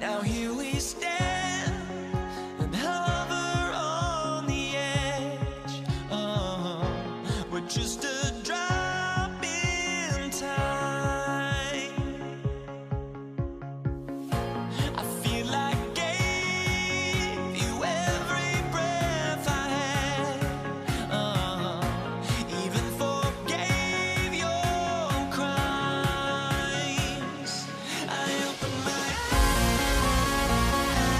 Now here we stand and hover on the edge. We're just a drop in time. I feel like gave you every breath I had. Even forgave your crimes. I open my eyes.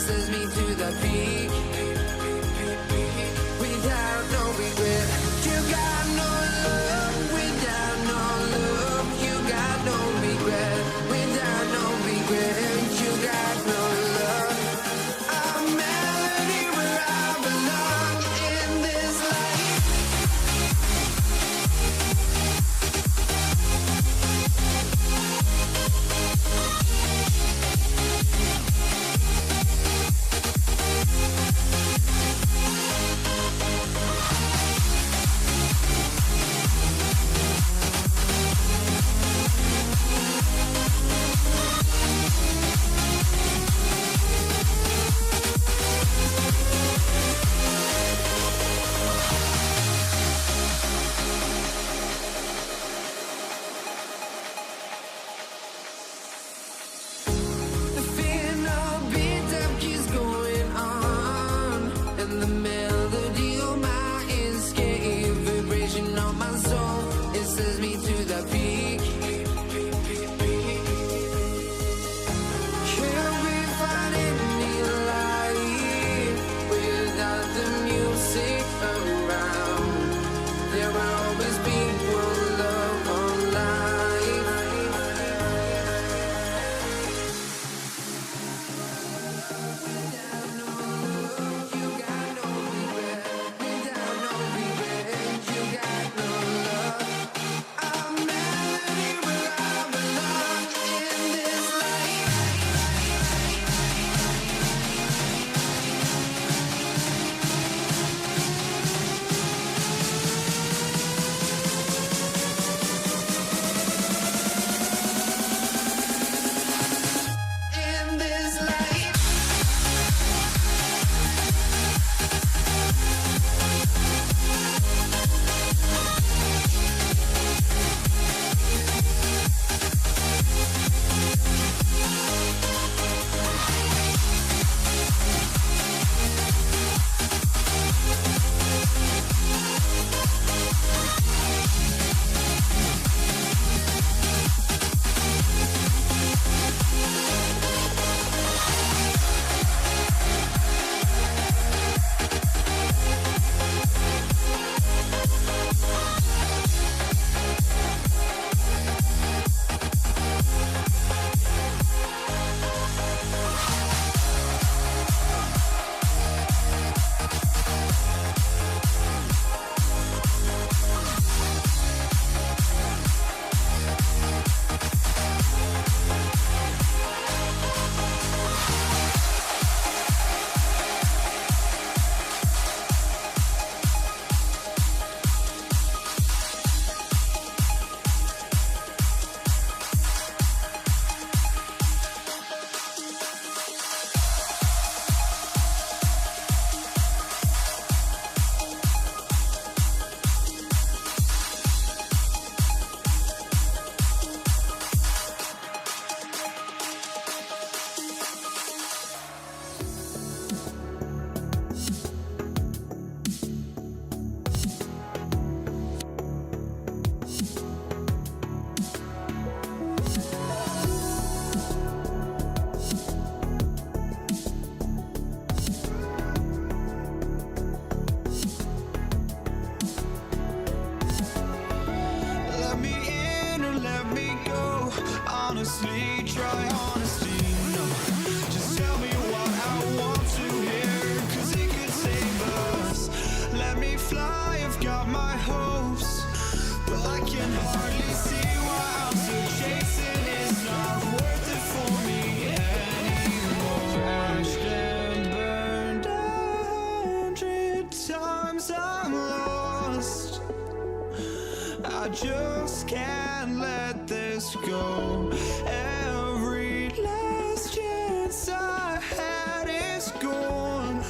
sends me to the peak. Without no regret, you got no love. Without no love, you got no regret. Without no regret, you got no love. A melody where I belong in this life. The final beat up keeps going on, and the melody on my escape, vibration on my soul, it sends me to the peak. Can't we find any light without the music around? There will always be one love on life. Without no love, you got no regret. Without no regret, you got no love. A melody where I belong in this life. In this life. Let me in or let me go. Honestly, try honesty. No, just tell me what I want to hear, 'cause it could save us. Let me fly, I've got my hopes, but I can hardly see why I'm still chasing. It's not worth it for me anymore. Crashed and burned 100 times, I'm lost. I just can't let this go. Every last chance I had is gone,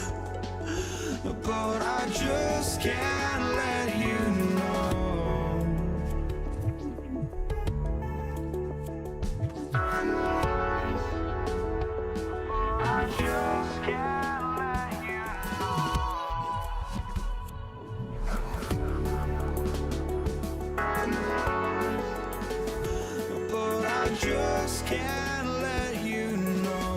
but I just can't let you know. I just can't let you but I just can't let you know.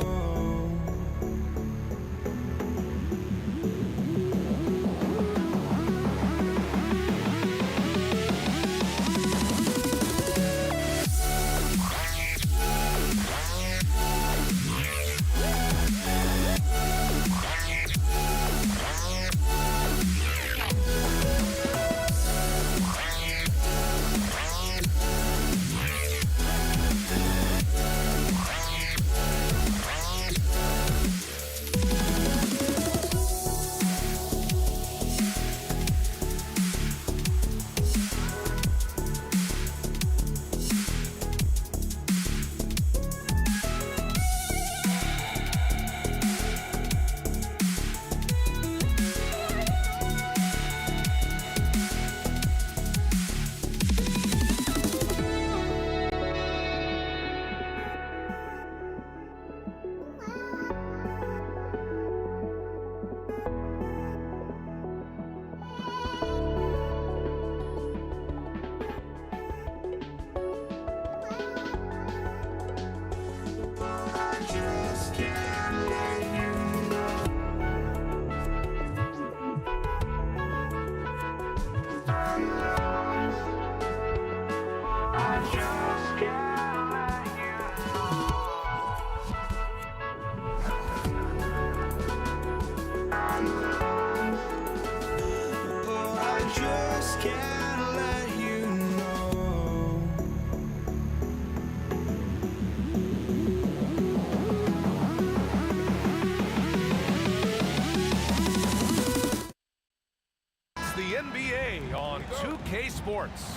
Oh, I just can't let you know. It's the NBA on 2K Sports.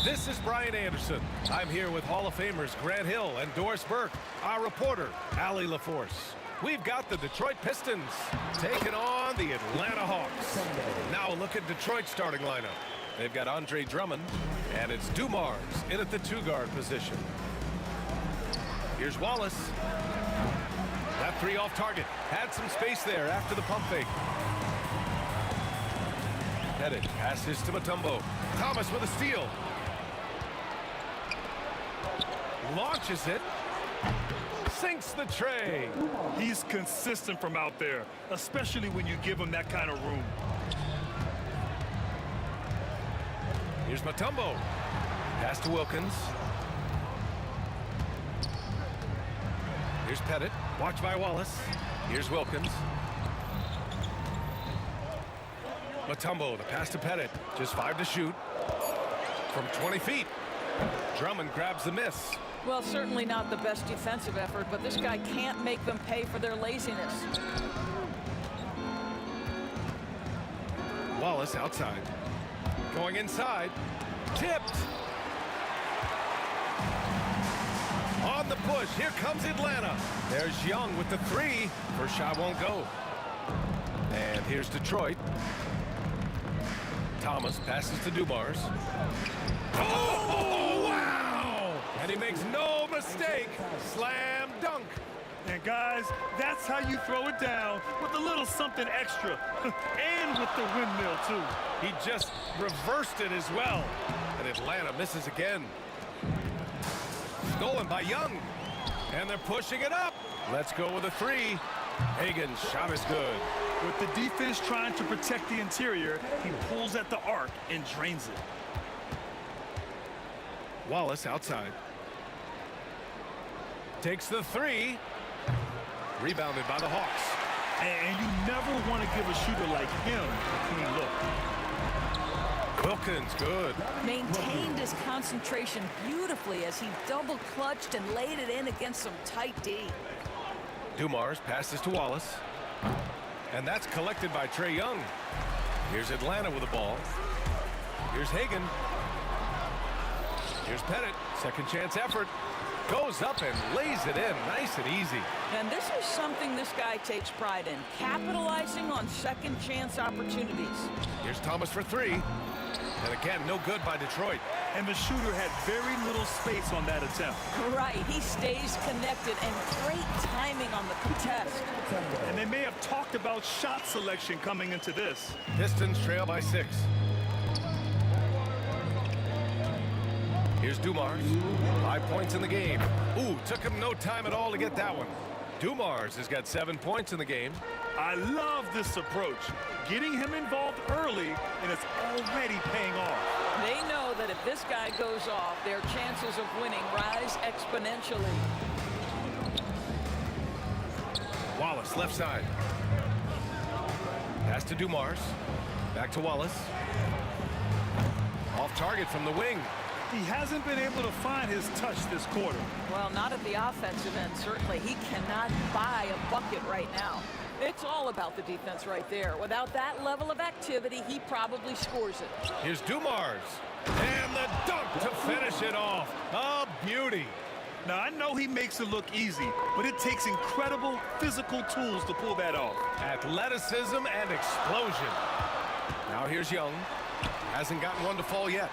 This is Brian Anderson. I'm here with Hall of Famers Grant Hill and Doris Burke, our reporter, Allie LaForce. We've got the Detroit Pistons taking on the Atlanta Hawks. Now a look at Detroit's starting lineup. They've got Andre Drummond, and it's Dumars in at the two-guard position. Here's Wallace. That three off target. Had some space there after the pump fake. Pettit passes to Mutombo. Thomas with a steal. Launches it. Sinks the tray. He's consistent from out there, especially when you give him that kind of room. Here's Mutombo. Pass to Wilkins. Here's Pettit. Watched by Wallace. Here's Wilkins. Mutombo, the pass to Pettit. Just 5 to shoot. From 20 feet. Drummond grabs the miss. Well, certainly not the best defensive effort, but this guy can't make them pay for their laziness. Wallace outside. Going inside. Tipped. On the push. Here comes Atlanta. There's Young with the three. First shot won't go. And here's Detroit. Thomas passes to Dumars. Oh, wow! And he makes no mistake. Slam dunk. And guys, that's how you throw it down, with a little something extra. And with the windmill, too. He just reversed it as well. And Atlanta misses again. Stolen by Young. And they're pushing it up. Let's go with a three. Hagan's shot is good. With the defense trying to protect the interior, he pulls at the arc and drains it. Wallace outside. Takes the three. Rebounded by the Hawks. And you never want to give a shooter like him a clean look. Wilkins, good. Maintained his concentration beautifully as he double clutched and laid it in against some tight D. Dumars passes to Wallace. And that's collected by Trae Young. Here's Atlanta with the ball. Here's Hagan. Here's Pettit. Second chance effort. Goes up and lays it in. Nice and easy. And this is something this guy takes pride in, capitalizing on second chance opportunities. Here's Thomas for three. And again, no good by Detroit. And the shooter had very little space on that attempt. Right, he stays connected and great timing on the contest. And they may have talked about shot selection coming into this. Pistons trail by 6. Here's Dumars. 5 points in the game. Ooh, took him no time at all to get that one. Dumars has got 7 points in the game. I love this approach. Getting him involved early, and it's already paying off. They know that if this guy goes off, their chances of winning rise exponentially. Wallace, left side. Pass to Dumars. Back to Wallace. Off target from the wing. He hasn't been able to find his touch this quarter. Well, not at the offensive end, certainly. He cannot buy a bucket right now. It's all about the defense right there. Without that level of activity, he probably scores it. Here's Dumars. And the dunk to finish it off. A beauty. Now, I know he makes it look easy, but it takes incredible physical tools to pull that off. Athleticism and explosion. Now here's Young. Hasn't gotten one to fall yet.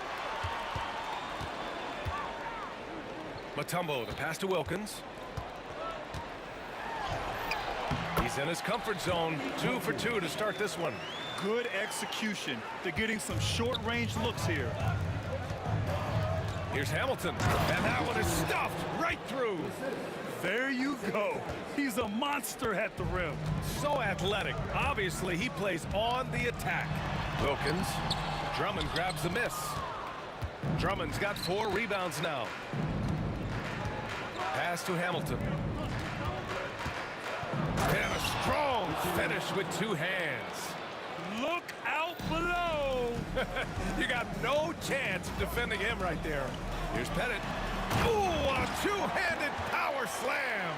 Mutombo, the pass to Wilkins. He's in his comfort zone. 2 for 2 to start this one. Good execution. They're getting some short-range looks here. Here's Hamilton. And that one is stuffed right through. There you go. He's a monster at the rim. So athletic. Obviously, he plays on the attack. Wilkins Drummond grabs the miss. Drummond's got 4 rebounds now. Pass to Hamilton. And a strong finish with 2 hands. Look out below. You got no chance of defending him right there. Here's Pettit. Ooh, a 2-handed power slam.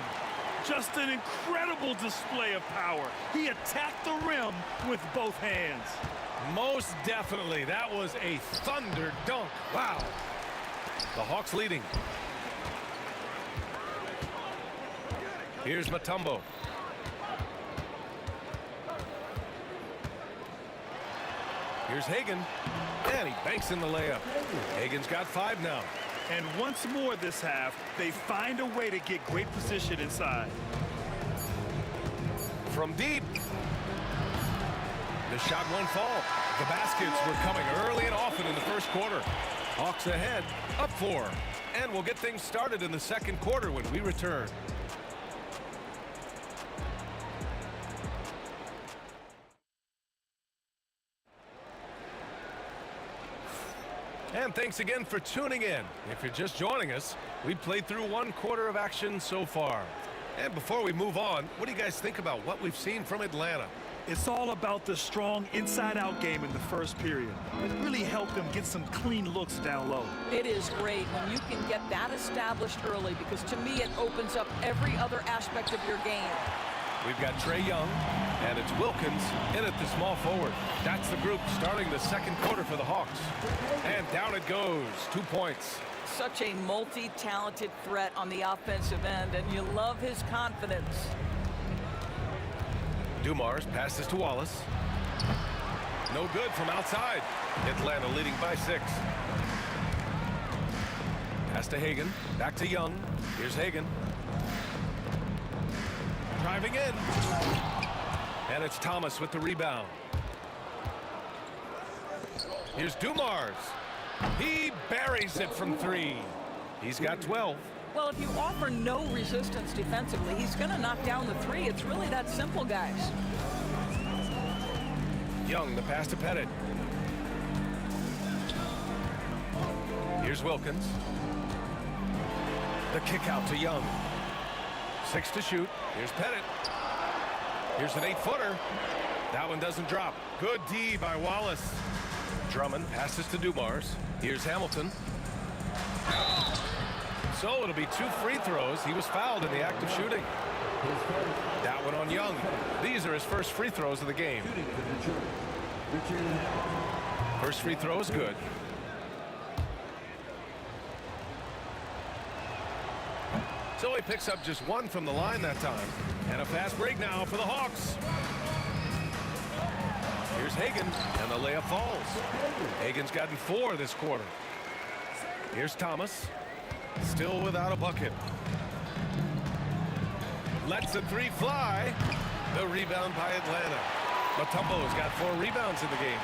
Just an incredible display of power. He attacked the rim with both hands. Most definitely. That was a thunder dunk. Wow. The Hawks leading. Here's Mutombo. Here's Hagan. And he banks in the layup. Hagan's got 5 now. And once more this half, they find a way to get great position inside. From deep. The shot won't fall. The baskets were coming early and often in the first quarter. Hawks ahead, up 4. And we'll get things started in the second quarter when we return. And thanks again for tuning in. If you're just joining us, we played through 1 quarter of action so far. And before we move on, what do you guys think about what we've seen from Atlanta? It's all about the strong inside-out game in the first period. It really helped them get some clean looks down low. It is great when you can get that established early because to me it opens up every other aspect of your game. We've got Trey Young, and it's Wilkins in at the small forward. That's the group starting the second quarter for the Hawks. And down it goes, 2 points. Such a multi-talented threat on the offensive end, and you love his confidence. Dumars passes to Wallace. No good from outside. Atlanta leading by 6. Pass to Hagan. Back to Young. Here's Hagan. Driving in. And it's Thomas with the rebound. Here's Dumars. He buries it from 3. He's got 12. Well, if you offer no resistance defensively, he's going to knock down the 3. It's really that simple, guys. Young, the pass to Pettit. Here's Wilkins. The kick out to Young. 6 to shoot. Here's Pettit. Here's an 8-footer. That one doesn't drop. Good D by Wallace. Drummond passes to Dumars. Here's Hamilton. So it'll be 2 free throws. He was fouled in the act of shooting. That one on Young. These are his first free throws of the game. First free throw is good. So he picks up just 1 from the line that time. And a fast break now for the Hawks. Here's Hagan, and the layup falls. Hagan's gotten 4 this quarter. Here's Thomas. Still without a bucket. Lets the 3 fly. The rebound by Atlanta. Mutombo's got 4 rebounds in the game.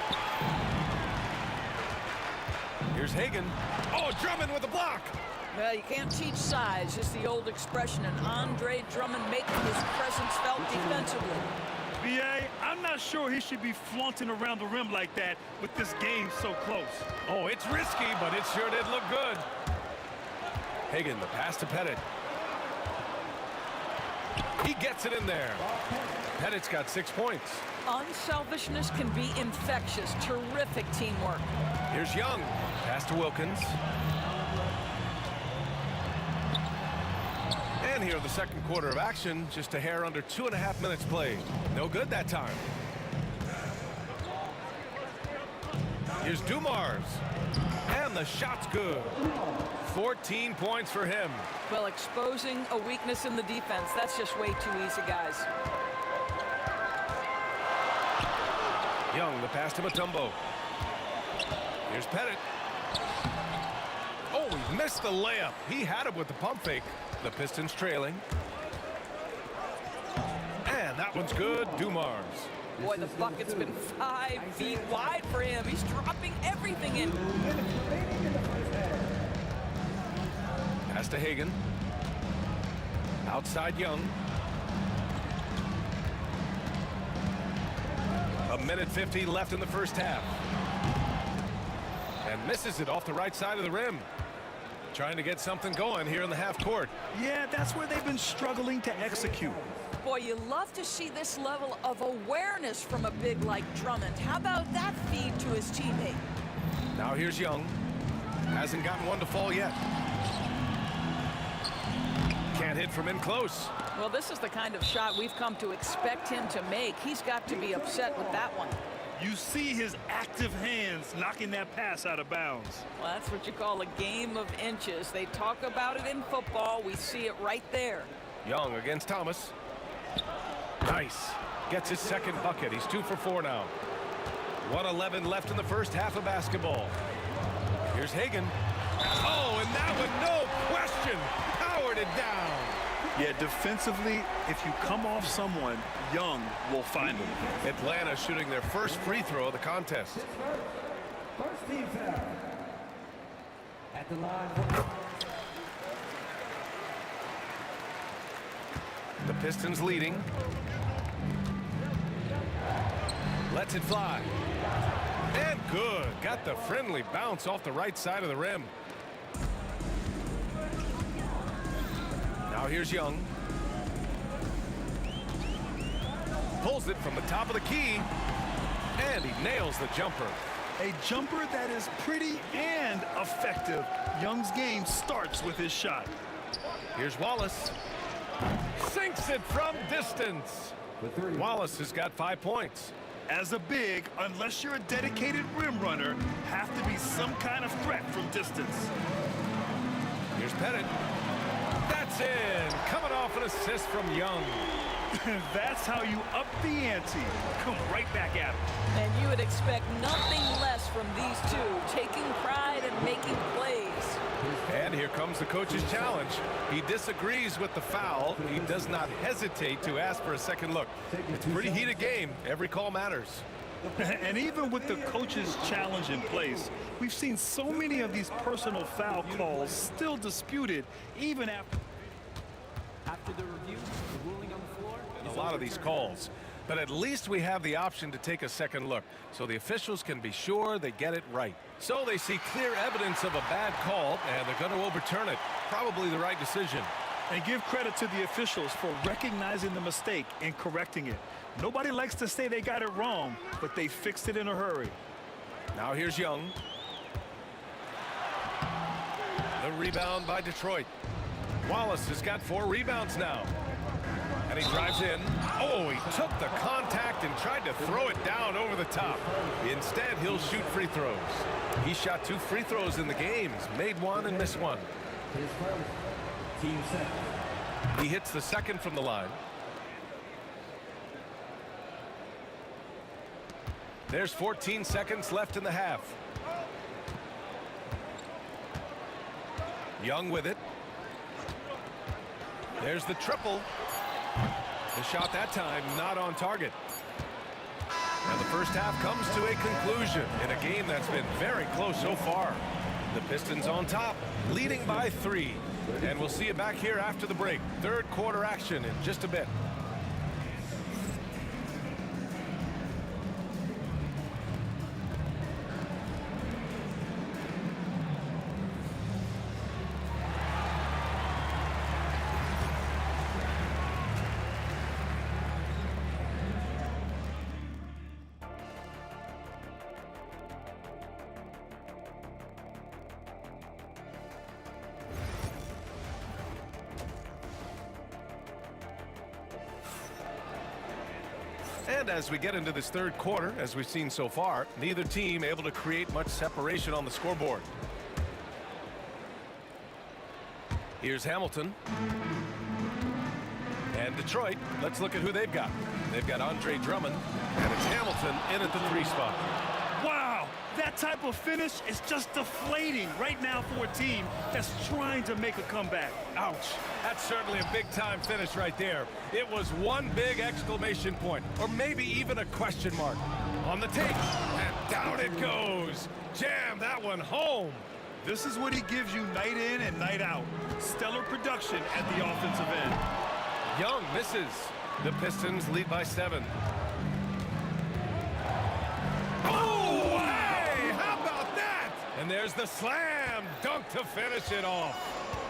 Here's Hagan. Oh, Drummond with the block. Well, you can't teach size, just the old expression, and Andre Drummond making his presence felt defensively. B.A., I'm not sure he should be flaunting around the rim like that with this game so close. Oh, it's risky, but it sure did look good. Hagan, the pass to Pettit. He gets it in there. Pettit's got 6 points. Unselfishness can be infectious. Terrific teamwork. Here's Young. Pass to Wilkins. And here the second quarter of action, just a hair under 2.5 minutes played. No good that time. Here's Dumars. And the shot's good. 14 points for him. Well, exposing a weakness in the defense, that's just way too easy, guys. Young, the pass to Mutombo. Here's Pettit. Oh, he missed the layup. He had it with the pump fake. The Pistons trailing. And that one's good. Dumars. Boy, the bucket's been 5 feet wide for him. He's dropping everything in. Pass to Hagan. Outside Young. 1:50 left in the first half. And misses it off the right side of the rim. Trying to get something going here in the half court. Yeah, that's where they've been struggling to execute. Boy, you love to see this level of awareness from a big like Drummond. How about that feed to his teammate? Now here's Young. Hasn't gotten one to fall yet. Can't hit from in close. Well, this is the kind of shot we've come to expect him to make. He's got to be upset with that one. You see his active hands knocking that pass out of bounds. Well, that's what you call a game of inches. They talk about it in football. We see it right there. Young against Thomas. Nice. Gets his second bucket. He's 2 for 4 now. 1:11 left in the first half of basketball. Here's Hagan. Oh, and that one, no question, powered it down. Yeah, defensively, if you come off someone, Young will find them. Atlanta shooting their first free throw of the contest. First team foul. At the line. The Pistons leading. Lets it fly. And good. Got the friendly bounce off the right side of the rim. Now here's Young. Pulls it from the top of the key. And he nails the jumper. A jumper that is pretty and effective. Young's game starts with his shot. Here's Wallace. Sinks it from distance. Wallace has got 5 points. As a big, unless you're a dedicated rim runner, have to be some kind of threat from distance. Here's Pettit. That's in. Coming off an assist from Young. That's how you up the ante. Come right back at him. And you would expect nothing less from these two, taking pride and making plays. And here comes the coach's challenge. He disagrees with the foul. He does not hesitate to ask for a second look. It's a pretty heated game. Every call matters. And even with the coach's challenge in place, we've seen so many of these personal foul calls still disputed even after the review, the ruling on the floor. A lot of these calls. But at least we have the option to take a second look, so the officials can be sure they get it right. So they see clear evidence of a bad call, and they're going to overturn it. Probably the right decision. And give credit to the officials for recognizing the mistake and correcting it. Nobody likes to say they got it wrong, but they fixed it in a hurry. Now here's Young. The rebound by Detroit. Wallace has got 4 rebounds now. And he drives in. Oh, he took the contact and tried to throw it down over the top. Instead, he'll shoot free throws. He shot 2 free throws in the game. He's made 1 and missed 1. Team set. He hits the second from the line. There's 14 seconds left in the half. Young with it. There's the triple. The shot that time not on target. And the first half comes to a conclusion in a game that's been very close so far. The Pistons on top, leading by 3. And we'll see you back here after the break. Third quarter action in just a bit. And as we get into this third quarter, as we've seen so far, neither team able to create much separation on the scoreboard. Here's Hamilton. And Detroit, let's look at who they've got. They've got Andre Drummond, and it's Hamilton in at the 3 spot. Wow, that type of finish is just deflating right now for a team that's trying to make a comeback. Ouch. That's certainly a big-time finish right there. It was one big exclamation point, or maybe even a question mark. On the tape, and down it goes. Jam that one home. This is what he gives you night in and night out. Stellar production at the offensive end. Young misses. The Pistons lead by 7. Oh, hey! How about that? There's the slam dunk to finish it off.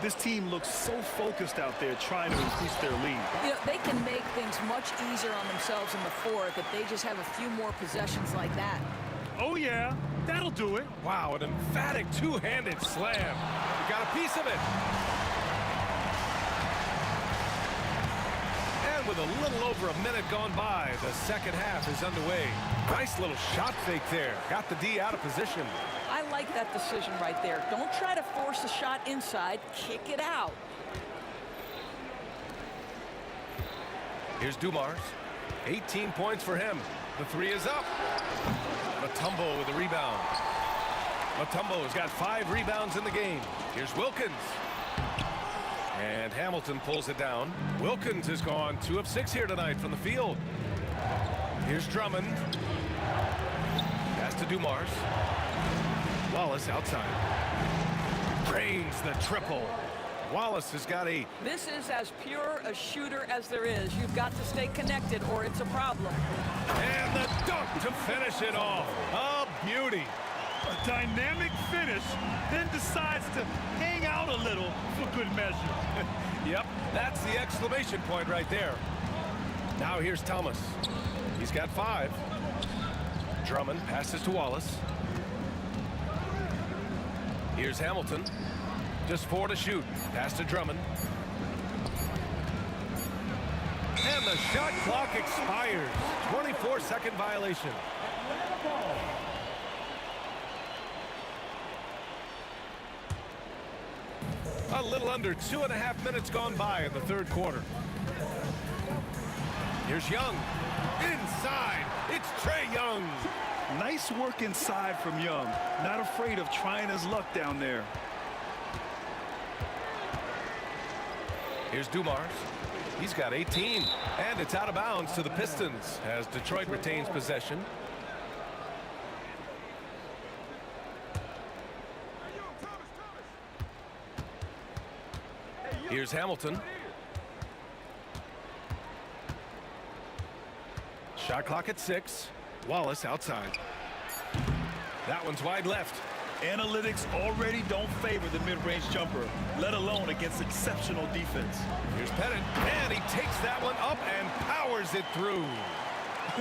This team looks so focused out there trying to increase their lead. You know, they can make things much easier on themselves in the fourth if they just have a few more possessions like that. Oh, yeah, that'll do it. Wow, an emphatic two-handed slam. You got a piece of it. And with a little over a minute gone by, the second half is underway. Nice little shot fake there. Got the D out of position. I like that decision right there. Don't try to force a shot inside. Kick it out. Here's Dumars. 18 points for him. The three is up. Mutombo with the rebound. Mutombo has got 5 rebounds in the game. Here's Wilkins. And Hamilton pulls it down. Wilkins has gone 2 of 6 here tonight from the field. Here's Drummond. Pass to Dumars. Wallace outside. Drains the triple. Wallace has got 8. This is as pure a shooter as there is. You've got to stay connected or it's a problem. And the dunk to finish it off. A beauty. A dynamic finish, then decides to hang out a little for good measure. Yep, that's the exclamation point right there. Now here's Thomas. He's got 5. Drummond passes to Wallace. Here's Hamilton. Just 4 to shoot. Pass to Drummond. And the shot clock expires. 24-second violation. A little under 2.5 minutes gone by in the third quarter. Here's Young. Inside. It's Trae Young. Nice work inside from Young. Not afraid of trying his luck down there. Here's Dumars. He's got 18. And it's out of bounds to the Pistons as Detroit retains possession. Here's Hamilton. Shot clock at 6. Wallace outside. That one's wide left. Analytics already don't favor the mid-range jumper, let alone against exceptional defense. Here's Pettit, and he takes that one up and powers it through.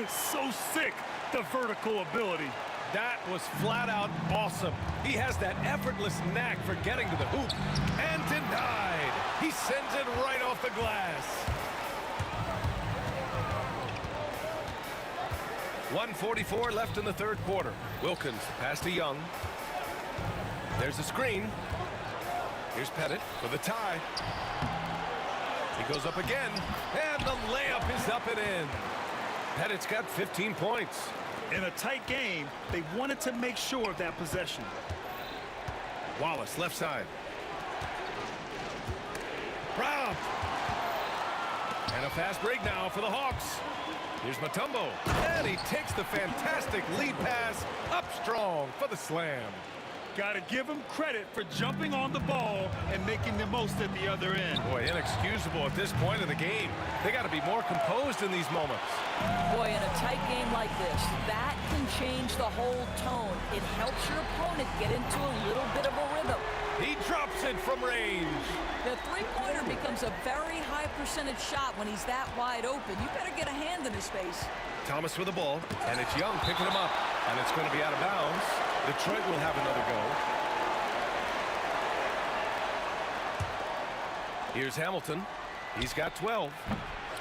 So sick, the vertical ability. That was flat out awesome. He has that effortless knack for getting to the hoop. And denied. He sends it right off the glass. 1:44 left in the third quarter. Wilkins pass to Young. There's a screen. Here's Pettit for the tie. He goes up again, and the layup is up and in. Pettit's got 15 points. In a tight game, they wanted to make sure of that possession. Wallace left side. Brown. And a fast break now for the Hawks. Here's Mutombo. And he takes the fantastic lead pass up strong for the slam. Got to give him credit for jumping on the ball and making the most at the other end. Boy, inexcusable at this point of the game. They got to be more composed in these moments. Boy, in a tight game like this, that can change the whole tone. It helps your opponent get into a little bit of a rhythm. He drops it from range. The three-pointer becomes a very high percentage shot when he's that wide open. You better get a hand in his face. Thomas with the ball, and it's Young picking him up. And it's going to be out of bounds. Detroit will have another go. Here's Hamilton. He's got 12.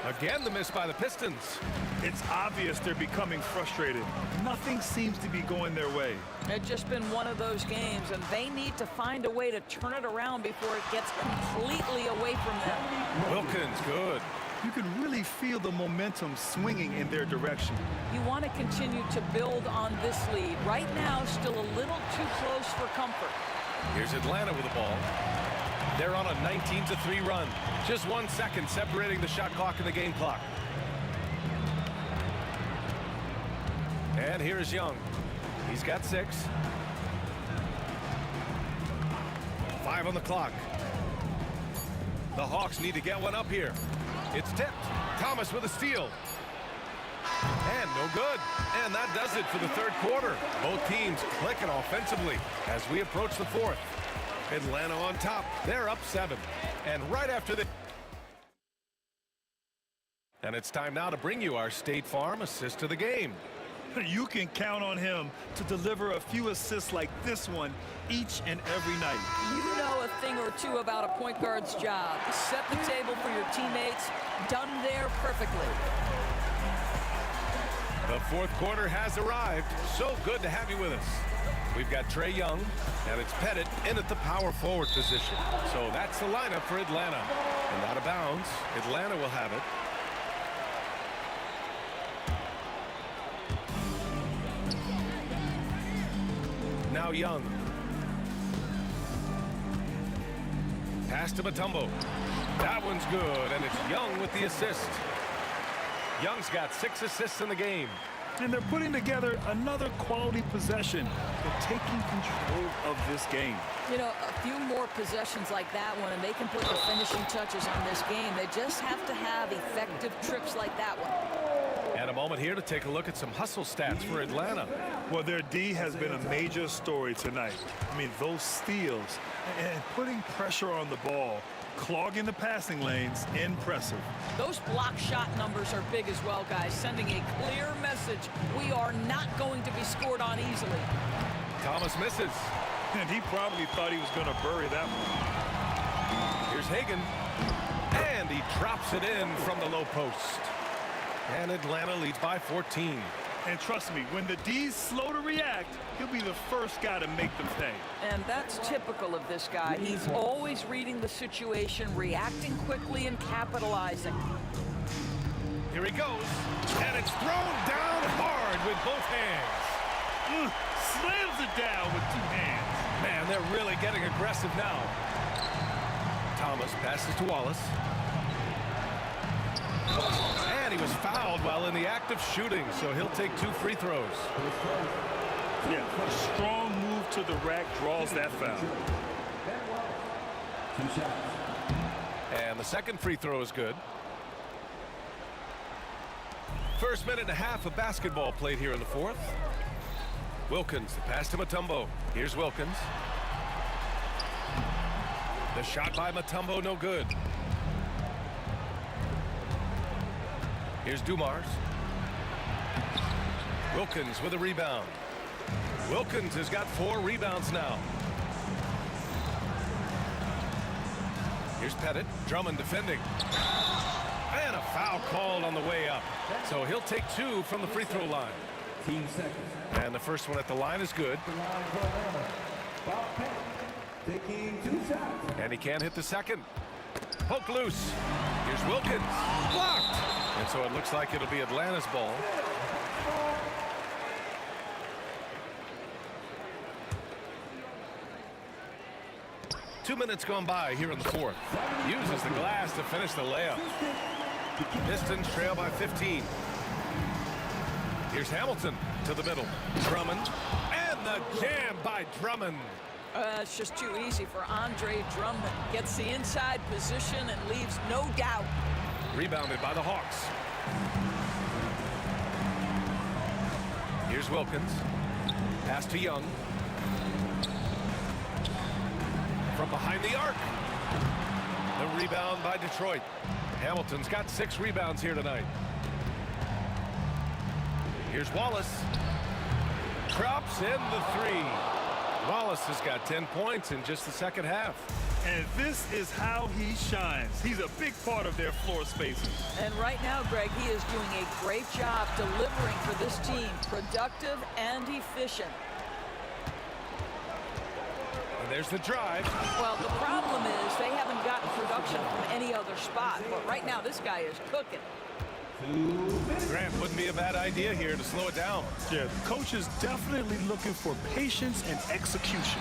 Again, the miss by the Pistons. It's obvious they're becoming frustrated. Nothing seems to be going their way. It's just been one of those games, and they need to find a way to turn it around before it gets completely away from them. Wilkins, good. You can really feel the momentum swinging in their direction. You want to continue to build on this lead. Right now, still a little too close for comfort. Here's Atlanta with the ball. They're on a 19-3 run. Just 1 second separating the shot clock and the game clock. And here's Young. He's got 6. 5 on the clock. The Hawks need to get one up here. It's tipped. Thomas with a steal. And no good. And that does it for the third quarter. Both teams clicking offensively as we approach the fourth. Atlanta on top. They're up 7. And right after this. And it's time now to bring you our State Farm assist of the game. You can count on him to deliver a few assists like this one each and every night. You know a thing or two about a point guard's job. Set the table for your teammates. Done there perfectly. The fourth quarter has arrived. So good to have you with us. We've got Trae Young, and it's Pettit in at the power forward position. So that's the lineup for Atlanta. And out of bounds, Atlanta will have it. Now Young. Pass to Mutombo. That one's good, and it's Young with the assist. Young's got 6 assists in the game. And they're putting together another quality possession. They're taking control of this game. You know, a few more possessions like that one, and they can put the finishing touches on this game. They just have to have effective trips like that one. And a moment here to take a look at some hustle stats for Atlanta. Well, their D has been a major story tonight. I mean, those steals and putting pressure on the ball, clogging the passing lanes, impressive. Those block shot numbers are big as well, guys, sending a clear message. We are not going to be scored on easily. Thomas misses. And he probably thought he was going to bury that one. Here's Hagan. And he drops it in from the low post. And Atlanta leads by 14. And trust me, when the D's slow to react, he'll be the first guy to make them pay. And that's typical of this guy. He's always reading the situation, reacting quickly, and capitalizing. Here he goes. And it's thrown down hard with both hands. Slams it down with 2 hands. Man, they're really getting aggressive now. Thomas passes to Wallace. And he was fouled while in the act of shooting, so he'll take 2 free throws. Yeah, a strong move to the rack draws that foul. 2 shots. And the second free throw is good. First minute and a half of basketball played here in the fourth. Wilkins, the pass to Mutombo. Here's Wilkins. The shot by Mutombo, no good. Here's Dumars. Wilkins with a rebound. Wilkins has got 4 rebounds now. Here's Pettit. Drummond defending. And a foul called on the way up. So he'll take 2 from the free throw line. Team seconds. And the first one at the line is good. The line for Atlanta. Bob Pettit taking 2 shots. And he can't hit the second. Poke loose. Here's Wilkins. Blocked. And so it looks like it'll be Atlanta's ball. Two minutes gone by here in the fourth. Uses the glass to finish the layup. Pistons trail by 15. Here's Hamilton to the middle. Drummond. And the jam by Drummond. It's just too easy for Andre Drummond. Gets the inside position and leaves no doubt. Rebounded by the Hawks. Here's Wilkins. Pass to Young. From behind the arc. The rebound by Detroit. Hamilton's got 6 rebounds here tonight. Here's Wallace. Drops in the 3. Wallace has got 10 points in just the second half. And this is how he shines. He's a big part of their floor spaces. And right now, Greg, he is doing a great job delivering for this team. Productive and efficient. And there's the drive. Well, the problem is they haven't gotten production from any other spot. But right now, this guy is cooking. Grant, wouldn't be a bad idea here to slow it down. Yeah, the coach is definitely looking for patience and execution.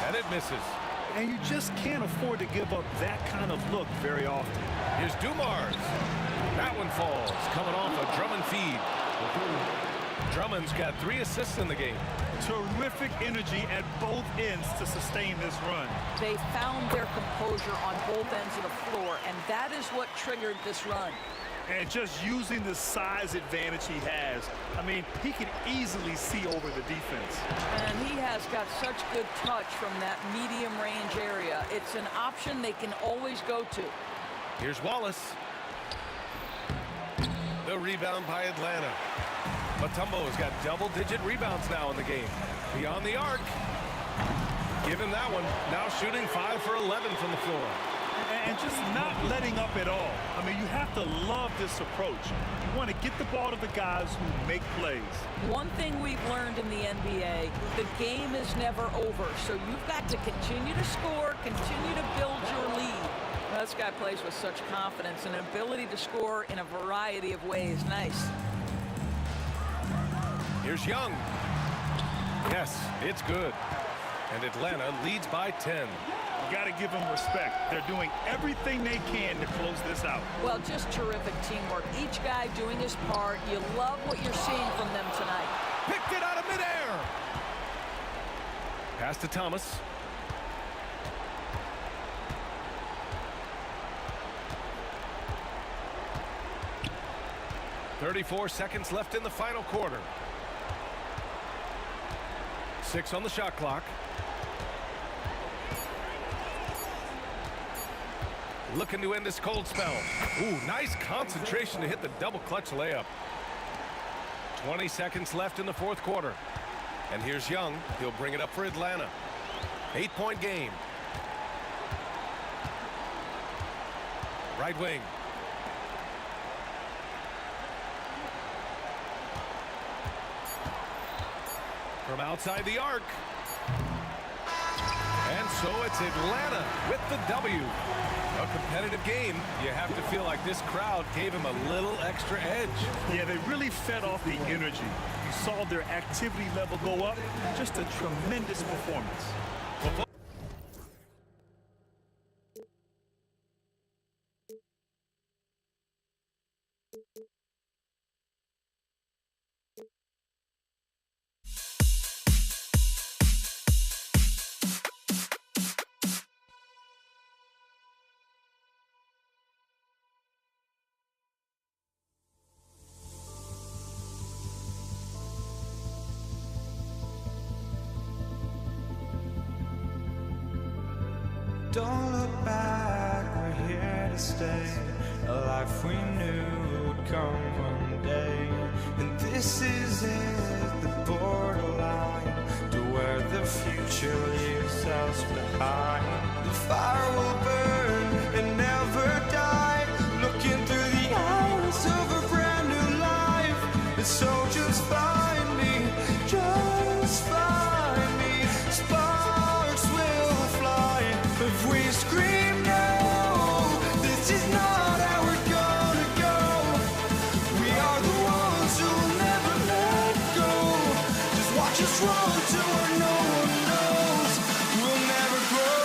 And it misses. And you just can't afford to give up that kind of look very often. Here's Dumars. That one falls, coming off a Drummond feed. Drummond's got 3 assists in the game. Terrific energy at both ends to sustain this run. They found their composure on both ends of the floor, and that is what triggered this run. And just using the size advantage he has, I mean, he can easily see over the defense. And he has got such good touch from that medium range area. It's an option they can always go to. Here's Wallace. The rebound by Atlanta. Mutombo has got double-digit rebounds now in the game. Beyond the arc. Give him that one. Now shooting 5 for 11 from the floor. And just not letting up at all. I mean, you have to love this approach. You want to get the ball to the guys who make plays. One thing we've learned in the NBA, the game is never over. So you've got to continue to score, continue to build your lead. Well, this guy plays with such confidence and ability to score in a variety of ways. Nice. Here's Young. Yes, it's good. And Atlanta leads by 10. You got to give them respect. They're doing everything they can to close this out. Well, just terrific teamwork. Each guy doing his part. You love what you're seeing from them tonight. Picked it out of midair. Pass to Thomas. .34 seconds left in the final quarter. 6 on the shot clock. Looking to end this cold spell. Ooh, nice concentration to hit the double clutch layup. 20 seconds left in the fourth quarter. And here's Young. He'll bring it up for Atlanta. 8-point game. Right wing. From outside the arc. And so it's Atlanta with the W. A competitive game. You have to feel like this crowd gave him a little extra edge. Yeah, they really fed off the energy. You saw their activity level go up. Just a tremendous performance. Don't look back, we're here to stay. A life we knew would come one day. And this is it, the borderline to where the future leaves us behind. The fire will burn and never die, looking through the eyes of a brand new life. And so just find me, just find me. Sparks will fly if we scream no. This is not how we're gonna go. We are the ones who'll never let go. Just watch us run to where no one knows. We'll never grow.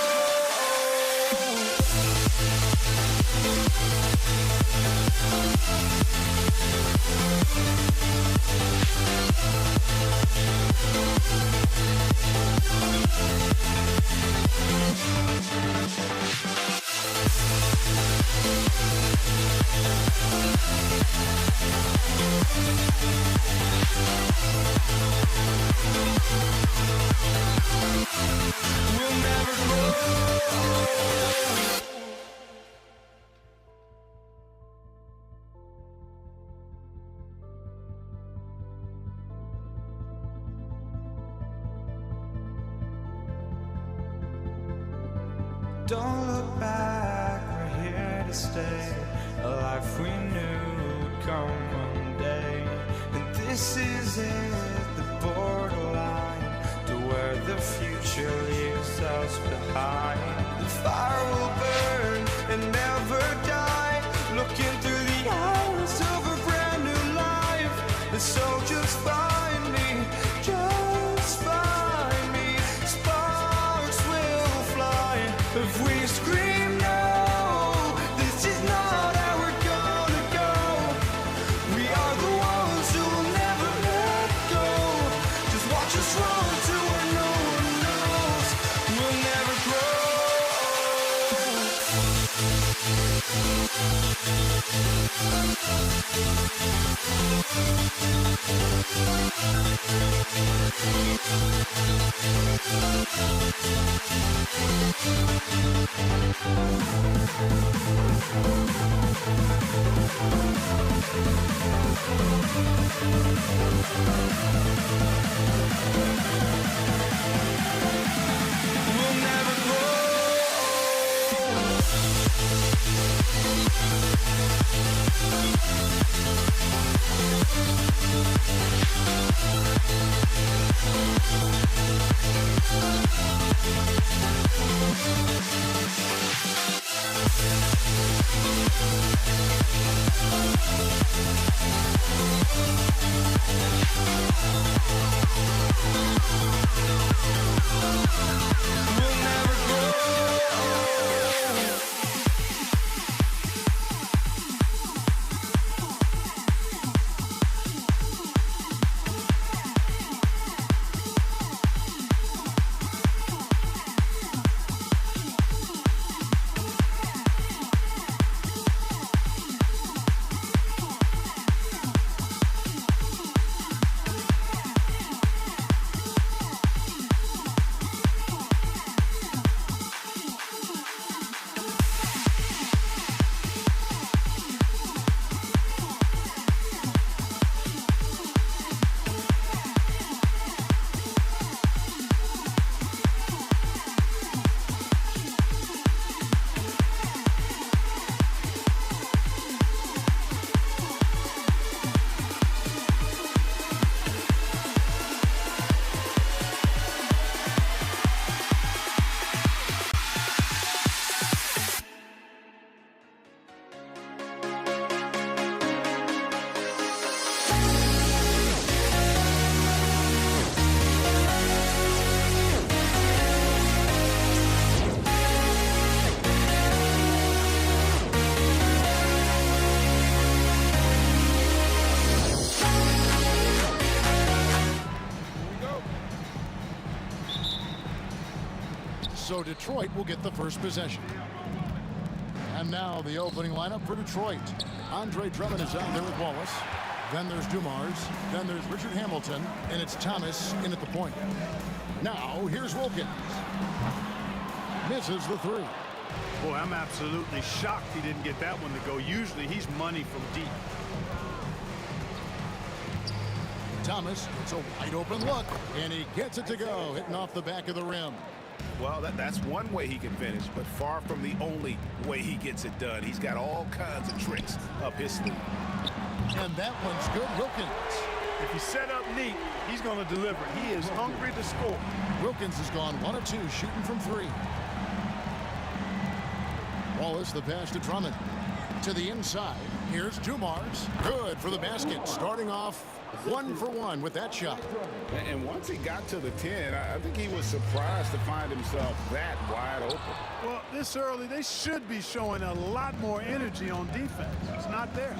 We'll never grow. Don't look back, we're here to stay. A life we knew would come one day. And this is it, the borderline to where the future leaves us behind. The fire will burn and never die, looking through the eyes of a brand new life. And so just find me, just find me. Sparks will fly if we scream no. This is not how we're gonna go. We are the ones who will never let go. Just watch us run to where no one knows. We'll never grow. We'll never grow. So Detroit will get the first possession. And now the opening lineup for Detroit. Andre Drummond is out there with Wallace. Then there's Dumars. Then there's Richard Hamilton. And it's Thomas in at the point. Now here's Wilkins. Misses the three. Boy, I'm absolutely shocked he didn't get that one to go. Usually he's money from deep. Thomas, it's a wide open look. And he gets it to go, hitting off the back of the rim. Well, that's one way he can finish, but far from the only way he gets it done. He's got all kinds of tricks up his sleeve. And that one's good. Wilkins. If he's set up neat, he's going to deliver. He is hungry to score. Wilkins has gone 1 of 2, shooting from 3. Wallace, the pass to Drummond. To the inside. Here's Dumars. Good for the basket. Starting off 1 for 1 with that shot. And once he got to the 10, I think he was surprised to find himself that wide open. Well, this early, they should be showing a lot more energy on defense. It's not there.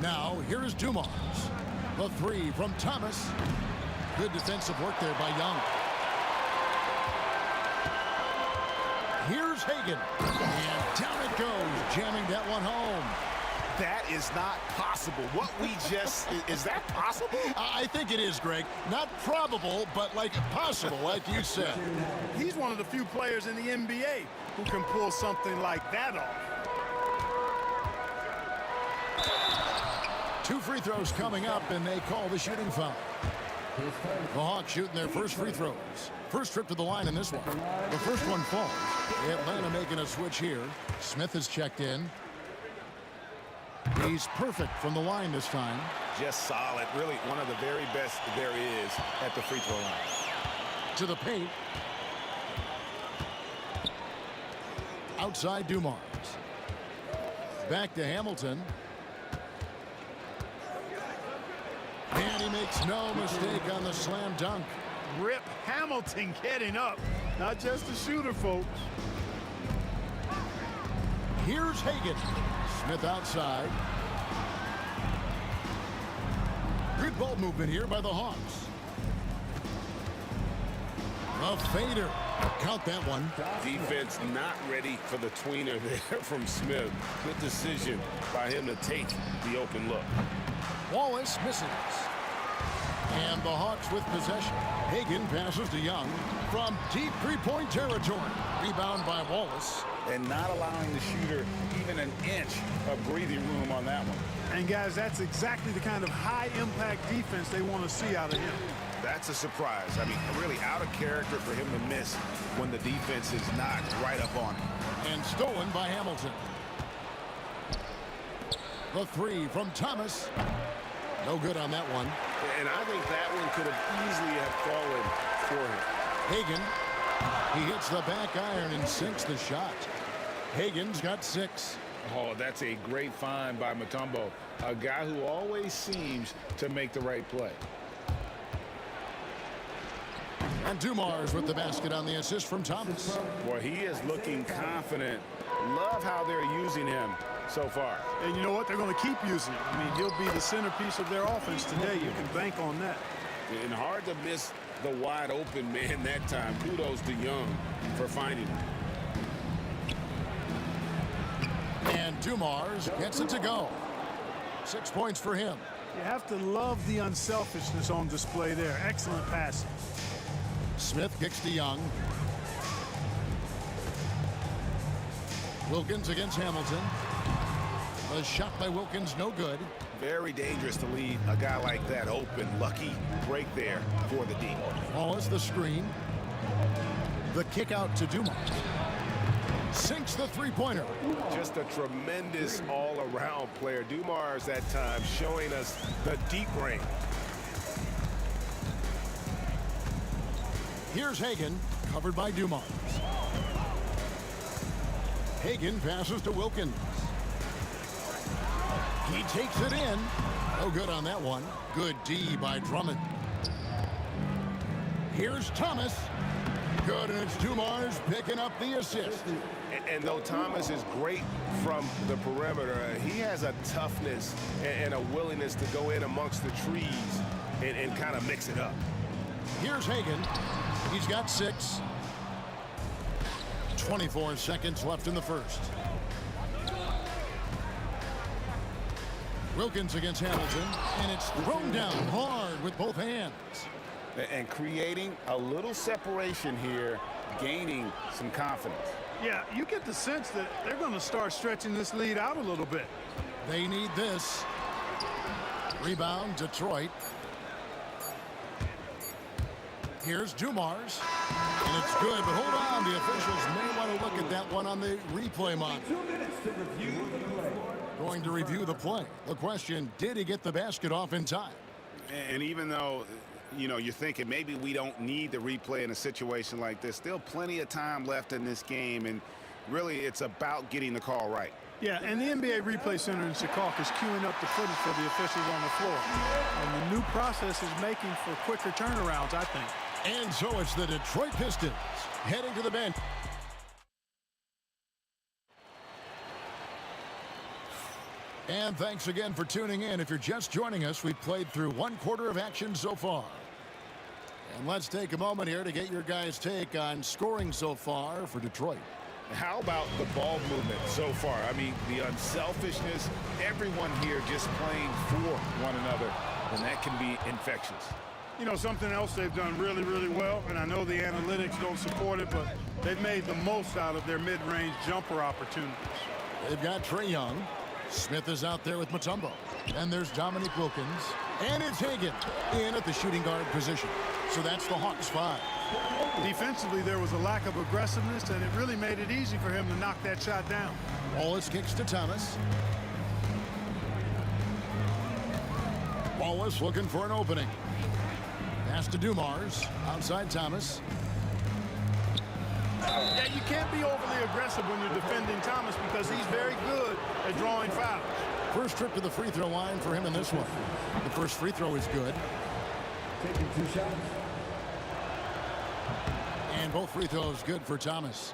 Now, here is Dumars. The 3 from Thomas. Good defensive work there by Young. Here's Hagan. And down it goes, jamming that one home. That is not possible. What we just, is that possible? I think it is, Greg. Not probable, but like possible, like you said. He's one of the few players in the NBA who can pull something like that off. 2 free throws coming up, and they call the shooting foul. The Hawks shooting their first free throws. First trip to the line in this one. The first one falls. Atlanta making a switch here. Smith has checked in. He's perfect from the line this time. Just solid. Really one of the very best there is at the free throw line. To the paint. Outside Dumars. Back to Hamilton. And he makes no mistake on the slam dunk. Rip Hamilton getting up. Not just a shooter, folks. Here's Hagan. Smith outside. Good ball movement here by the Hawks. A fader. Count that one. Defense not ready for the tweener there from Smith. Good decision by him to take the open look. Wallace misses. And the Hawks with possession. Hagan passes to Young from deep three-point territory. Rebound by Wallace. And not allowing the shooter even an inch of breathing room on that one. And guys, that's exactly the kind of high-impact defense they want to see out of him. That's a surprise. I mean, really out of character for him to miss when the defense is not right up on him. And stolen by Hamilton. The 3 from Thomas. No good on that one. And I think that one could have easily have fallen for him. Hagan He hits the back iron and sinks the shot. Hagen's got 6. Oh, that's a great find by Mutombo, a guy who always seems to make the right play. And Dumars with the basket on the assist from Thomas. Boy, he is looking confident. Love how they're using him so far. And you know what? They're going to keep using him. I mean, he'll be the centerpiece of their offense today. You can bank on that. And hard to miss the wide open man that time. Kudos to Young for finding him. And Dumars gets it to go. 6 points for him. You have to love the unselfishness on display there. Excellent passing. Smith kicks to Young. Wilkins against Hamilton. A shot by Wilkins, no good. Very dangerous to leave a guy like that open. Lucky break there for the D. Wallace the screen. The kick out to Dumars. Sinks the three-pointer. Just a tremendous all-around player. Dumars that time showing us the deep range. Here's Hagen, covered by Dumars. Hagen passes to Wilkins. He takes it in. No good on that one. Good D by Drummond. Here's Thomas. Good, and it's Dumars picking up the assist. And though Thomas is great from the perimeter, he has a toughness and a willingness to go in amongst the trees and kind of mix it up. Here's Hagen. He's got 6. 24 seconds left in the first. Wilkins against Hamilton, and it's thrown down hard with both hands. And creating a little separation here, gaining some confidence. Yeah, you get the sense that they're going to start stretching this lead out a little bit. They need this. Rebound, Detroit. Here's Dumars. And it's good, but hold on. The officials may want to look at that one on the replay monitor. 2 minutes to review the play. Going to review the play. The question, did he get the basket off in time? And even though, you know, you're thinking maybe we don't need the replay in a situation like this, still plenty of time left in this game, and really it's about getting the call right. Yeah, and the NBA Replay Center in Secaucus is queuing up the footage for the officials on the floor. And the new process is making for quicker turnarounds, I think. And so it's the Detroit Pistons heading to the bench. And thanks again for tuning in. If you're just joining us, we've played through 1/4 of action so far. And let's take a moment here to get your guys' take on scoring so far for Detroit. How about the ball movement so far? I mean, the unselfishness, everyone here just playing for one another, and that can be infectious. You know, something else they've done really, really well, and I know the analytics don't support it, but they've made the most out of their mid-range jumper opportunities. They've got Trae Young. Smith is out there with Mutombo. And there's Dominique Wilkins. And it's Hagen in at the shooting guard position. So that's the Hawks 5. Defensively, there was a lack of aggressiveness, and it really made it easy for him to knock that shot down. Wallace kicks to Thomas. Wallace looking for an opening. Pass to Dumars. Outside Thomas. Yeah, you can't be overly aggressive when you're defending Thomas because he's very good at drawing fouls. First trip to the free throw line for him in this one. The first free throw is good. Taking 2 shots. And both free throws good for Thomas.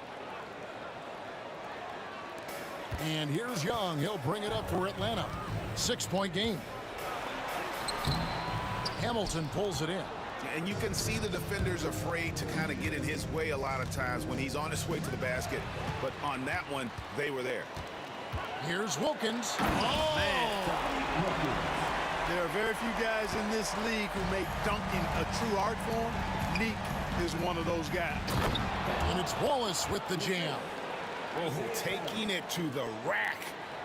And here's Young. He'll bring it up for Atlanta. 6-point game. Hamilton pulls it in. And you can see the defenders afraid to kind of get in his way a lot of times when he's on his way to the basket. But on that one, they were there. Here's Wilkins. Oh, man. There are very few guys in this league who make dunking a true art form. Neek is one of those guys. And it's Wallace with the jam. Oh, taking it to the rack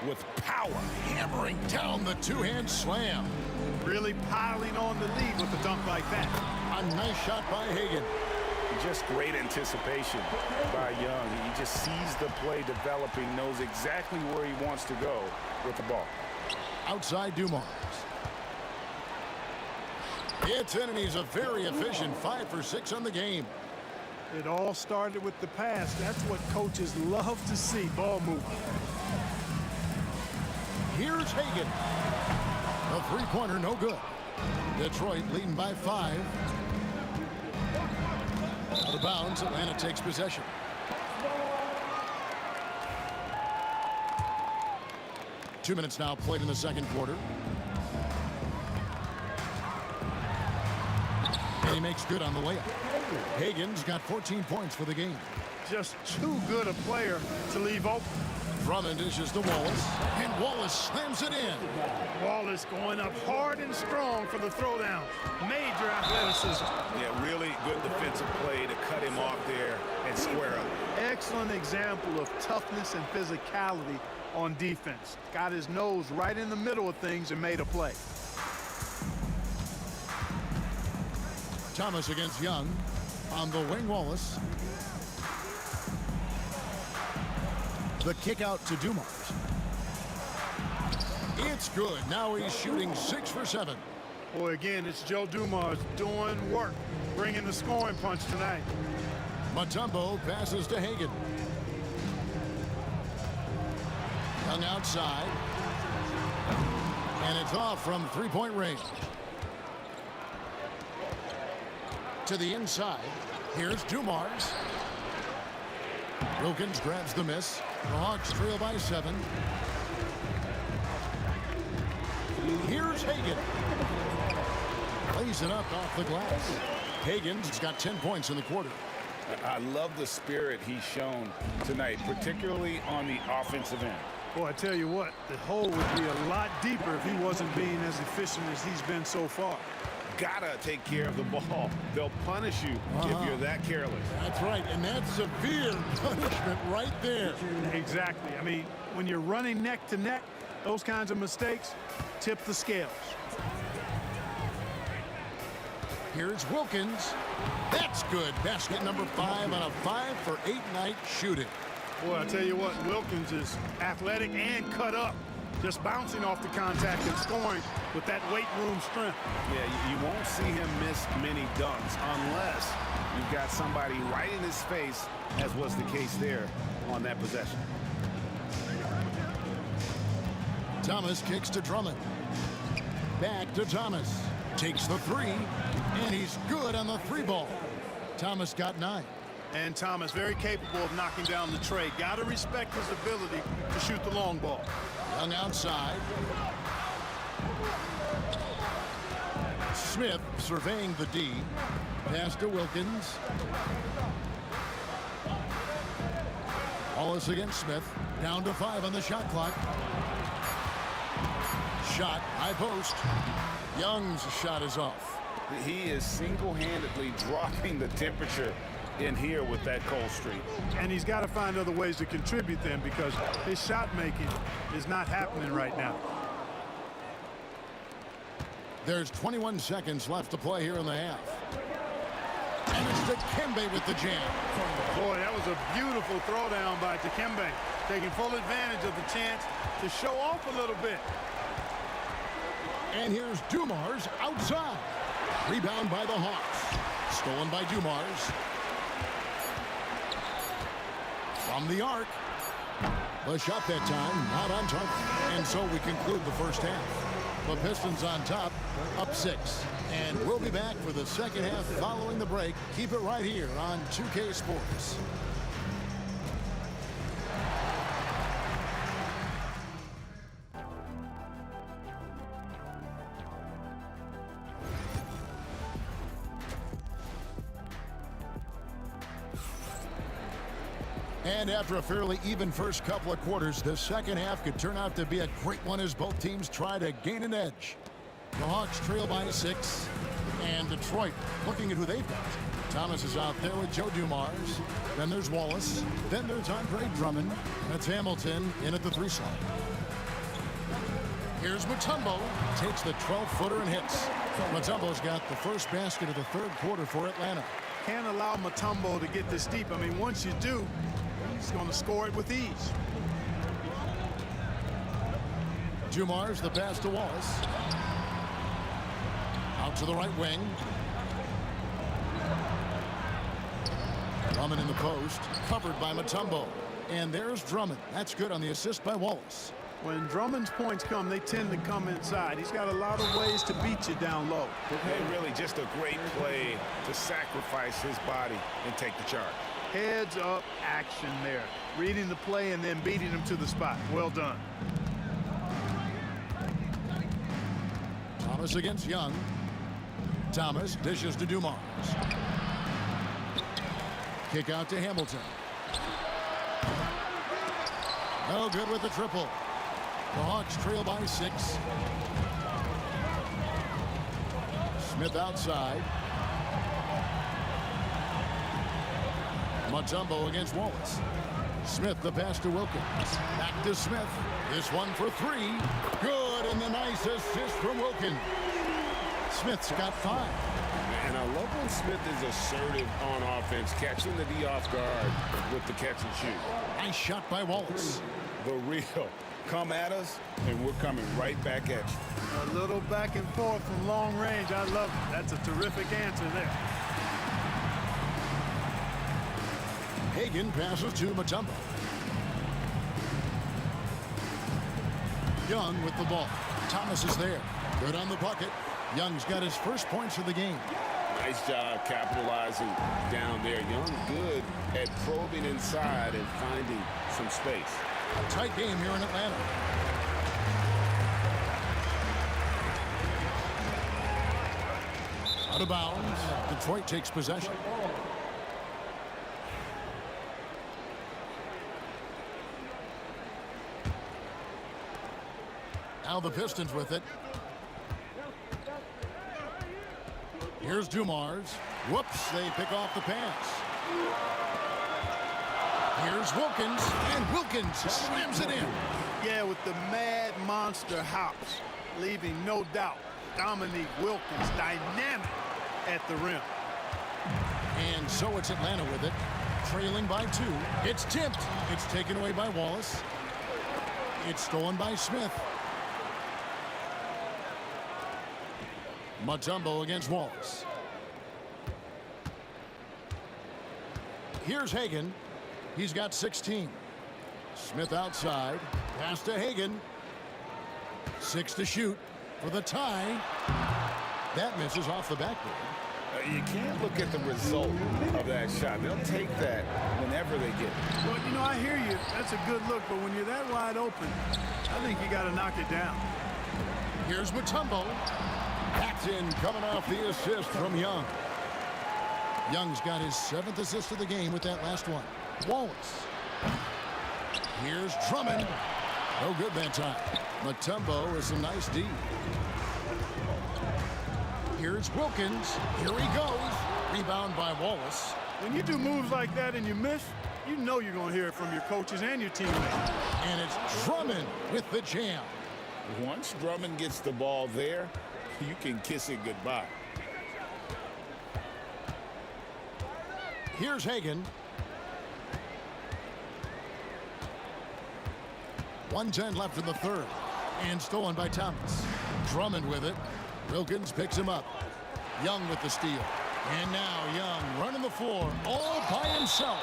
with power. Hammering down the two-hand slam. Really piling on the lead with a dunk like that. A nice shot by Hagen. Just great anticipation by Young. He just sees the play developing, knows exactly where he wants to go with the ball. Outside Dumars. It's in, and he's a very efficient 5 for 6 on the game. It all started with the pass. That's what coaches love to see, ball movement. Here's Hagan. The three-pointer, no good. Detroit leading by 5. Out of bounds, Atlanta takes possession. Two minutes now played in the second quarter. And he makes good on the layup. Hagan's got 14 points for the game. Just too good a player to leave open. Drummond dishes to Wallace, and Wallace slams it in. Wallace going up hard and strong for the throwdown. Major athleticism. Yeah, really good defensive play to cut him off there and square up. Excellent example of toughness and physicality on defense. Got his nose right in the middle of things and made a play. Thomas against Young. On the wing, Wallace. The kick out to Dumars. It's good. Now he's shooting 6 for 7. Boy, again, it's Joe Dumars doing work, bringing the scoring punch tonight. Mutombo passes to Hagan. Young outside. And it's off from three-point range. To the inside. Here's Dumars. Wilkins grabs the miss. The Hawks trail by 7. Here's Hagan. Lays it up off the glass. Hagan's got 10 points in the quarter. I love the spirit he's shown tonight, particularly on the offensive end. Boy, I tell you what, the hole would be a lot deeper if he wasn't being as efficient as he's been so far. Gotta take care of the ball. They'll punish you if you're that careless. That's right, and that's severe punishment right there. Exactly. I mean, when you're running neck to neck, those kinds of mistakes tip the scales. Here's Wilkins. That's good. Basket number 5 on a 5 for 8 night shooting. Boy, I tell you what, Wilkins is athletic and cut up. Just bouncing off the contact and scoring with that weight room strength. Yeah, you won't see him miss many dunks unless you've got somebody right in his face, as was the case there on that possession. Thomas kicks to Drummond. Back to Thomas. Takes the 3, and he's good on the 3 ball. Thomas got 9. And Thomas very capable of knocking down the tray. Got to respect his ability to shoot the long ball. Young outside. Smith surveying the D. Pass to Wilkins. Wallace against Smith. Down to 5 on the shot clock. Shot, high post. Young's shot is off. He is single-handedly dropping the temperature in here with that cold streak. And he's got to find other ways to contribute then, because his shot making is not happening right now. There's 21 seconds left to play here in the half. And it's Dikembe with the jam. Boy, that was a beautiful throwdown by Dikembe, taking full advantage of the chance to show off a little bit. And here's Dumars outside. Rebound by the Hawks. Stolen by Dumars. From the arc. The shot that time not on target. And so we conclude the first half. The Pistons on top, up 6. And we'll be back for the second half following the break. Keep it right here on 2K Sports. And after a fairly even first couple of quarters, the second half could turn out to be a great one as both teams try to gain an edge. The Hawks trail by 6, and Detroit looking at who they've got. Thomas is out there with Joe Dumars. Then there's Wallace. Then there's Andre Drummond. That's Hamilton in at the 3 slot. Here's Mutombo. Takes the 12-footer and hits. Mutombo's got the first basket of the third quarter for Atlanta. Can't allow Mutombo to get this deep. I mean, once you do, he's going to score it with ease. Dumars, the pass to Wallace. Out to the right wing. Drummond in the post, covered by Mutombo. And there's Drummond. That's good on the assist by Wallace. When Drummond's points come, they tend to come inside. He's got a lot of ways to beat you down low. Hey, really just a great play to sacrifice his body and take the charge. Heads up action there. Reading the play and then beating him to the spot. Well done. Thomas against Young. Thomas dishes to Dumars. Kick out to Hamilton. No good with the triple. The Hawks trail by 6. Smith outside. Mutombo against Wallace. Smith the pass to Wilkins. Back to Smith. This one for 3. Good, and the nice assist from Wilkins. Smith's got 5. And I love when Smith is assertive on offense, catching the D off guard with the catch and shoot. Nice shot by Wallace. The real. Come at us, and we're coming right back at you. A little back and forth from long range. I love it. That's a terrific answer there. Hagan passes to Mutombo. Young with the ball. Thomas is there. Good on the bucket. Young's got his first points of the game. Nice job capitalizing down there. Young good at probing inside and finding some space. A tight game here in Atlanta. Out of bounds. Detroit takes possession. Now the Pistons with it. Here's Dumars. Whoops, they pick off the pass. Here's Wilkins, and Wilkins slams it in. Yeah, with the mad monster hops, leaving no doubt. Dominique Wilkins, dynamic at the rim. And so it's Atlanta with it, trailing by 2. It's tipped. It's taken away by Wallace. It's stolen by Smith. Mutombo against Wallace. Here's Hagan. He's got 16. Smith outside. Pass to Hagan. 6 to shoot for the tie. That misses off the backboard. You can't look at the result of that shot. They'll take that whenever they get it. Well, you know, I hear you. That's a good look, but when you're that wide open, I think you got to knock it down. Here's Mutombo. Paxton coming off the assist from Young. Young's got his 7th assist of the game with that last one. Wallace. Here's Drummond. No good that time. Mutombo with some nice D. Here's Wilkins. Here he goes. Rebound by Wallace. When you do moves like that and you miss, you know you're going to hear it from your coaches and your teammates. And it's Drummond with the jam. Once Drummond gets the ball there, you can kiss it goodbye. Here's Hagan. 1:10 left in the third. And stolen by Thomas. Drummond with it. Wilkins picks him up. Young with the steal. And now Young running the floor all by himself.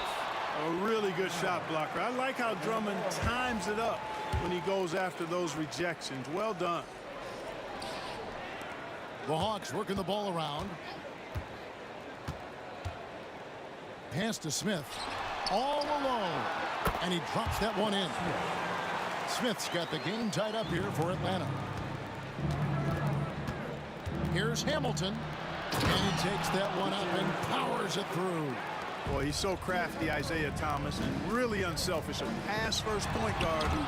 A really good shot blocker. I like how Drummond times it up when he goes after those rejections. Well done. The Hawks working the ball around. Pass to Smith. All alone. And he drops that one in. Smith's got the game tied up here for Atlanta. Here's Hamilton. And he takes that one up and powers it through. Boy, he's so crafty, Isaiah Thomas, and really unselfish. A pass-first point guard who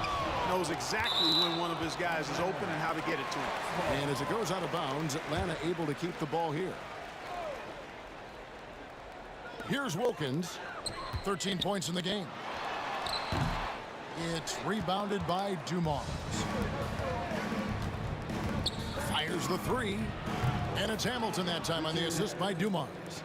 knows exactly when one of his guys is open and how to get it to him. And as it goes out of bounds, Atlanta able to keep the ball here. Here's Wilkins. 13 points in the game. It's rebounded by Dumars. Fires the 3. And it's Hamilton that time on the assist by Dumars.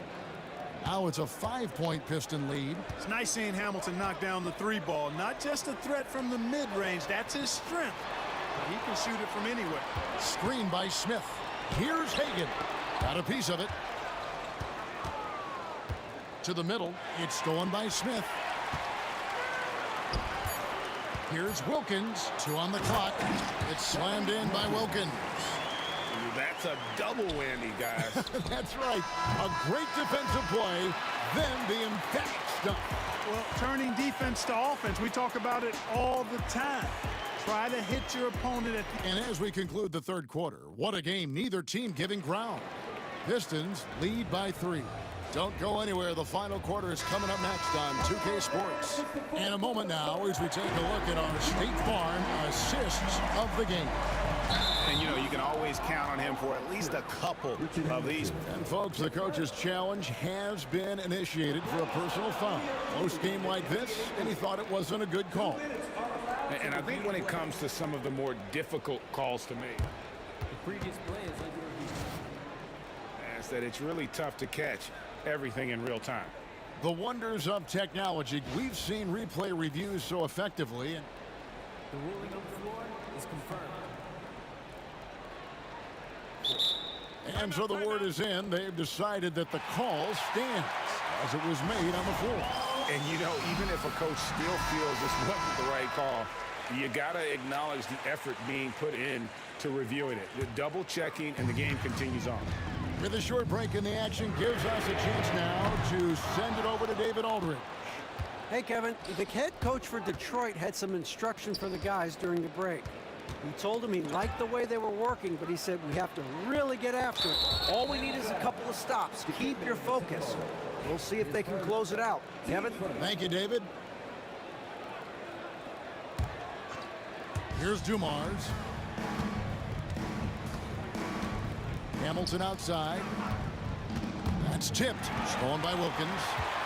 Now it's a 5-point Piston lead. It's nice seeing Hamilton knock down the 3 ball. Not just a threat from the mid-range. That's his strength. He can shoot it from anywhere. Screen by Smith. Here's Hagan. Got a piece of it. To the middle. It's stolen by Smith. Here's Wilkins. 2 on the clock. It's slammed in by Wilkins. That's a double whammy, guys. That's right. A great defensive play, then the emphatic stuff. Well, turning defense to offense, we talk about it all the time. Try to hit your opponent at the And as we conclude the third quarter, what a game, neither team giving ground. Pistons lead by 3. Don't go anywhere. The final quarter is coming up next on 2K Sports. In a moment now, as we take a look at our State Farm assists of the game. And, you know, you can always count on him for at least a couple of these. And, folks, the coach's challenge has been initiated for a personal foul. Close game like this, and he thought it wasn't a good call. And I think when it comes to some of the more difficult calls to make, The previous play is under review. is that it's really tough to catch everything in real time. The wonders of technology. We've seen replay reviews so effectively. The ruling on the floor is confirmed. And so the word is in. They've decided that the call stands as it was made on the floor. And, you know, even if a coach still feels this wasn't the right call, you got to acknowledge the effort being put in to reviewing it. The double checking, and the game continues on. With a short break in the action gives us a chance now to send it over to David Aldridge. Hey, Kevin, the head coach for Detroit had some instruction for the guys during the break. He told them he liked the way they were working, but he said we have to really get after it. All we need is a couple of stops. Keep your focus. We'll see if they can close it out. Kevin? Thank you, David. Here's Dumars. Hamilton outside. That's tipped. Stolen by Wilkins.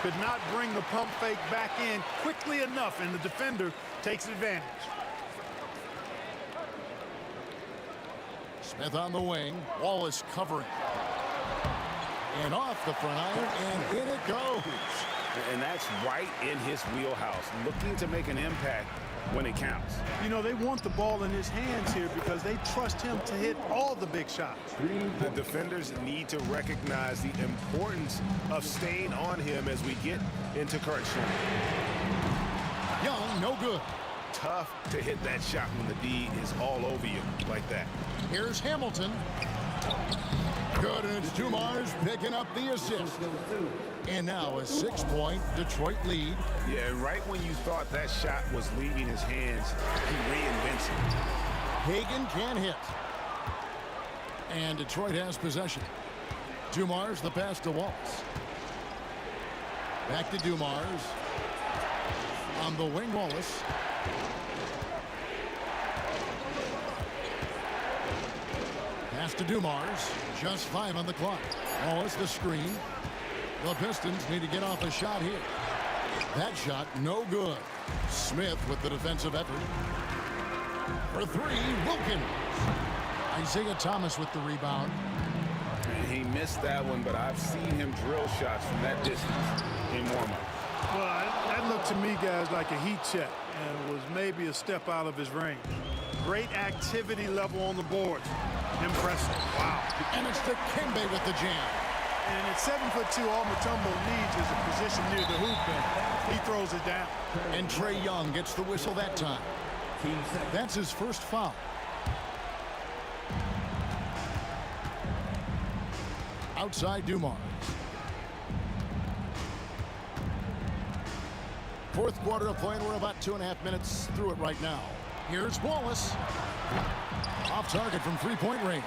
could not bring the pump fake back in quickly enough, and the defender takes advantage. Smith on the wing. Wallace covering. And off the front iron, and in it goes. And that's right in his wheelhouse, looking to make an impact when it counts. You know, they want the ball in his hands here because they trust him to hit all the big shots. The defenders need to recognize the importance of staying on him as we get into crunch time. Young, no good. Tough to hit that shot when the D is all over you like that. Here's Hamilton. Good, and it's Dumars picking up the assist. And now a 6-point Detroit lead. Yeah, right when you thought that shot was leaving his hands, he reinvents it. Hagan can't hit. And Detroit has possession. Dumars, the pass to Wallace. Back to Dumars. On the wing, Wallace. Pass to Dumars. Just 5 on the clock. Wallace the screen. The Pistons need to get off a shot here. That shot, no good. Smith with the defensive effort. For 3, Wilkins. Isaiah Thomas with the rebound. He missed that one, but I've seen him drill shots from that distance in warm-up. Well, that looked to me, guys, like a heat check and was maybe a step out of his range. Great activity level on the boards. Impressive. Wow. And it's the Kembe with the jam. And at 7'2", all Mutombo needs is a position near the hoop, and he throws it down. And Trae Young gets the whistle that time. That's his first foul. Outside Dumars. Fourth quarter of play, and we're about 2.5 minutes through it right now. Here's Wallace. Off target from three-point range.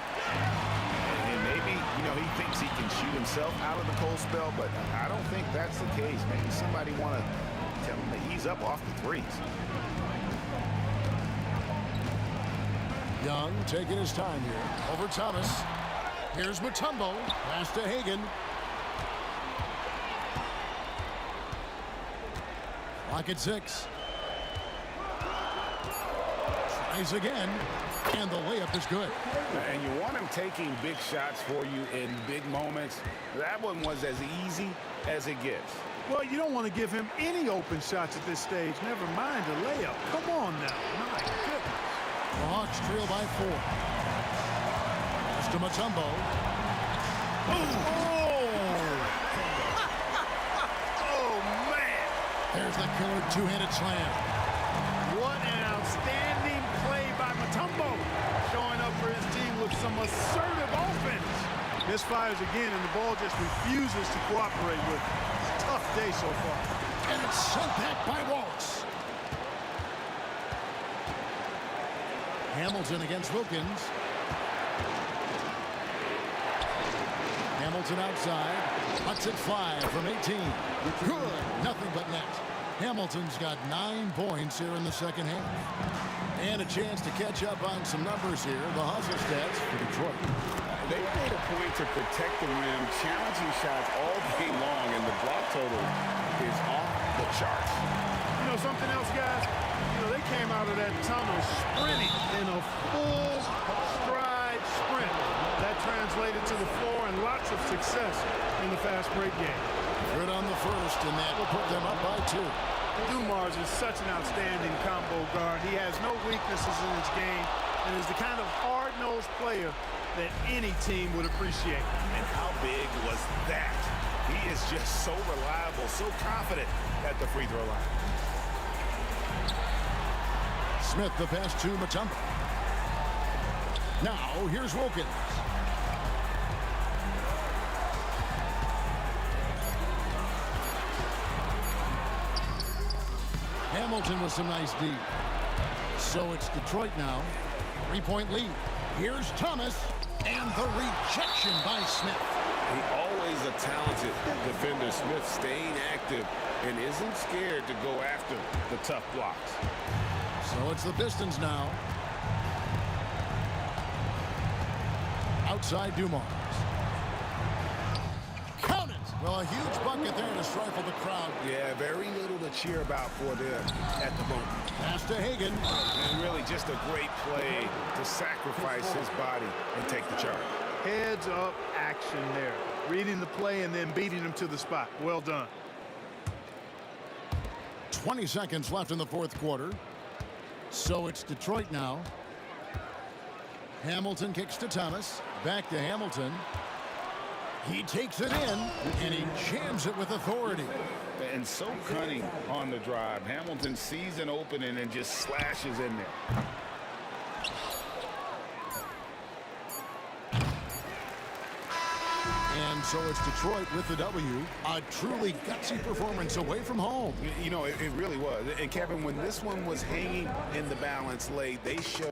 And maybe, you know, he thinks he can shoot himself out of the cold spell, but I don't think that's the case. Maybe somebody want to tell him to ease up off the threes. Young taking his time here. Over Thomas. Here's Mutombo. Pass to Hagan. Clock at 6. Tries again. And the layup is good. And you want him taking big shots for you in big moments. That one was as easy as it gets. Well, you don't want to give him any open shots at this stage. Never mind a layup. Come on now. My goodness. The Hawks trail by 4. Pass to Mutombo. Oh! There's the killer two-handed slam. What an outstanding play by Mutombo, showing up for his team with some assertive offense. Misfires again, and the ball just refuses to cooperate with it. It's a tough day so far. And it's sent back by Wallace. Hamilton against Wilkins. Hamilton outside. Puts it 5 from 18. Good. Nothing but net. Hamilton's got 9 points here in the second half. And a chance to catch up on some numbers here. The hustle stats for Detroit. They made a point to protect the rim, challenging shots all game long, and the block total is off the charts. You know something else, guys? They came out of that tunnel sprinting in a full stride sprint. That translated to the floor and lots of success in the fast break game. Good on the first, and that will put them up by 2. Dumars is such an outstanding combo guard. He has no weaknesses in his game and is the kind of hard-nosed player that any team would appreciate. And how big was that? He is just so reliable, so confident at the free throw line. Smith the pass to Mutombo. Now here's Wilkins. Hamilton with some nice D. So it's Detroit now. 3-point lead. Here's Thomas. And the rejection by Smith. He always a talented defender. Smith staying active and isn't scared to go after the tough blocks. So it's the Pistons now. Outside Dumars. Count it! Well, a huge bucket there to stifle the crowd. Yeah, very little to cheer about for them at the moment. Pass to Hagan. And really just a great play to sacrifice his body and take the charge. Heads up action there. Reading the play and then beating him to the spot. Well done. 20 seconds left in the fourth quarter. So it's Detroit now. Hamilton kicks to Thomas. Back to Hamilton. He takes it in, and he jams it with authority. And so cunning on the drive. Hamilton sees an opening and just slashes in there. And so it's Detroit with the W. A truly gutsy performance away from home. You know, it really was. And Kevin, when this one was hanging in the balance late, they showed.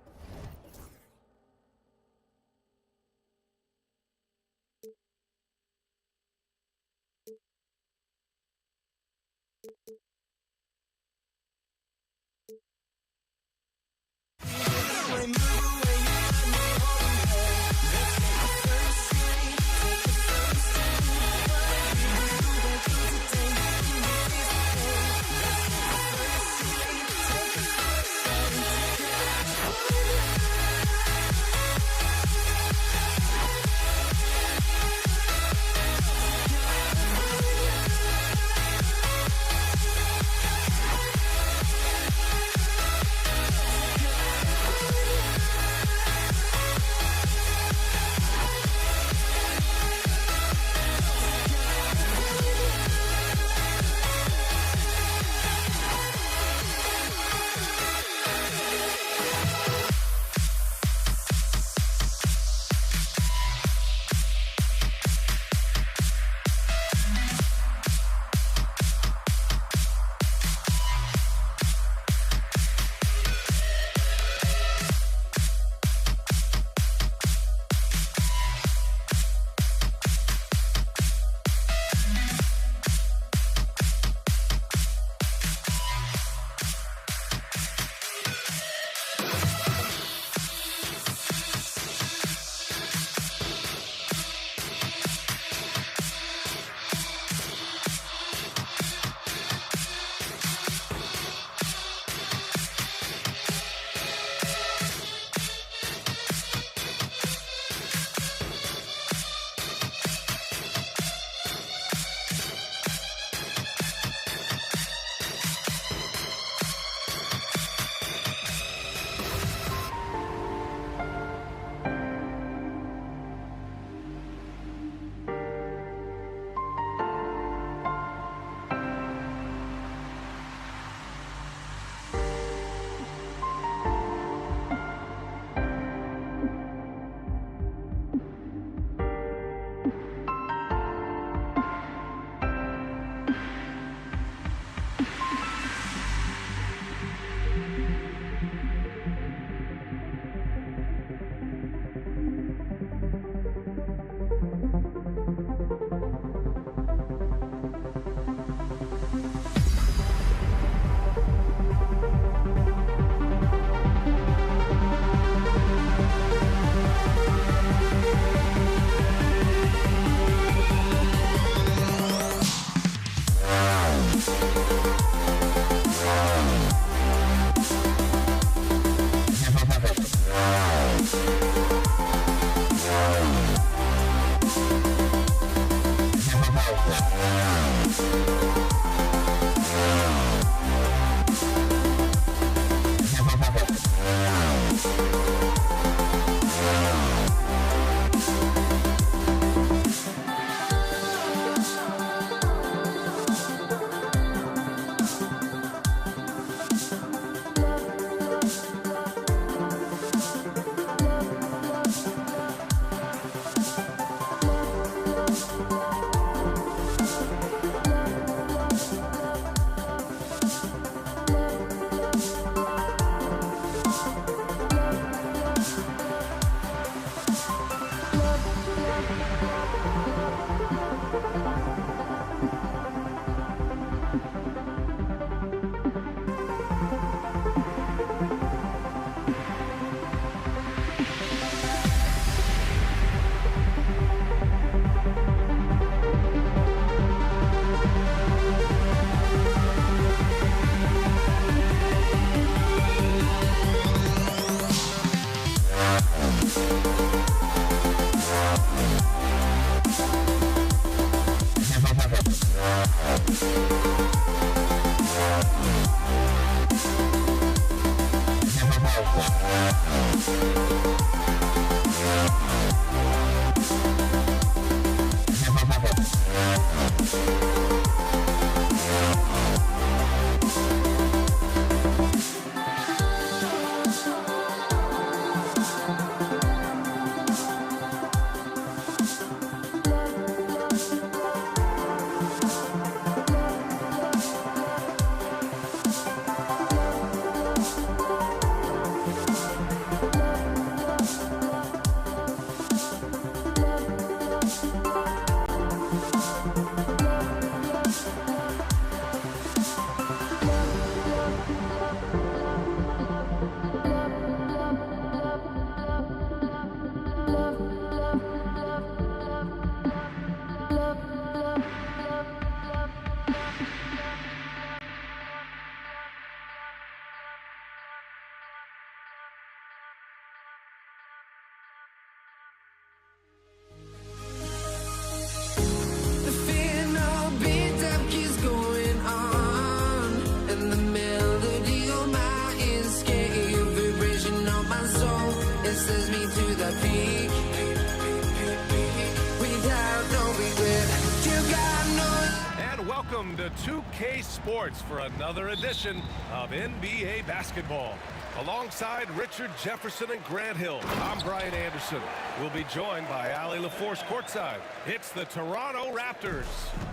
Welcome to 2K Sports for another edition of NBA basketball. Alongside Richard Jefferson and Grant Hill, I'm Brian Anderson. We'll be joined by Ali LaForce courtside. It's the Toronto Raptors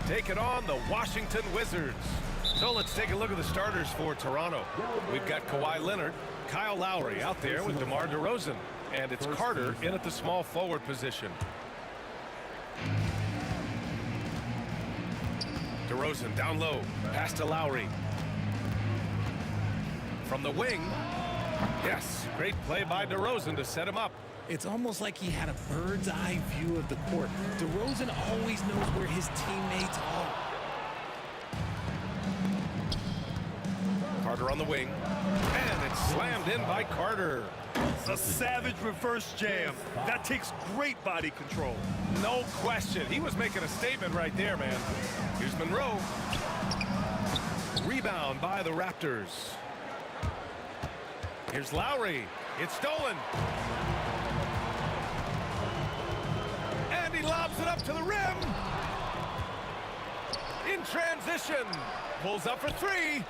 taking on the Washington Wizards. So let's take a look at the starters for Toronto. We've got Kawhi Leonard, Kyle Lowry out there with DeMar DeRozan, and it's Carter in at the small forward position. DeRozan down low, pass to Lowry. From the wing, yes, great play by DeRozan to set him up. It's almost like he had a bird's eye view of the court. DeRozan always knows where his teammates are. Carter on the wing, and it's slammed in by Carter. A savage reverse jam. That takes great body control. No question. He was making a statement right there, man. Here's Monroe. Rebound by the Raptors. Here's Lowry. It's stolen. And he lobs it up to the rim. In transition. Pulls up for three.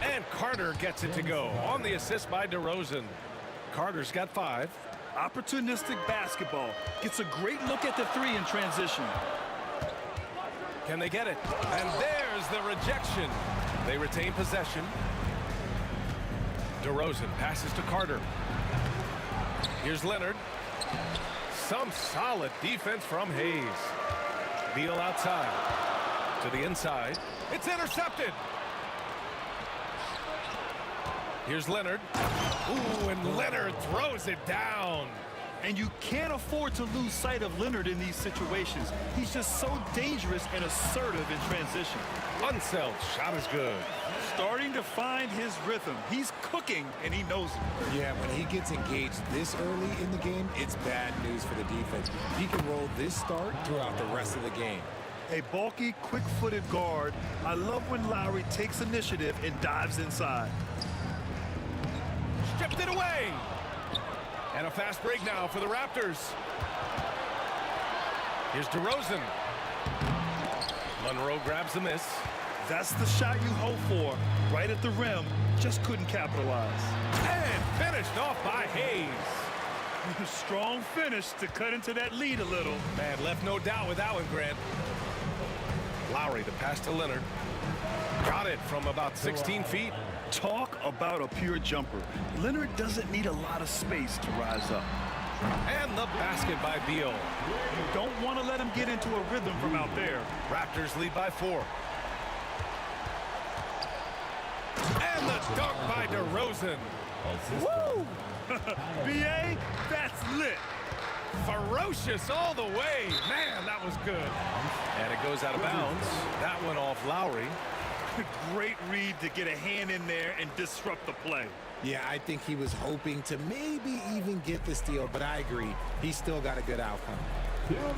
And Carter gets it to go on the assist by DeRozan. Carter's got 5. Opportunistic basketball. Gets a great look at the three in transition. Can they get it? And there's the rejection. They retain possession. DeRozan passes to Carter. Here's Leonard. Some solid defense from Hayes. Beal outside. To the inside. It's intercepted. Here's Leonard. Ooh, and Leonard throws it down. And you can't afford to lose sight of Leonard in these situations. He's just so dangerous and assertive in transition. Unseld shot is good. Starting to find his rhythm. He's cooking, and he knows it. Yeah, when he gets engaged this early in the game, it's bad news for the defense. He can roll this start throughout the rest of the game. A bulky, quick-footed guard. I love when Lowry takes initiative and dives inside. Stripped it away. And a fast break now for the Raptors. Here's DeRozan. Monroe grabs the miss. That's the shot you hope for. Right at the rim. Just couldn't capitalize. And finished off by Hayes. Strong finish to cut into that lead a little. Man, left no doubt with that one, Grant. Lowry, the pass to Leonard. Got it from about 16 feet. Talk about a pure jumper. Leonard doesn't need a lot of space to rise up. And the basket by Beal. You don't want to let him get into a rhythm from out there. Raptors lead by 4. And the dunk by DeRozan. Woo! BA, that's lit. Ferocious all the way. Man, that was good. And it goes out of bounds. That one off Lowry. Great read to get a hand in there and disrupt the play. Yeah, I think he was hoping to maybe even get the steal, but I agree. He still got a good outcome.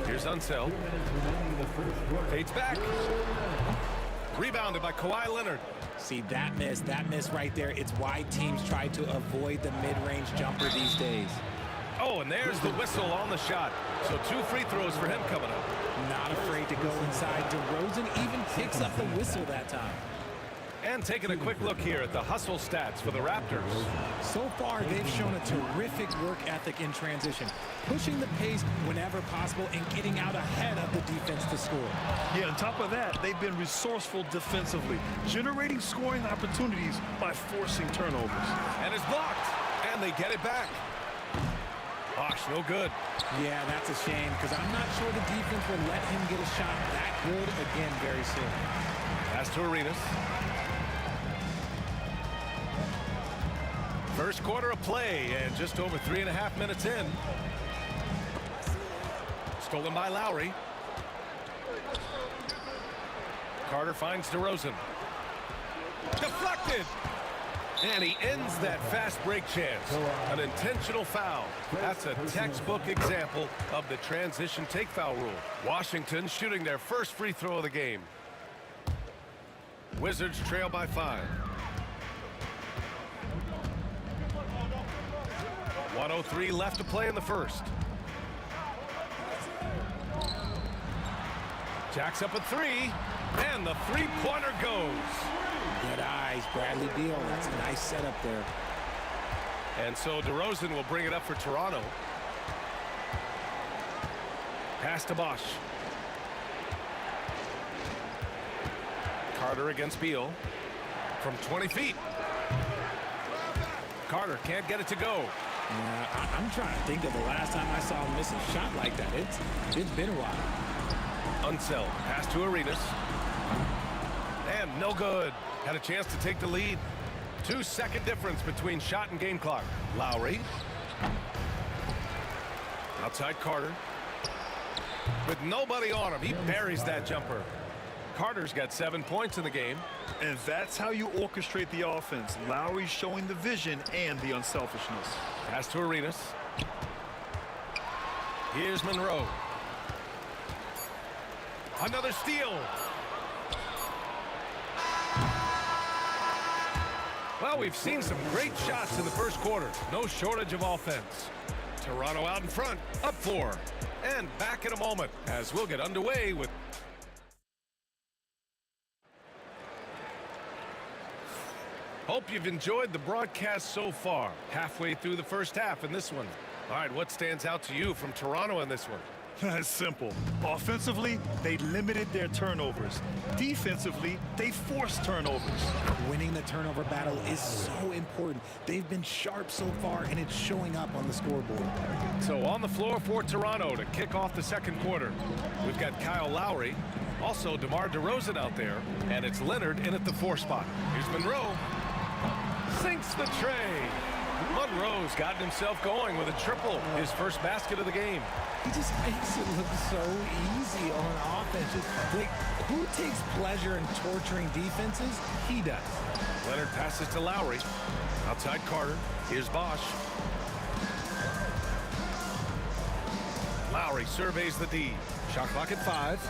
Here's Unseld. Fades back. Rebounded by Kawhi Leonard. See, that miss right there, it's why teams try to avoid the mid-range jumper these days. Oh, and there's the whistle on the shot. So 2 free throws for him coming up. Not afraid to go inside. DeRozan even picks up the whistle that time. And taking a quick look here at the hustle stats for the Raptors. So far, they've shown a terrific work ethic in transition, pushing the pace whenever possible and getting out ahead of the defense to score. Yeah, on top of that, they've been resourceful defensively, generating scoring opportunities by forcing turnovers. And it's blocked. And they get it back. Bosh, no good. Yeah, that's a shame because I'm not sure the defense will let him get a shot that good again very soon. Pass to Arenas. First quarter of play and just over 3.5 minutes in. Stolen by Lowry. Carter finds DeRozan. Deflected. And he ends that fast break chance. An intentional foul. That's a textbook example of the transition take foul rule. Washington shooting their first free throw of the game. Wizards trail by 5. 1:03 left to play in the first. Jacks up a 3, and the three-pointer goes. Good eyes, Bradley Beal. That's a nice setup there. And so DeRozan will bring it up for Toronto. Pass to Bosh. Carter against Beal from 20 feet. Carter can't get it to go. I'm trying to think of the last time I saw him miss a shot like that. It's been a while. Unseld. Pass to Arenas. And no good. Had a chance to take the lead. 2-second difference between shot and game clock. Lowry. Outside Carter. With nobody on him, he buries that jumper. Carter's got 7 points in the game. And that's how you orchestrate the offense. Lowry showing the vision and the unselfishness. Pass to Arenas. Here's Monroe. Another steal. Well, we've seen some great shots in the first quarter. No shortage of offense. Toronto out in front, up 4. And back in a moment as we'll get underway with... Hope you've enjoyed the broadcast so far. Halfway through the first half in this one. All right, what stands out to you from Toronto in this one? It's simple. Offensively, they limited their turnovers. Defensively, they forced turnovers. Winning the turnover battle is so important. They've been sharp so far, and it's showing up on the scoreboard. So on the floor for Toronto to kick off the second quarter, we've got Kyle Lowry, also DeMar DeRozan out there, and it's Leonard in at the 4 spot. Here's Monroe. Sinks the tray. Monroe's gotten himself going with a triple, his first basket of the game. He just makes it look so easy on offense. Like, who takes pleasure in torturing defenses? He does. Leonard passes to Lowry. Outside Carter. Here's Bosh. Lowry surveys the D. Shot clock at 5.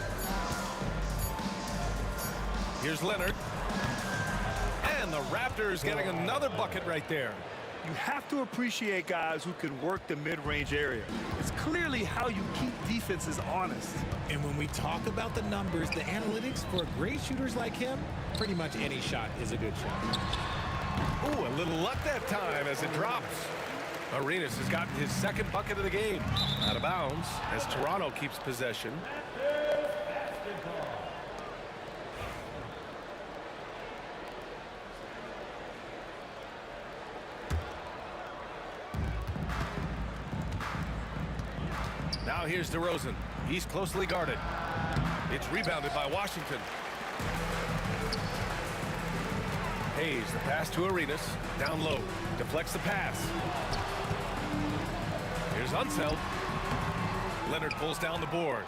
Here's Leonard. And the Raptors getting another bucket right there. You have to appreciate guys who can work the mid-range area. It's clearly how you keep defenses honest. And when we talk about the numbers, the analytics for great shooters like him, pretty much any shot is a good shot. Ooh, a little luck that time as it drops. Arenas has gotten his second bucket of the game. Out of bounds as Toronto keeps possession. Now here's DeRozan. He's closely guarded. It's rebounded by Washington. Hayes, the pass to Arenas. Down low. Deflects the pass. Here's Unseld. Leonard pulls down the board.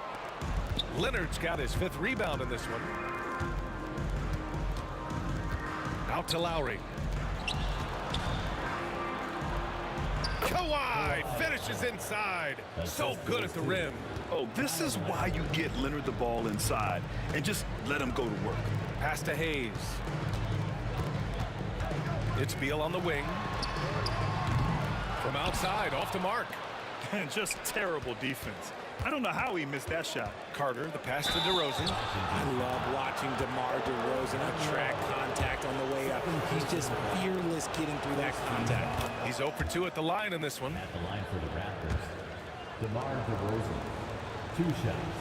Leonard's got his 5th rebound in this one. Out to Lowry. Kawhi finishes inside. So good at the rim. Oh, this is why you get Leonard the ball inside and just let him go to work. Pass to Hayes. It's Beal on the wing. From outside, off the mark. And just terrible defense. I don't know how he missed that shot. Carter, the pass to DeRozan. I love watching DeMar DeRozan attract contact on the way up. He's just fearless getting through that contact. He's 0 for 2 at the line in this one. At the line for the Raptors, DeMar DeRozan, 2 shots.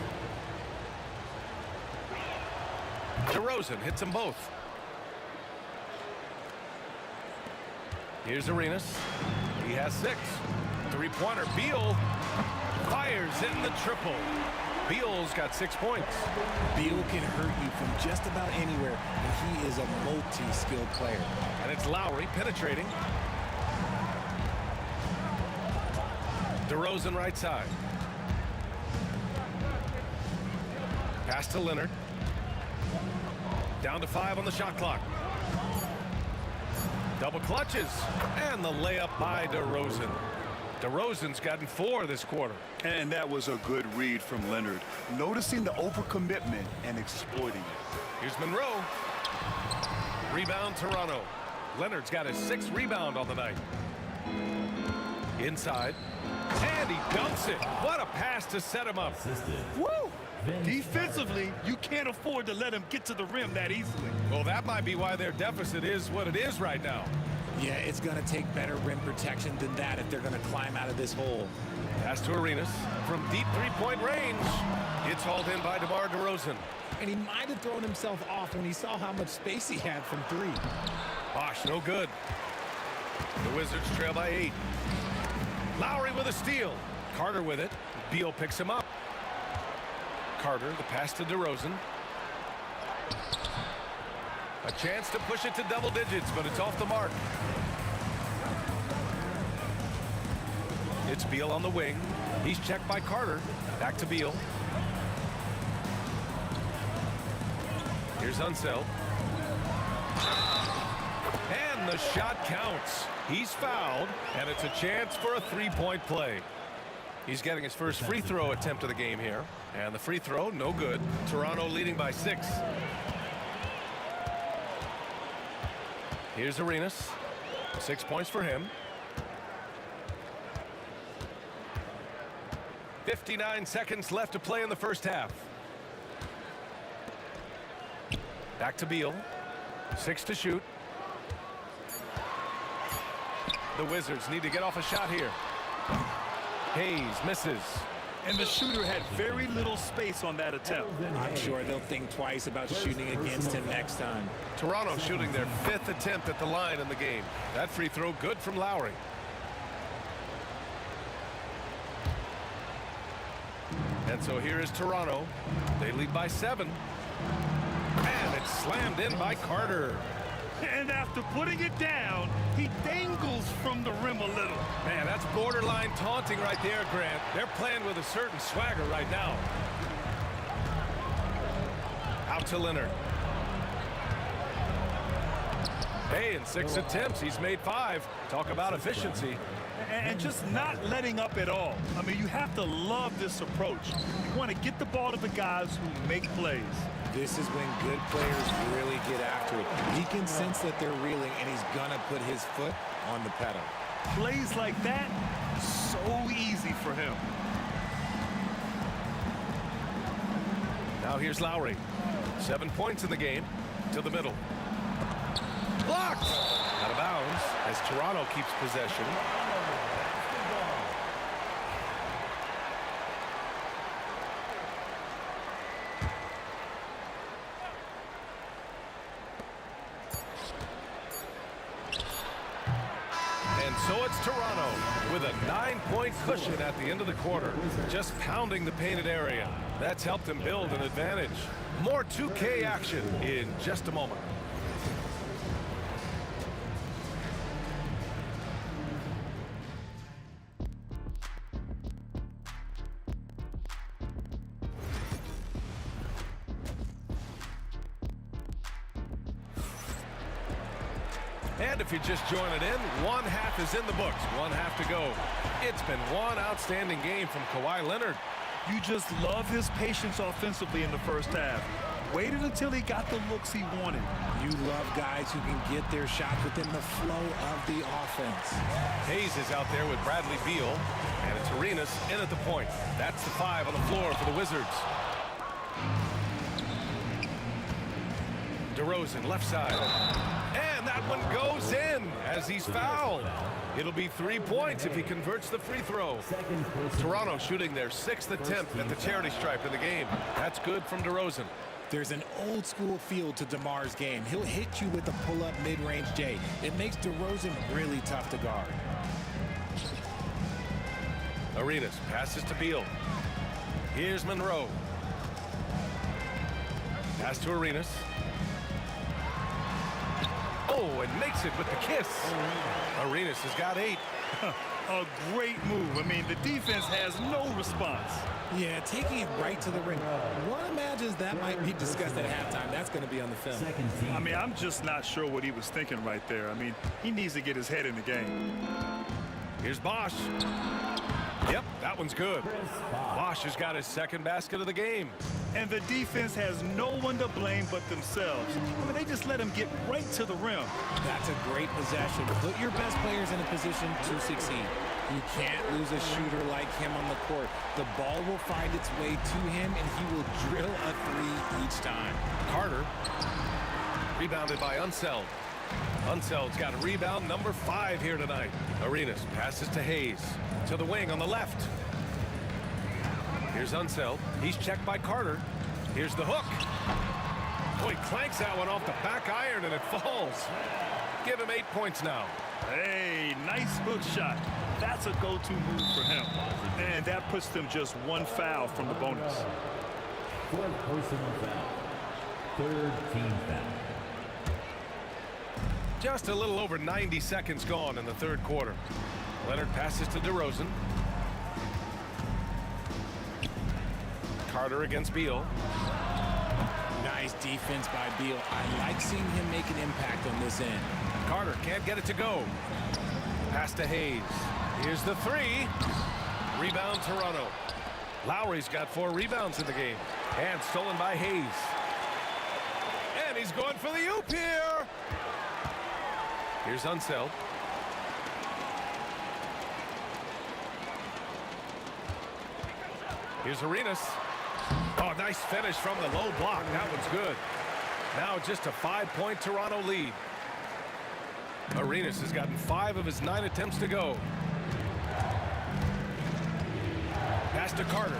DeRozan hits them both. Here's Arenas. He has 6. 3-pointer. Beal fires in the triple. Beal's got 6 points. Beal can hurt you from just about anywhere, and he is a multi-skilled player. And it's Lowry penetrating. DeRozan right side. Pass to Leonard. Down to 5 on the shot clock. Double clutches. And the layup by DeRozan. DeRozan's gotten 4 this quarter. And that was a good read from Leonard. Noticing the overcommitment and exploiting it. Here's Monroe. Rebound Toronto. Leonard's got his 6th rebound on the night. Inside. And he dumps it. What a pass to set him up. Woo! Defensively, you can't afford to let him get to the rim that easily. Well, that might be why their deficit is what it is right now. Yeah, it's going to take better rim protection than that if they're going to climb out of this hole. Pass to Arenas from deep 3-point range. It's hauled in by DeMar DeRozan. And he might have thrown himself off when he saw how much space he had from 3. Bosh, no good. The Wizards trail by 8. Lowry with a steal. Carter with it. Beal picks him up. Carter, the pass to DeRozan. A chance to push it to double digits, but it's off the mark. It's Beal on the wing. He's checked by Carter. Back to Beal. Here's Unseld. And the shot counts. He's fouled, and it's a chance for a 3-point play. He's getting his first free throw attempt of the game here. And the free throw, no good. Toronto leading by 6. Here's Arenas. 6 points for him. 59 seconds left to play in the first half. Back to Beal. 6 to shoot. The Wizards need to get off a shot here. Hayes misses. And the shooter had very little space on that attempt. I'm sure they'll think twice about shooting against him next time. Toronto shooting their 5th attempt at the line in the game. That free throw good from Lowry. And so here is Toronto. They lead by 7. And it's slammed in by Carter. And after putting it down, he dangles from the rim a little. Man, that's borderline taunting right there, Grant. They're playing with a certain swagger right now. Out to Leonard. Hey, in 6 attempts, he's made 5. Talk about efficiency. And just not letting up at all. I mean, you have to love this approach. You want to get the ball to the guys who make plays. This is when good players really get after it. He can sense that they're reeling, and he's going to put his foot on the pedal. Plays like that, so easy for him. Now here's Lowry. 7 points in the game. To the middle. Blocked! Out of bounds as Toronto keeps possession. And so it's Toronto with a 9-point cushion at the end of the quarter, just pounding the painted area. That's helped them build an advantage. More 2K action in just a moment. And if you're just joining in, one half is in the books, one half to go. It's been one outstanding game from Kawhi Leonard. You just love his patience offensively in the first half. Waited until he got the looks he wanted. You love guys who can get their shot within the flow of the offense. Hayes is out there with Bradley Beal, and it's Arenas in at the point. That's the 5 on the floor for the Wizards. DeRozan, left side. And that one goes in as he's fouled. It'll be 3 points if he converts the free throw. Toronto shooting their 6th attempt at the charity stripe in the game. That's good from DeRozan. There's an old school feel to DeMar's game. He'll hit you with a pull-up mid-range J. It makes DeRozan really tough to guard. Arenas passes to Beal. Here's Monroe. Pass to Arenas. Oh, and makes it with the kiss. Arenas has got 8. A great move. I mean, the defense has no response. Yeah, taking it right to the ring. One imagines that might be discussed at halftime. That's going to be on the film. I mean, I'm just not sure what he was thinking right there. I mean, he needs to get his head in the game. Here's Bosch. Yep, that one's good. Bosch has got his 2nd basket of the game. And the defense has no one to blame but themselves. I mean, they just let him get right to the rim. That's a great possession. Put your best players in a position to succeed. You can't lose a shooter like him on the court. The ball will find its way to him, and he will drill a 3 each time. Carter, rebounded by Unseld. Unseld's got a rebound number 5 here tonight. Arenas passes to Hayes. To the wing on the left. Here's Unseld. He's checked by Carter. Here's the hook. Oh, he clanks that one off the back iron and it falls. Give him 8 points now. Hey, nice hook shot. That's a go-to move for him. And that puts them just 1 foul from the bonus. 4th personal foul. 3rd team foul. Just a little over 90 seconds gone in the 3rd quarter. Leonard passes to DeRozan. Carter against Beal. Nice defense by Beal. I like seeing him make an impact on this end. Carter can't get it to go. Pass to Hayes. Here's the 3. Rebound Toronto. Lowry's got 4 rebounds in the game. And stolen by Hayes. And he's going for the oop here. Here's Unseld. Here's Arenas. Oh, nice finish from the low block. That one's good. Now just a 5-point Toronto lead. Arenas has gotten 5 of his 9 attempts to go. Pass to Carter.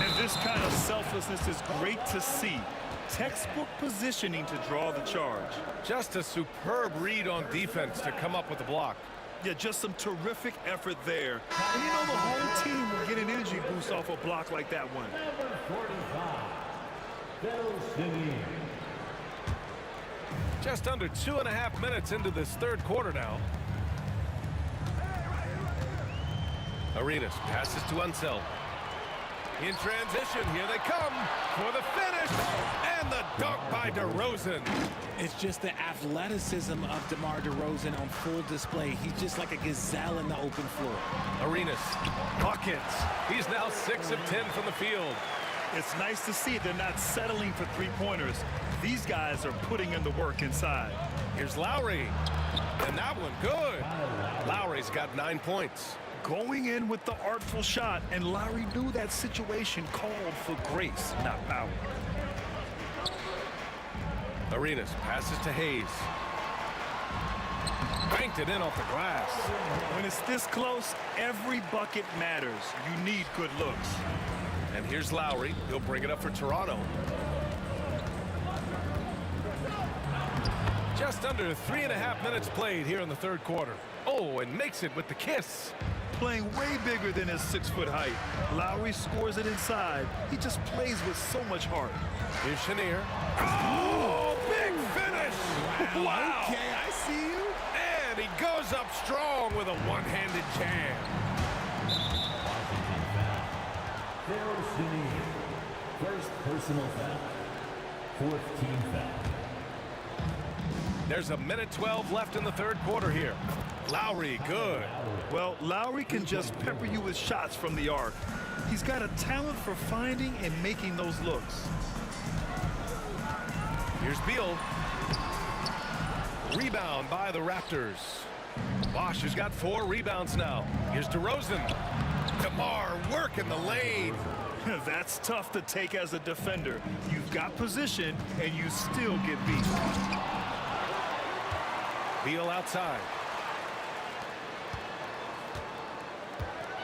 And this kind of selflessness is great to see. Textbook positioning to draw the charge. Just a superb read on defense to come up with the block. Yeah, just some terrific effort there. And you know the whole team will get an energy boost off a block like that one. Number 45. Just under 2.5 minutes into this 3rd quarter now. Arenas passes to Unseld. In transition, here they come for the finish. And the dunk by by DeRozan. It's just the athleticism of DeMar DeRozan on full display. He's just like a gazelle in the open floor. Arenas buckets. He's now 6 of 10 from the field. It's nice to see they're not settling for three-pointers. These guys are putting in the work inside. Here's Lowry. And that one good. Lowry's got 9 points. Going in with the artful shot, and Lowry knew that situation called for grace, not power. Arenas passes to Hayes. Banked it in off the glass. When it's this close, every bucket matters. You need good looks. And here's Lowry. He'll bring it up for Toronto. Just under 3.5 minutes played here in the third quarter. Oh, and makes it with the kiss. Playing way bigger than his 6-foot height. Lowry scores it inside. He just plays with so much heart. Here's Chenier. Oh, big finish! Wow! Okay, I see you. And he goes up strong with a one-handed jam. There's Chenier. First personal foul. Fourth team foul. There's a minute 12 left in the third quarter here. Lowry, good. Well, Lowry can just pepper you with shots from the arc. He's got a talent for finding and making those looks. Here's Beal. Rebound by the Raptors. Bosch has got 4 rebounds now. Here's DeRozan. DeMar working the lane. That's tough to take as a defender. You've got position, and you still get beat. Beal outside.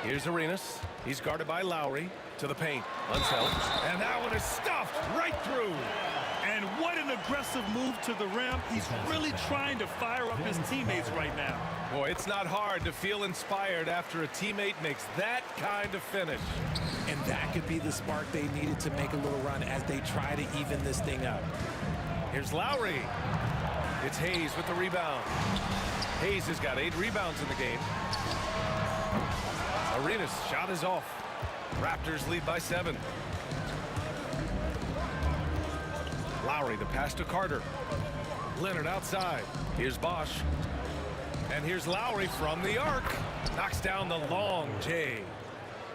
Here's Arenas. He's guarded by Lowry. To the paint. Unseld. And that one is stuffed right through. And what an aggressive move to the rim. He's really trying to fire up his teammates right now. Boy, it's not hard to feel inspired after a teammate makes that kind of finish. And that could be the spark they needed to make a little run as they try to even this thing up. Here's Lowry. It's Hayes with the rebound. Hayes has got 8 rebounds in the game. Arenas' shot is off. Raptors lead by 7. Lowry, the pass to Carter. Leonard outside. Here's Bosch. And here's Lowry from the arc. Knocks down the long J.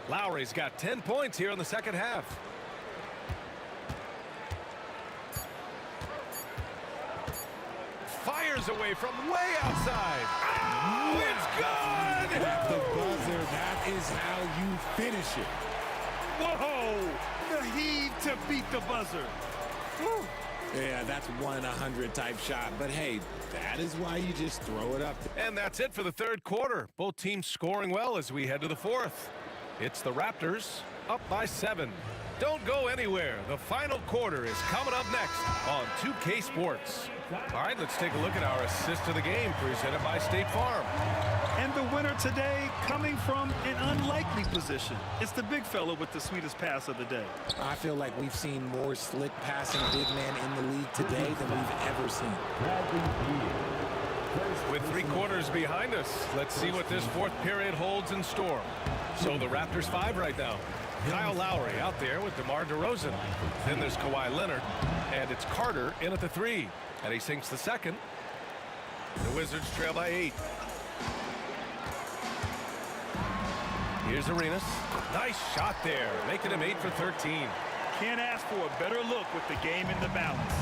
Lowry's got 10 points here in the second half. Fires away from way outside. Oh, it's good! The buzzer, that is how you finish it. Whoa! The heave to beat the buzzer. Whew. Yeah, that's 1 in 100 type shot. But hey, that is why you just throw it up. And that's it for the third quarter. Both teams scoring well as we head to the fourth. It's the Raptors up by 7. Don't go anywhere. The final quarter is coming up next on 2K Sports. All right, let's take a look at our assist of the game presented by State Farm. And the winner today coming from an unlikely position. It's the big fella with the sweetest pass of the day. I feel like we've seen more slick passing big man in the league today than we've ever seen. With 3 quarters behind us, let's see what this fourth period holds in store. So the Raptors 5 right now. Kyle Lowry out there with DeMar DeRozan. Then there's Kawhi Leonard, and it's Carter in at the 3. And he sinks the second. The Wizards trail by 8. Here's Arenas. Nice shot there, making him 8 for 13. Can't ask for a better look with the game in the balance.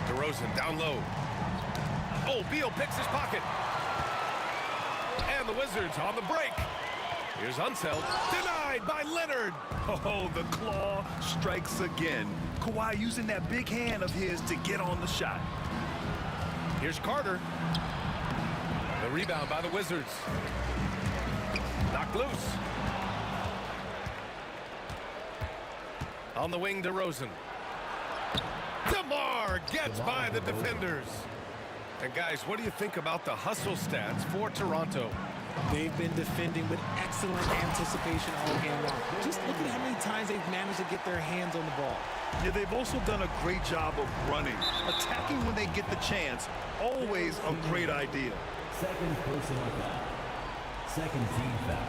DeRozan down low. Oh, Beal picks his pocket. And the Wizards on the break. Here's Unseld. Denied by Leonard. Oh, the claw strikes again. Kawhi using that big hand of his to get on the shot. Here's Carter. The rebound by the Wizards. Knocked loose. On the wing, DeRozan. DeMar gets by the defenders. And guys, what do you think about the hustle stats for Toronto? They've been defending with excellent anticipation all game long. Just look at how many times they've managed to get their hands on the ball. Yeah, they've also done a great job of running. Attacking when they get the chance, always a great idea. Second personal foul. Second team foul.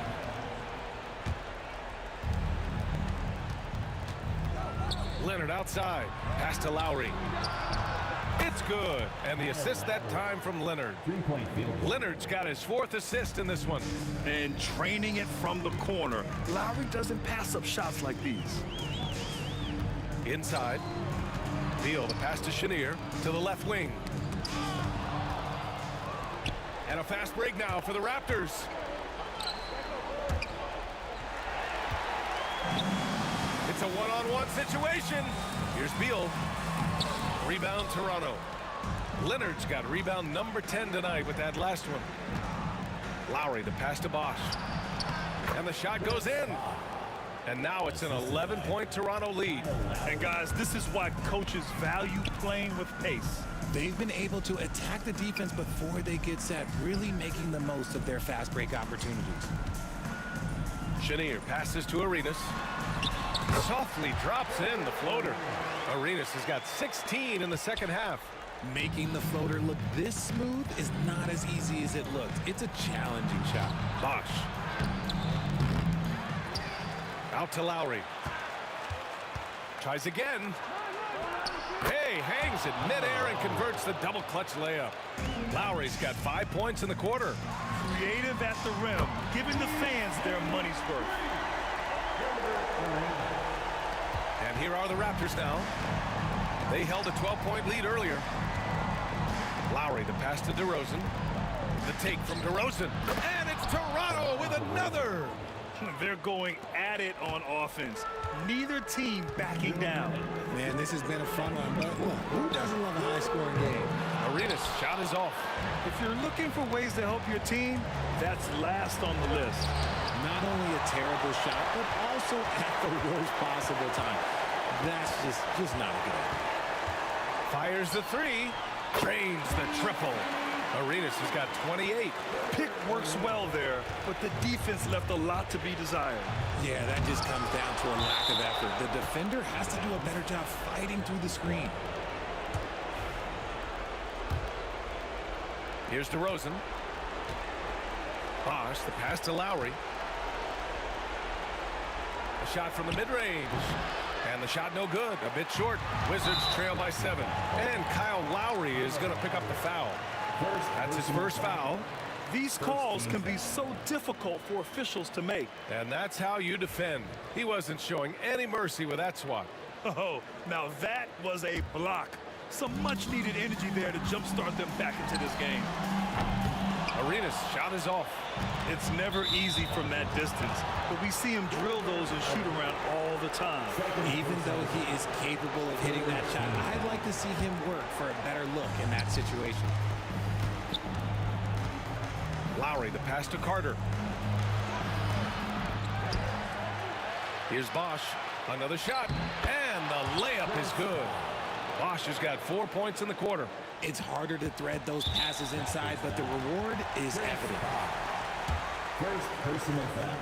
Leonard outside. Pass to Lowry. It's good. And the assist that time from Leonard. Leonard's got his 4th assist in this one. And training it from the corner. Lowry doesn't pass up shots like these. Inside. Beal, the pass to Chenier to the left wing. And a fast break now for the Raptors. It's a one-on-one situation. Here's Beal. Rebound Toronto. Leonard's got rebound number 10 tonight with that last one. Lowry, the pass to Bosch. And the shot goes in. And now it's an 11-point Toronto lead. And guys, this is why coaches value playing with pace. They've been able to attack the defense before they get set, really making the most of their fast break opportunities. Chenier passes to Arenas. Softly drops in the floater. Arenas has got 16 in the second half. Making the floater look this smooth is not as easy as it looks. It's a challenging shot. Bosch. Out to Lowry. Tries again. Hey, hangs it midair and converts the double clutch layup. Lowry's got 5 points in the quarter. Creative at the rim, giving the fans their money's worth. And here are the Raptors now. They held a 12-point lead earlier. Lowry, the pass to DeRozan. The take from DeRozan. And it's Toronto with another. They're going at it on offense. Neither team backing down. Man, this has been a fun one, but look, who doesn't love a high-scoring game? Arenas' shot is off. If you're looking for ways to help your team, that's last on the list. Not only a terrible shot, but also at the worst possible time. That's just not a good idea. Fires the 3. Drains the triple. Arenas has got 28. Pick works well there, but the defense left a lot to be desired. Yeah, that just comes down to a lack of effort. The defender has to do a better job fighting through the screen. Here's DeRozan. Bosch, the pass to Lowry. A shot from the mid-range. And the shot no good. A bit short. Wizards trail by 7. And Kyle Lowry is going to pick up the foul. That's his first foul. These calls can be so difficult for officials to make. And that's how you defend. He wasn't showing any mercy with that swat. Oh, now that was a block. Some much-needed energy there to jumpstart them back into this game. Arenas' shot is off. It's never easy from that distance, but we see him drill those and shoot around all the time. Even though he is capable of hitting that shot, I'd like to see him work for a better look in that situation. Lowry, the pass to Carter. Here's Bosch. Another shot. And the layup is good. Bosch has got 4 points in the quarter. It's harder to thread those passes inside, but the reward is evident. First personal foul.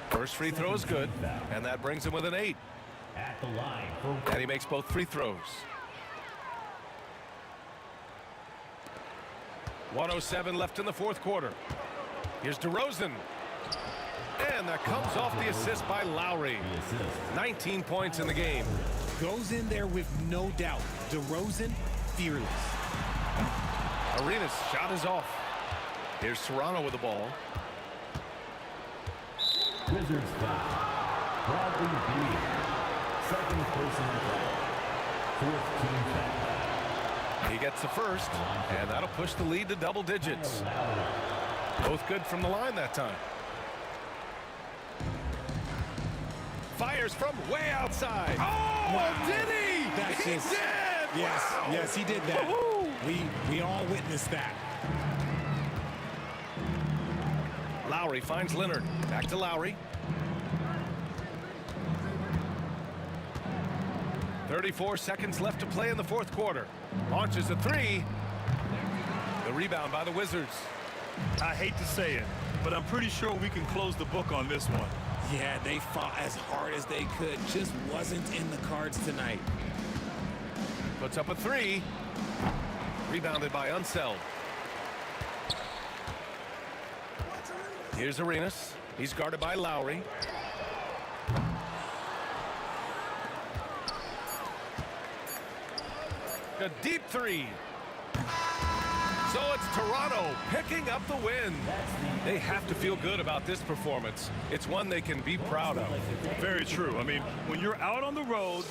First free throw is good, and that brings him with an 8. At the line for And he makes both free throws. 1:07 left in the fourth quarter. Here's DeRozan. And that comes off the assist by Lowry. 19 points in the game. Goes in there with no doubt. DeRozan, fearless. Arenas' shot is off. Here's Toronto with the ball. Wizards foul. Bradley Beal. Second personal foul. Fourth team foul. He gets the first, and that'll push the lead to double digits. Both good from the line that time. Fires from way outside. Oh, did he? That's he just, did! Yes, Wow. yes, he did that. We all witnessed that. Lowry finds Leonard. Back to Lowry. 34 seconds left to play in the fourth quarter. Launches a 3. The rebound by the Wizards. I hate to say it, but I'm pretty sure we can close the book on this one. Yeah, they fought as hard as they could. Just wasn't in the cards tonight. Puts up a 3. Rebounded by Unseld. Here's Arenas. He's guarded by Lowry. A deep three. So it's Toronto picking up the win. They have to feel good about this performance. It's one they can be proud of. Very true. I mean, when you're out on the road,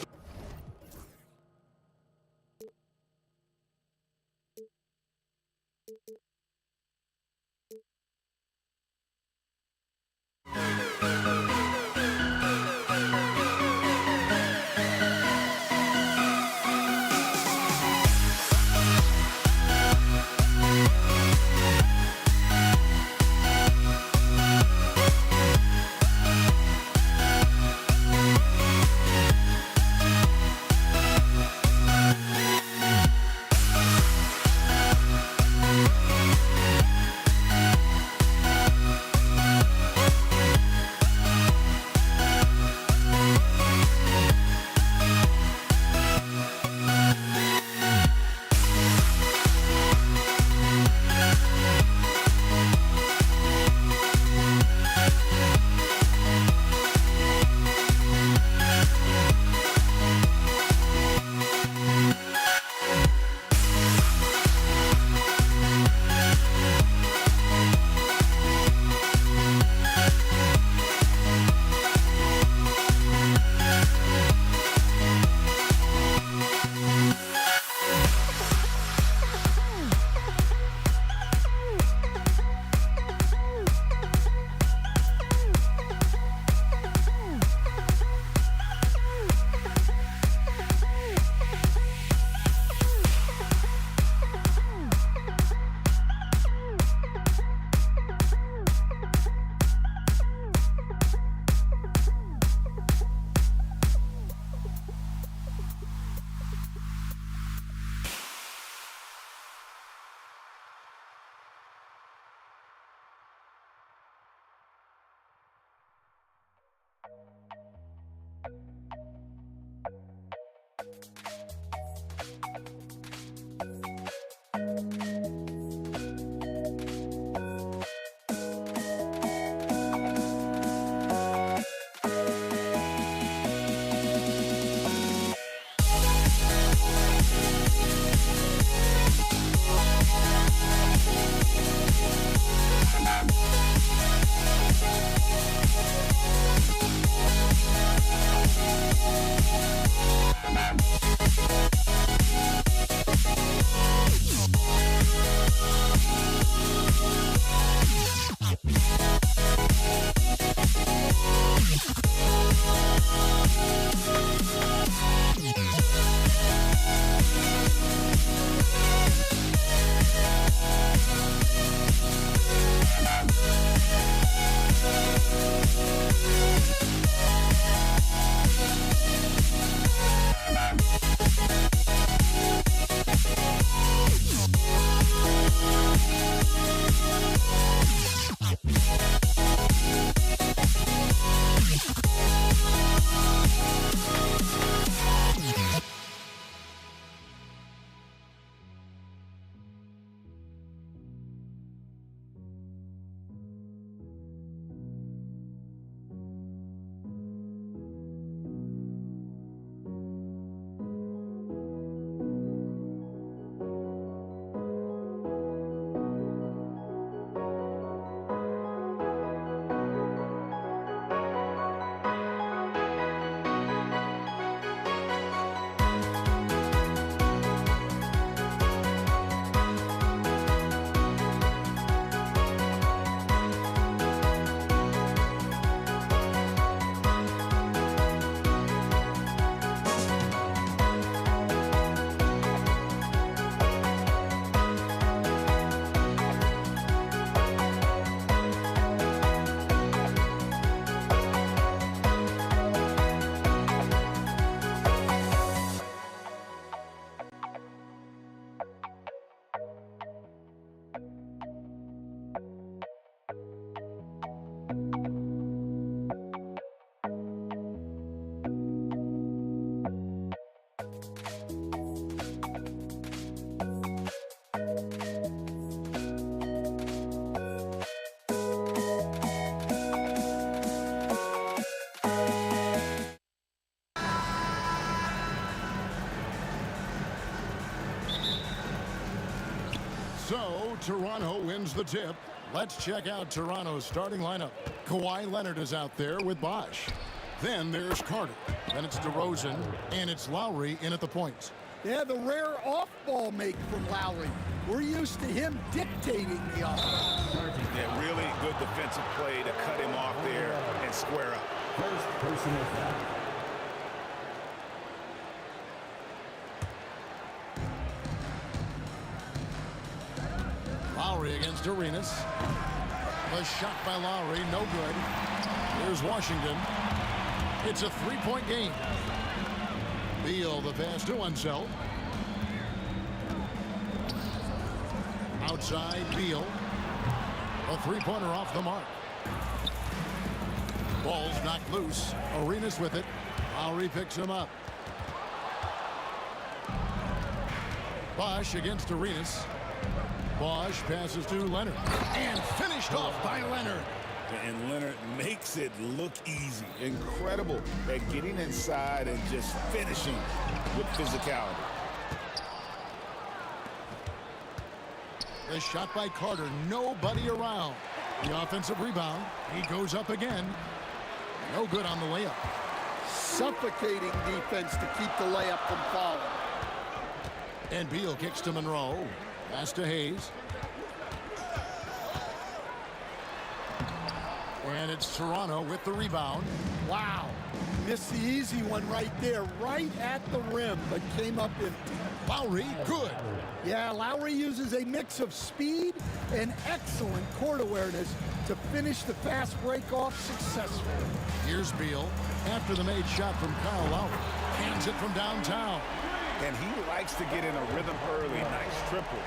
So, Toronto wins the tip. Let's check out Toronto's starting lineup. Kawhi Leonard is out there with Bosch. Then there's Carter. Then it's DeRozan, and it's Lowry in at the point. Yeah, the rare off-ball make from Lowry. We're used to him dictating the offense. Yeah, really good defensive play to cut him off there and square up. First personal foul. Lowry against Arenas. A shot by Lowry, no good. Here's Washington. It's a three-point game. Beal the pass to Unseld. Outside Beal. A three-pointer off the mark. Ball's knocked loose. Arenas with it. Lowry picks him up. Bosch against Arenas. Bosch passes to Leonard. And finished off by Leonard. And Leonard makes it look easy. Incredible at getting inside and just finishing with physicality. The shot by Carter. Nobody around. The offensive rebound. He goes up again. No good on the layup. Suffocating defense to keep the layup from falling. And Beal kicks to Monroe. Pass to Hayes. And it's Toronto with the rebound. Wow. Missed the easy one right there, right at the rim, but came up empty. Lowry, good. Yeah, Lowry uses a mix of speed and excellent court awareness to finish the fast break off successfully. Here's Beal after the made shot from Kyle Lowry. Hands it from downtown. And he likes to get in a rhythm early. Nice triple.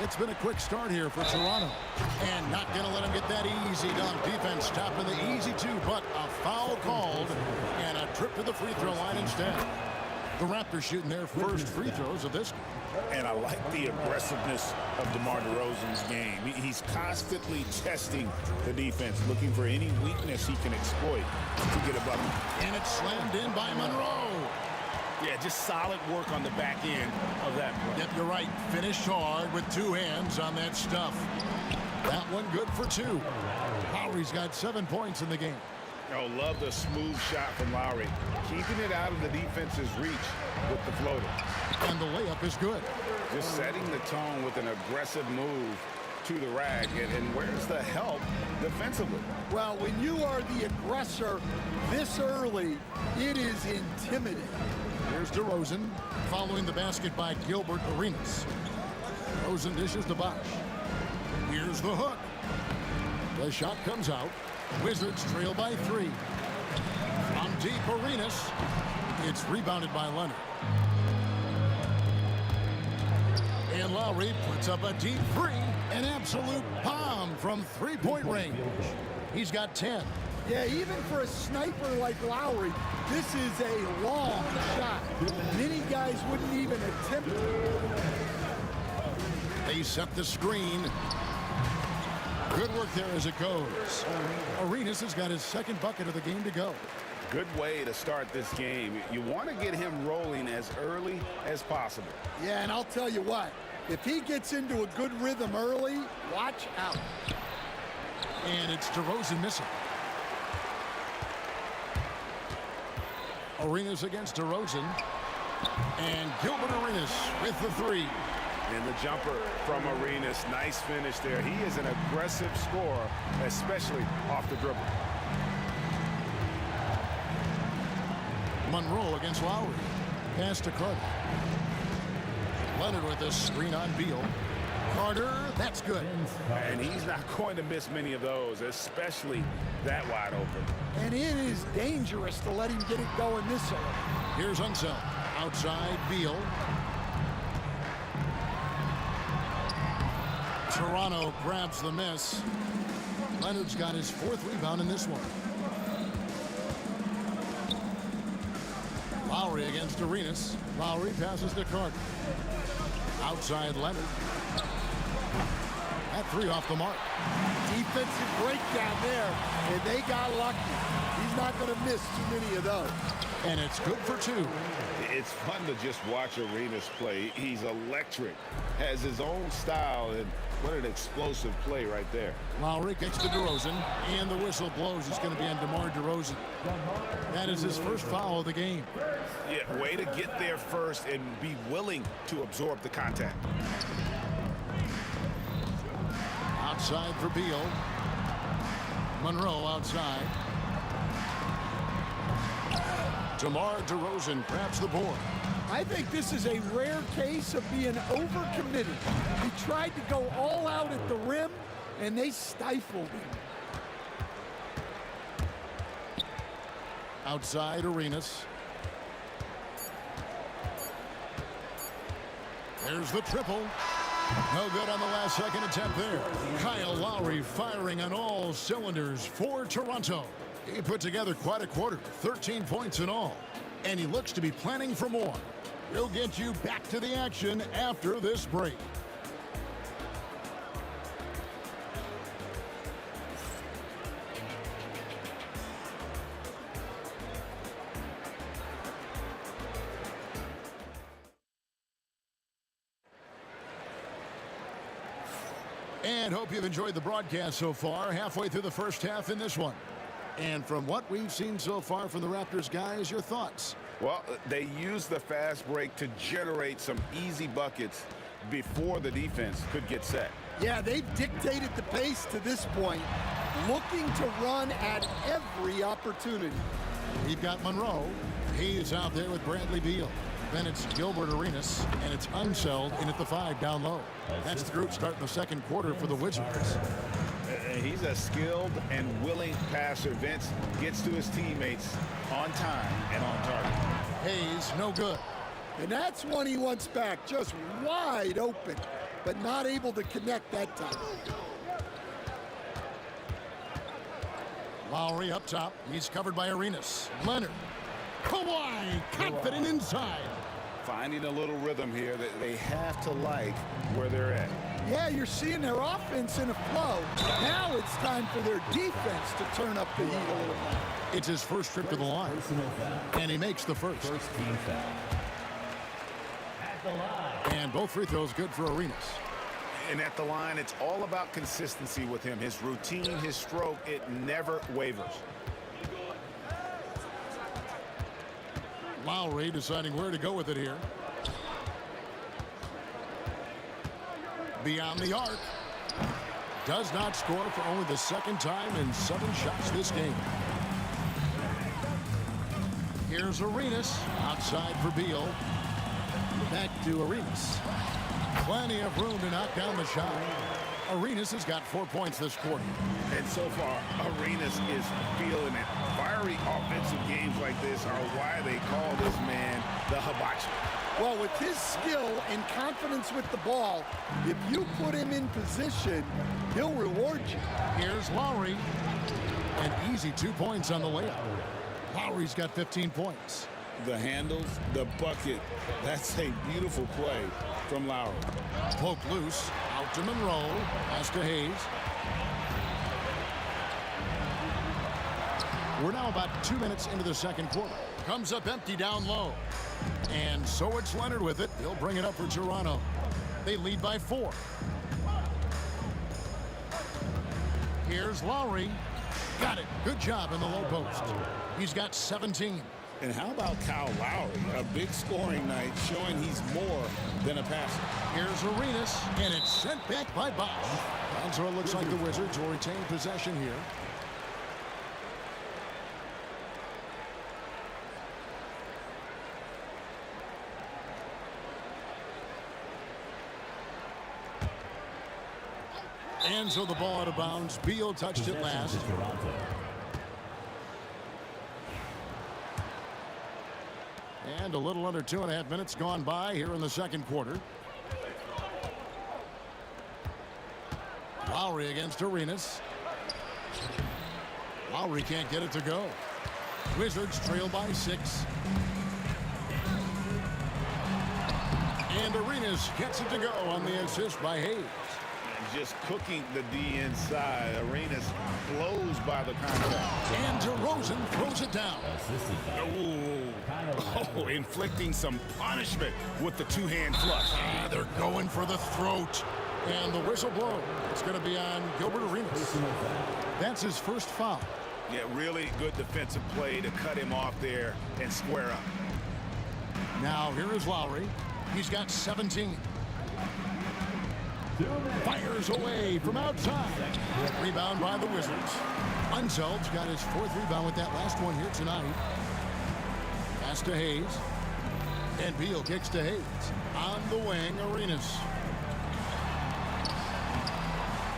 It's been a quick start here for Toronto. And not going to let him get that easy dunk. Defense stopping the easy two, but a foul called and a trip to the free throw line instead. The Raptors shooting their first free throws of this game. And I like the aggressiveness of DeMar DeRozan's game. He's constantly testing the defense, looking for any weakness he can exploit to get a bucket. And it's slammed in by Monroe. Yeah, just solid work on the back end of that play. Yep, you're right. Finished hard with two hands on that stuff. That one good for two. Lowry's got 7 points in the game. Oh, love the smooth shot from Lowry. Keeping it out of the defense's reach with the floater. And the layup is good. Just setting the tone with an aggressive move to the rack. And where's the help defensively? Well, when you are the aggressor this early, it is intimidating. Here's DeRozan following the basket by Gilbert Arenas. DeRozan dishes to Bosch. Here's the hook. The shot comes out. Wizards trail by 3. From deep, Arenas. It's rebounded by Leonard. And Lowry puts up a deep three. An absolute bomb from three-point range. He's got 10. Yeah, even for a sniper like Lowry, this is a long shot. Many guys wouldn't even attempt it. They set the screen. Good work there as it goes. Arenas has got his second bucket of the game to go. Good way to start this game. You want to get him rolling as early as possible. Yeah, and I'll tell you what, if he gets into a good rhythm early, watch out. And it's DeRozan missing. Arenas against DeRozan. And Gilbert Arenas with the three. And the jumper from Arenas. Nice finish there. He is an aggressive scorer, especially off the dribble. Monroe against Lowry. Pass to Carter. Leonard with a screen on Beal. Carter, that's good. And he's not going to miss many of those, especially that wide open. And it is dangerous to let him get it going this early. Here's Unseld. Outside Beal. Toronto grabs the miss. Leonard's got his 4th rebound in this one. Lowry against Arenas. Lowry passes to Carter. Outside Leonard. At 3 off the mark. Defensive breakdown there, and they got lucky. He's not going to miss too many of those. And it's good for 2. It's fun to just watch Arenas play. He's electric, has his own style, and what an explosive play right there. Lowry gets to DeRozan, and the whistle blows. It's going to be on DeMar DeRozan. That is his first foul of the game. Yeah, way to get there first and be willing to absorb the contact. Outside for Beal. Monroe outside. DeMar DeRozan grabs the board. I think this is a rare case of being overcommitted. He tried to go all out at the rim, and they stifled him. Outside Arenas. There's the triple. No good on the last second attempt there. Kyle Lowry firing on all cylinders for Toronto. He put together quite a quarter, 13 points in all. And he looks to be planning for more. We'll get you back to the action after this break. And hope you've enjoyed the broadcast so far. Halfway through the first half in this one. And from what we've seen so far from the Raptors guys, your thoughts? Well, they used the fast break to generate some easy buckets before the defense could get set. Yeah, they've dictated the pace to this point, looking to run at every opportunity. We've got Monroe. He is out there with Bradley Beal. Then it's Gilbert Arenas, and it's Unseld in at the 5 down low. That's the group starting the second quarter for the Wizards. He's a skilled and willing passer. Vince gets to his teammates on time and on target. Hayes, no good. And that's one he wants back, just wide open, but not able to connect that time. Lowry up top. He's covered by Arenas. Leonard. Kawhi, confident inside. Finding a little rhythm here that they have to like where they're at. Yeah, you're seeing their offense in a flow. Now it's time for their defense to turn up the heat a little bit. It's his first trip to the line, and he makes the first. Team foul. At the line. And both free throws good for Arenas. And at the line, it's all about consistency with him. His routine, his stroke, it never wavers. Lowry deciding where to go with it here. Beyond the arc. Does not score for only the second time in 7 shots this game. Here's Arenas. Outside for Beal. Back to Arenas. Plenty of room to knock down the shot. Arenas has got 4 points this quarter. And so far, Arenas is feeling it. Fiery offensive games like this are why they call this man the hibachi. Well, with his skill and confidence with the ball, if you put him in position, he'll reward you. Here's Lowry. An easy 2 points on the layup. Lowry's got 15 points. The handles, the bucket. That's a beautiful play from Lowry. Poke loose. Out to Monroe. Pass to Hayes. We're now about 2 minutes into the second quarter. Comes up empty down low. And so it's Leonard with it. He'll bring it up for Toronto. They lead by 4. Here's Lowry. Got it. Good job in the low post. He's got 17. And how about Kyle Lowry? A big scoring night showing he's more than a passer. Here's Arenas, and it's sent back by Bosch. And so it looks like the Wizards will retain possession here. And so the ball out of bounds. Beal touched it last. And a little under 2.5 minutes gone by here in the second quarter. Lowry against Arenas. Lowry can't get it to go. Wizards trail by 6. And Arenas gets it to go on the assist by Hayes. just cooking the D inside. Arenas blows by the contact. And DeRozan throws it down. Oh, inflicting some punishment with the two-hand flush. They're going for the throat. And the whistle blows. It's going to be on Gilbert Arenas. That's his first foul. Yeah, really good defensive play to cut him off there and square up. Now here is Lowry. He's got 17. Fires away from outside. Rebound by the Wizards. Unzeld's got his fourth rebound with that last one here tonight. Pass to Hayes. And Beal kicks to Hayes. On the wing, Arenas.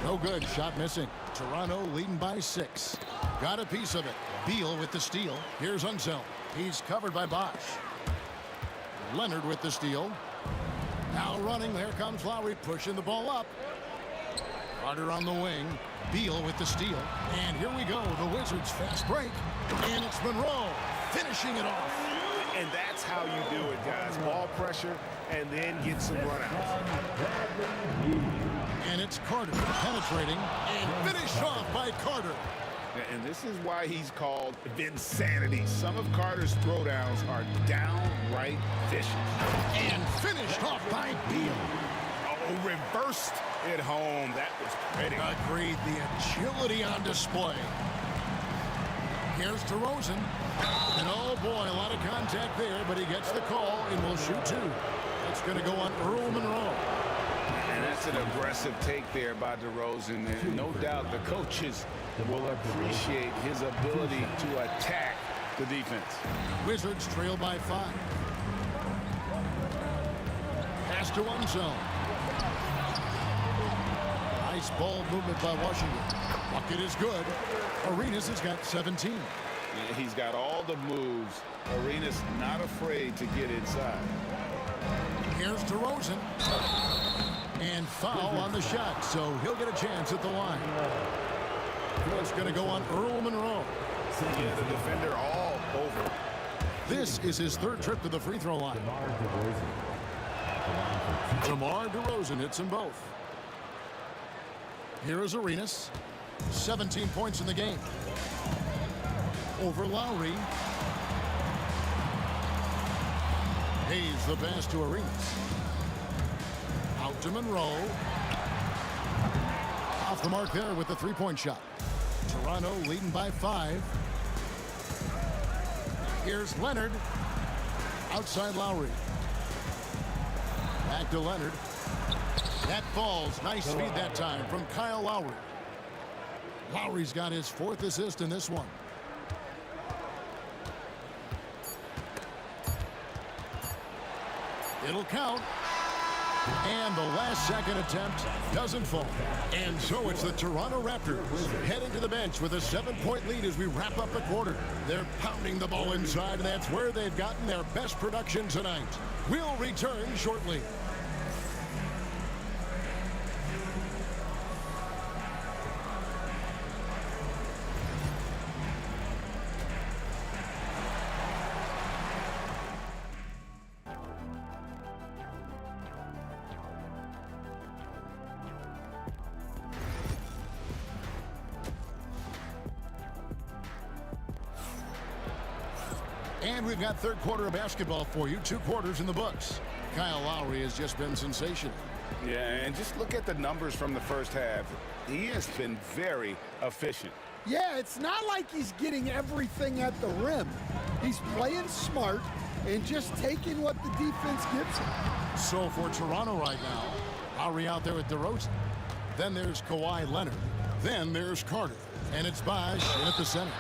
No good. Shot missing. Toronto leading by 6. Got a piece of it. Beal with the steal. Here's Unzeld. He's covered by Bosch. Leonard with the steal. Now running. There comes Lowry pushing the ball up. Carter on the wing. Beal with the steal. And here we go. The Wizards fast break. And it's Monroe finishing it off. And that's how you do it, guys. Ball pressure and then get some runouts. And it's Carter penetrating and finished off by Carter. And this is why he's called Vinsanity. Some of Carter's throwdowns are downright vicious. And finished off by Beal. Oh, reversed it home. That was pretty. Agreed. The agility on display. Here's DeRozan. And oh boy, a lot of contact there, but he gets the call and will shoot 2. It's going to go on Earl Monroe. And that's an aggressive take there by DeRozan. And no doubt the coaches will appreciate his ability to attack the defense. Wizards trail by 5. Pass to one zone. Nice ball movement by Washington. Bucket is good. Arenas has got 17. He's got all the moves. Arenas not afraid to get inside. Here's DeRozan. And foul on the shot, so he'll get a chance at the line. It's going to go on Earl Monroe. Yeah, the defender all over. This is his 3rd trip to the free throw line. DeMar DeRozan hits them both. Here is Arenas. 17 points in the game. Over Lowry. Hayes the pass to Arenas. Out to Monroe. Off the mark there with the 3-point shot. Toronto leading by 5. Here's Leonard. Outside Lowry. Back to Leonard. That falls. Nice speed that time from Kyle Lowry. Lowry's got his 4th assist in this one. It'll count. And the last second attempt doesn't fall. And so it's the Toronto Raptors heading to the bench with a 7-point lead as we wrap up the quarter. They're pounding the ball inside, and that's where they've gotten their best production tonight. We'll return shortly. And we've got 3rd quarter of basketball for you. 2 quarters in the books. Kyle Lowry has just been sensational. Yeah, and just look at the numbers from the first half. He has been very efficient. Yeah, it's not like he's getting everything at the rim. He's playing smart and just taking what the defense gives him. So for Toronto right now, Lowry out there with DeRozan. Then there's Kawhi Leonard. Then there's Carter. And it's Bosch in at the center.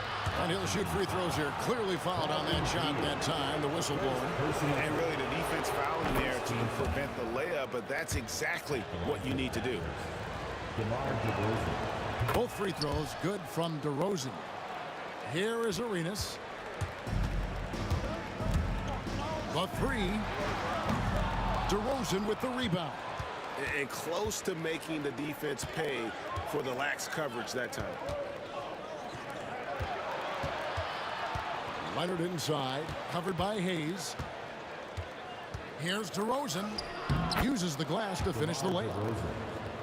And he'll shoot free throws here. Clearly fouled on that shot that time, the whistle blowing. And really the defense fouling there to prevent the layup, but that's exactly what you need to do. Both free throws good from DeRozan. Here is Arenas. The 3. DeRozan with the rebound. And close to making the defense pay for the lax coverage that time. Leonard inside, covered by Hayes. Here's DeRozan. Uses the glass to finish the layup.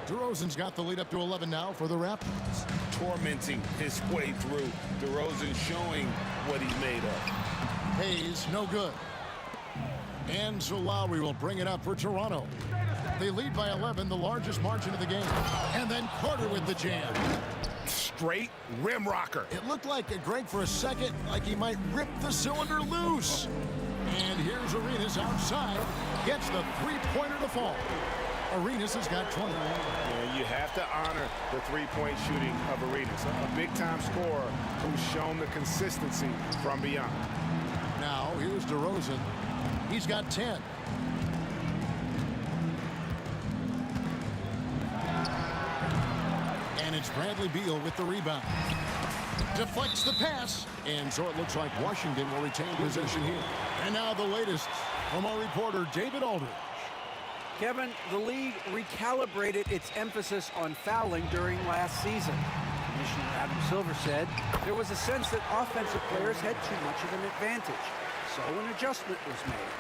DeRozan's got the lead up to 11 now for the Raptors. Tormenting his way through. DeRozan showing what he's made of. Hayes, no good. And so Lowry will bring it up for Toronto. They lead by 11, the largest margin of the game. And then Carter with the jam. Straight rim rocker. It looked like, Greg, for a second, like he might rip the cylinder loose. And here's Arenas outside. Gets the three-pointer to fall. Arenas has got 20. Yeah, you have to honor the three-point shooting of Arenas. A big-time scorer who's shown the consistency from beyond. Now, here's DeRozan. He's got 10. And it's Bradley Beal with the rebound. Deflects the pass. And so it looks like Washington will retain possession here. And now the latest from our reporter, David Aldridge. Kevin, the league recalibrated its emphasis on fouling during last season. Commissioner Adam Silver said there was a sense that offensive players had too much of an advantage. So an adjustment was made.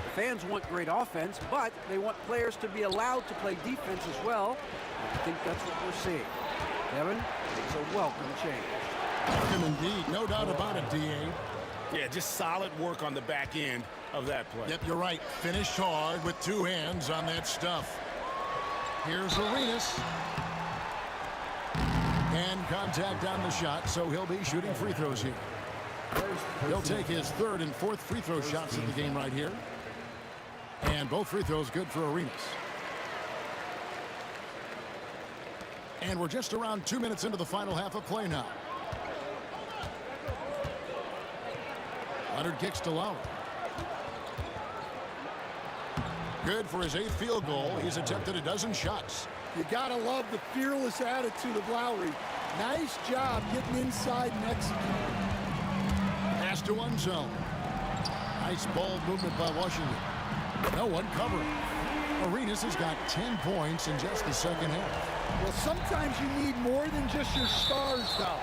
The fans want great offense, but they want players to be allowed to play defense as well. And I think that's what we're seeing. Kevin, it's a welcome change. Welcome indeed, no doubt about it, D.A. Yeah, just solid work on the back end of that play. Yep, you're right. Finished hard with two hands on that stuff. Here's Arenas. And contact on the shot, so he'll be shooting free throws here. He'll take his third and fourth free throw shots of the game right here. And both free throws good for Arenas. And we're just around 2 minutes into the final half of play now. Leonard kicks to Lowry. Good for his 8th field goal. He's attempted a dozen shots. You gotta love the fearless attitude of Lowry. Nice job getting inside and executing. Pass to one zone. Nice ball movement by Washington. No one covering. Arenas has got 10 points in just the second half. Well, sometimes you need more than just your stars, though.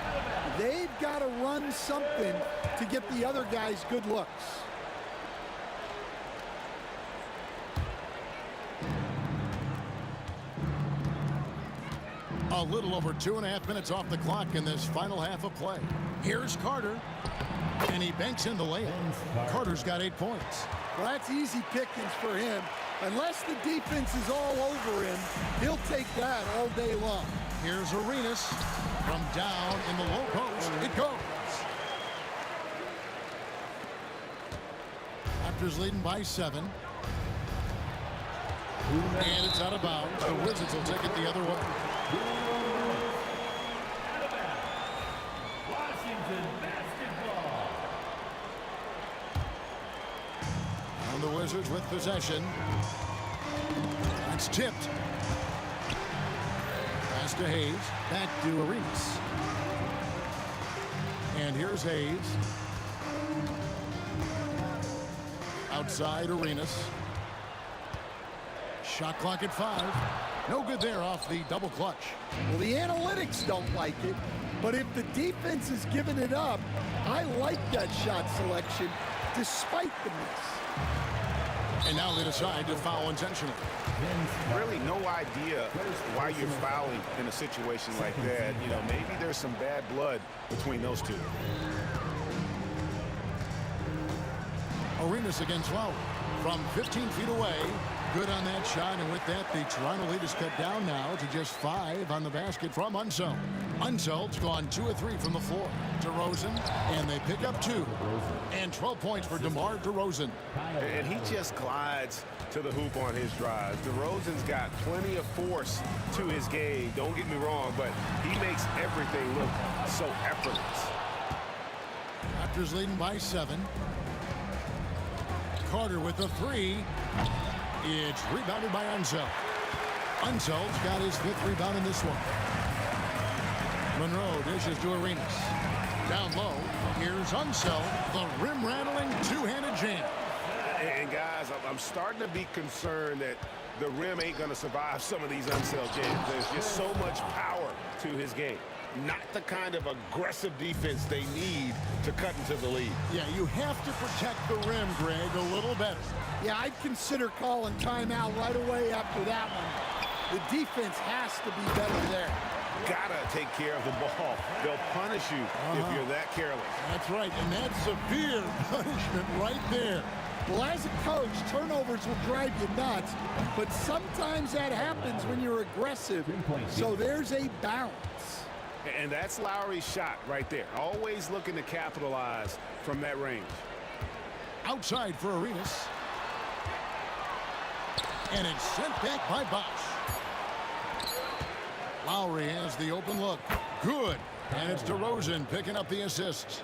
They've got to run something to get the other guys good looks. A little over 2.5 minutes off the clock in this final half of play. Here's Carter. And he banks in the layup. Carter's got 8 points. Well, that's easy pickings for him. Unless the defense is all over him, he'll take that all day long. Here's Arenas from down in the low post. It goes. Raptors leading by 7. And it's out of bounds. The Wizards will take it the other way. Washington basketball. And the Wizards with possession. That's tipped. Pass to Hayes. Back to Arenas. And here's Hayes. Outside Arenas. Shot clock at 5. No good there off the double clutch. Well, the analytics don't like it, but if the defense is giving it up, I like that shot selection despite the miss. And now they decide to foul intentionally. Really no idea why you're fouling in a situation like that. You know, maybe there's some bad blood between those two. Arenas against Lowry from 15 feet away. Good on that shot, and with that, the Toronto lead is cut down now to just 5 on the basket from Unseld. Unseld's gone 2 of 3 from the floor. DeRozan, and they pick up 2. And 12 points for DeMar DeRozan. And he just glides to the hoop on his drives. DeRozan's got plenty of force to his game. Don't get me wrong, but he makes everything look so effortless. Raptors leading by 7. Carter with the 3. It's rebounded by Unseld. Unseld's got his 5th rebound in this one. Monroe dishes to Arenas. Down low, here's Unseld, the rim-rattling two-handed jam. And guys, I'm starting to be concerned that the rim ain't going to survive some of these Unseld jams. There's just so much power to his game. Not the kind of aggressive defense they need to cut into the lead. Yeah, you have to protect the rim, Greg, a little better. Yeah, I'd consider calling timeout right away after that one. The defense has to be better there. Gotta take care of the ball. They'll punish you if you're that careless. That's right, and that's severe punishment right there. Well, as a coach, turnovers will drive you nuts, but sometimes that happens when you're aggressive. So there's a balance. And that's Lowry's shot right there. Always looking to capitalize from that range. Outside for Arenas. And it's sent back by Bosch. Lowry has the open look. Good. And it's DeRozan picking up the assist.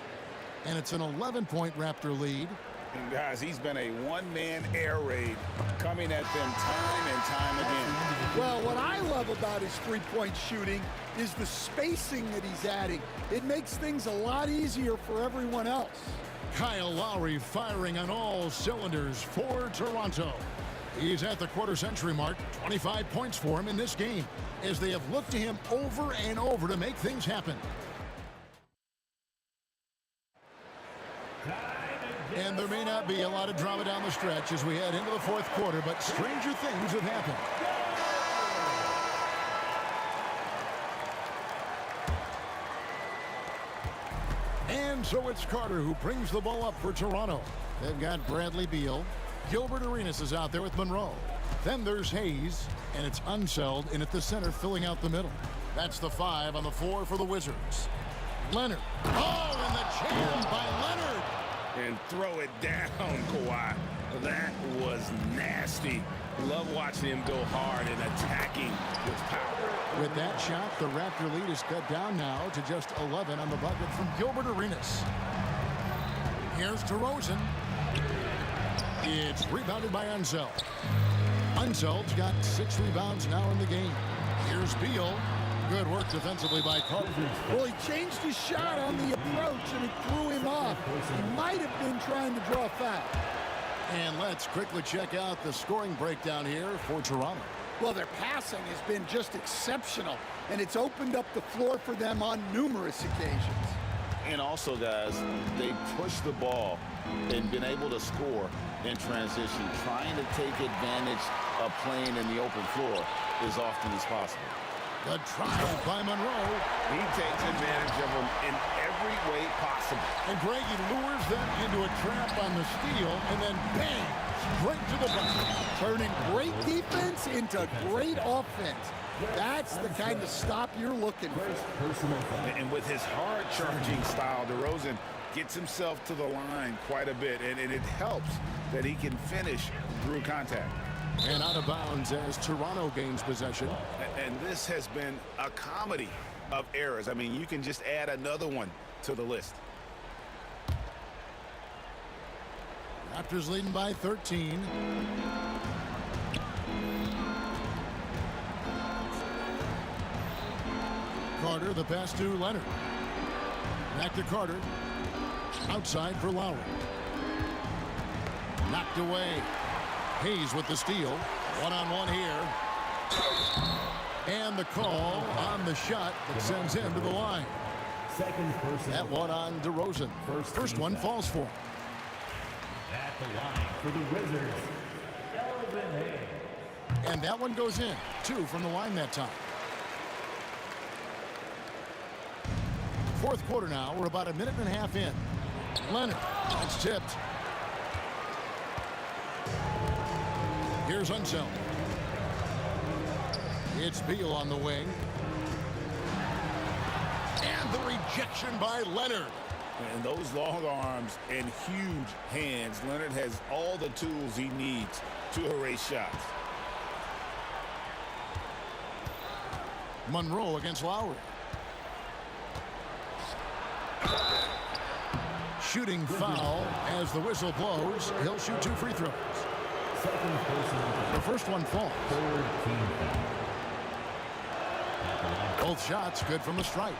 And it's an 11-point Raptor lead. And guys, he's been a one-man air raid coming at them time and time again. Well, what I love about his three-point shooting is the spacing that he's adding. It makes things a lot easier for everyone else. Kyle Lowry firing on all cylinders for Toronto. He's at the quarter-century mark. 25 points for him in this game as they have looked to him over and over to make things happen. And there may not be a lot of drama down the stretch as we head into the fourth quarter, but stranger things have happened. And so it's Carter who brings the ball up for Toronto. They've got Bradley Beal. Gilbert Arenas is out there with Monroe. Then there's Hayes, and it's Unseld in at the center filling out the middle. That's the 5 on the 4 for the Wizards. Leonard. Oh, and the jam by Leonard. And throw it down, Kawhi. That was nasty. Love watching him go hard and attacking with power. With that shot, the Raptor lead is cut down now to just 11 on the bucket from Gilbert Arenas. Here's DeRozan. It's rebounded by Unseld. Unseld's got 6 rebounds now in the game. Here's Beal. Good work defensively by Carter. Well, he changed his shot on the approach, and it threw him off. He might have been trying to draw a foul. And let's quickly check out the scoring breakdown here for Toronto. Well, their passing has been just exceptional, and it's opened up the floor for them on numerous occasions. And also, guys, they pushed the ball and been able to score in transition, trying to take advantage of playing in the open floor as often as possible. The trial by Monroe. He takes advantage of them in every way possible. And Greg, he lures them into a trap on the steal, and then bang, straight to the basket. Turning great defense into great offense. That's the kind of stop you're looking for. And with his hard-charging style, DeRozan gets himself to the line quite a bit, and it helps that he can finish through contact. And out of bounds as Toronto gains possession. And this has been a comedy of errors. I mean, you can just add another one to the list. Raptors leading by 13. Carter, the pass to Leonard. Back to Carter. Outside for Lowry. Knocked away. Hayes with the steal. One-on-one here. And the call on the shot that sends him to the line. That one on DeRozan. First one falls for him. At the line for the Wizards, Elvin Hayes. And that one goes in. 2 from the line that time. Fourth quarter now. We're about a minute and a half in. Leonard. It's tipped. Here's Unseld. It's Beal on the wing. And the rejection by Leonard. And those long arms and huge hands, Leonard has all the tools he needs to erase shots. Monroe against Lowry. Shooting foul as the whistle blows. He'll shoot 2 free throws. The first one falls. Both shots good from the stripe.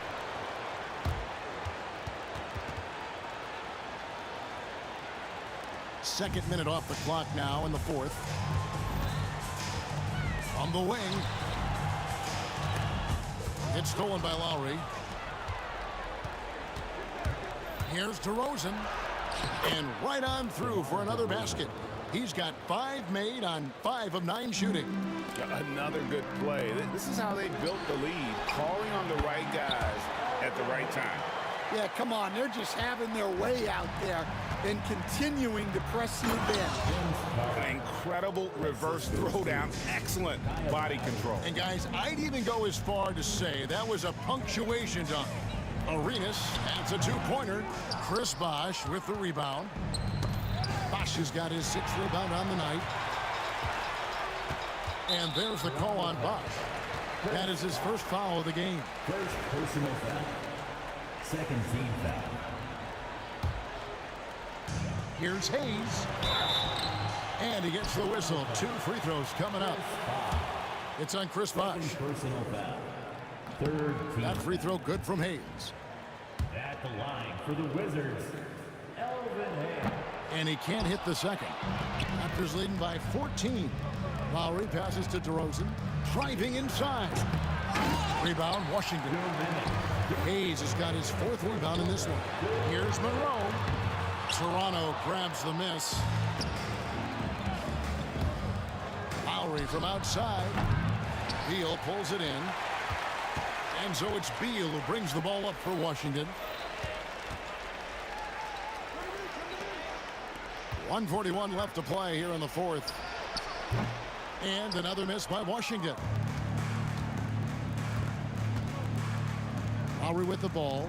Second minute off the clock now in the fourth. On the wing. It's stolen by Lowry. Here's DeRozan. And right on through for another basket. He's got 5 made on 5 of 9 shooting. Another good play. This is how they built the lead, calling on the right guys at the right time. Yeah, come on. They're just having their way out there and continuing to press the advantage. An incredible reverse throwdown. Excellent body control. And guys, I'd even go as far to say that was a punctuation dunk. Arenas adds a two-pointer. Chris Bosh with the rebound. Bosh has got his 6th rebound on the night. And there's the call on Bosh. That is his first foul of the game. First personal foul. Second team foul. Here's Hayes. And he gets the whistle. 2 free throws coming up. It's on Chris Bosh. Personal foul. Third team. That free throw good from Hayes. At the line for the Wizards, Elvin Hayes. And he can't hit the second. Raptors leading by 14. Lowry passes to DeRozan. Driving inside. Rebound, Washington. Hayes has got his 4th rebound in this one. Here's Monroe. Toronto grabs the miss. Lowry from outside. Beal pulls it in. And so it's Beal who brings the ball up for Washington. 1:41 left to play here in the 4th. And another miss by Washington. Lowry with the ball.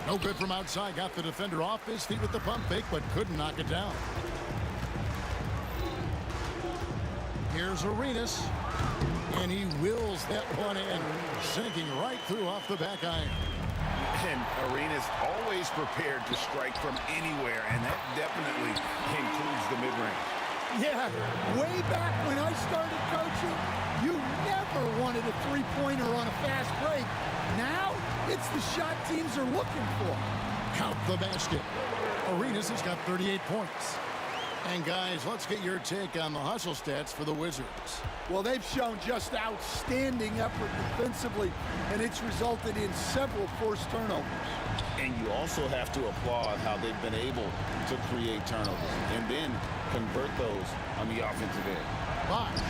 No good from outside. Got the defender off his feet with the pump fake, but couldn't knock it down. Here's Arenas. And he wills that one in, sinking right through off the back iron. And Arenas always prepared to strike from anywhere, and that definitely includes the mid-range. Yeah, way back when I started coaching, you never wanted a three-pointer on a fast break. Now, it's the shot teams are looking for. Count the basket. Arenas has got 38 points. And guys, let's get your take on the hustle stats for the Wizards. Well, they've shown just outstanding effort defensively, and it's resulted in several forced turnovers. And you also have to applaud how they've been able to create turnovers and then convert those on the offensive end. Bosh,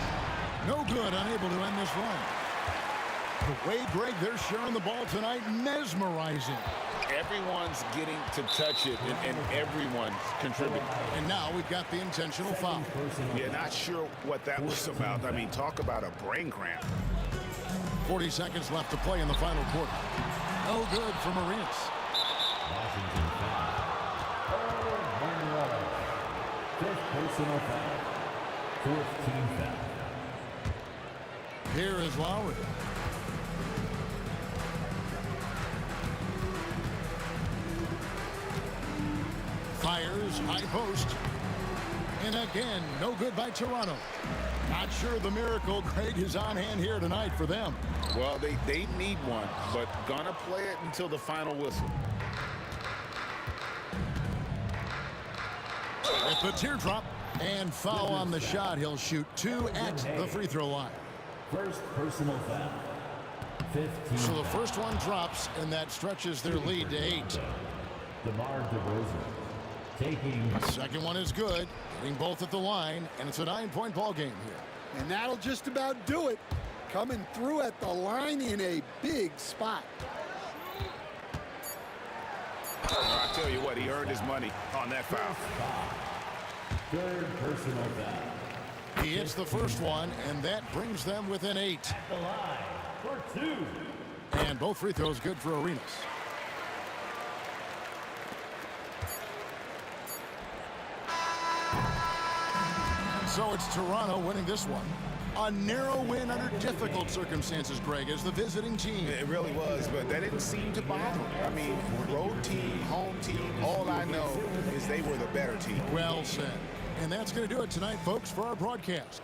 no good, unable to end this run. The way, Greg, they're sharing the ball tonight, mesmerizing. Everyone's getting to touch it, and everyone's contributing. And now we've got the intentional foul. Yeah, not sure what that was about. I mean, talk about a brain cramp. 40 seconds left to play in the final quarter. No good from Arenas. Washington foul. Monroe. 5th personal foul. 4th team foul. Here is Lowry. Fires, high post. And again, no good by Toronto. Not sure the miracle, Greg, is on hand here tonight for them. Well, they need one, but gonna play it until the final whistle. With the teardrop and foul on the shot, he'll shoot 2 at the free throw line. First personal foul. 15. So the first one drops, and that stretches their lead to 8. DeMar DeRozan. Taking. Second one is good, getting both at the line, and it's a 9-point ball game here. And that'll just about do it. Coming through at the line in a big spot. I tell you what, he earned his money on that foul. 3rd personal foul. He hits the first one, and that brings them within 8. At the line for 2. And both free throws good for Arenas. So it's Toronto winning this one. A narrow win under difficult circumstances, Greg, as the visiting team. It really was, but that didn't seem to bother them. I mean, road team, home team, all I know is they were the better team. Well said. And that's going to do it tonight, folks, for our broadcast.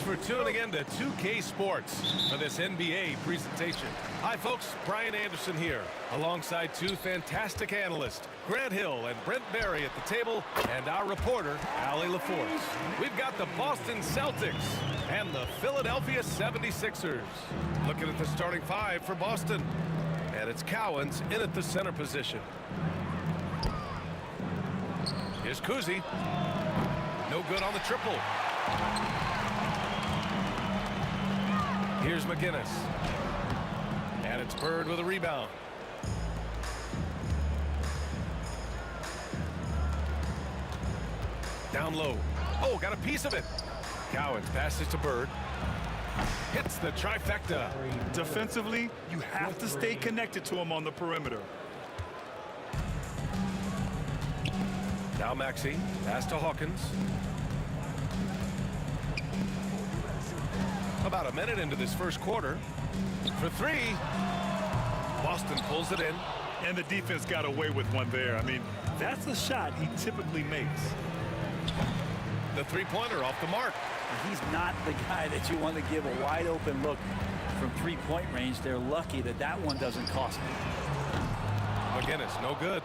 For tuning in to 2K Sports for this NBA presentation. Hi folks, Brian Anderson here, alongside two fantastic analysts, Grant Hill and Brent Barry at the table, and our reporter, Allie LaForce. We've got the Boston Celtics and the Philadelphia 76ers. Looking at the starting five for Boston, and it's Cowens in at the center position. Here's Kuzi. No good on the triple. Here's McGinnis. And it's Bird with a rebound. Down low. Oh, got a piece of it. Cowens passes to Bird. Hits the trifecta. Defensively, you have to stay connected to him on the perimeter. Now Maxey. Pass to Hawkins. About a minute into this first quarter. For three. Boston pulls it in. And the defense got away with one there. I mean, that's a shot he typically makes. The three-pointer off the mark. He's not the guy that you want to give a wide open look from three-point range. They're lucky that that one doesn't cost them. McGinnis, no good.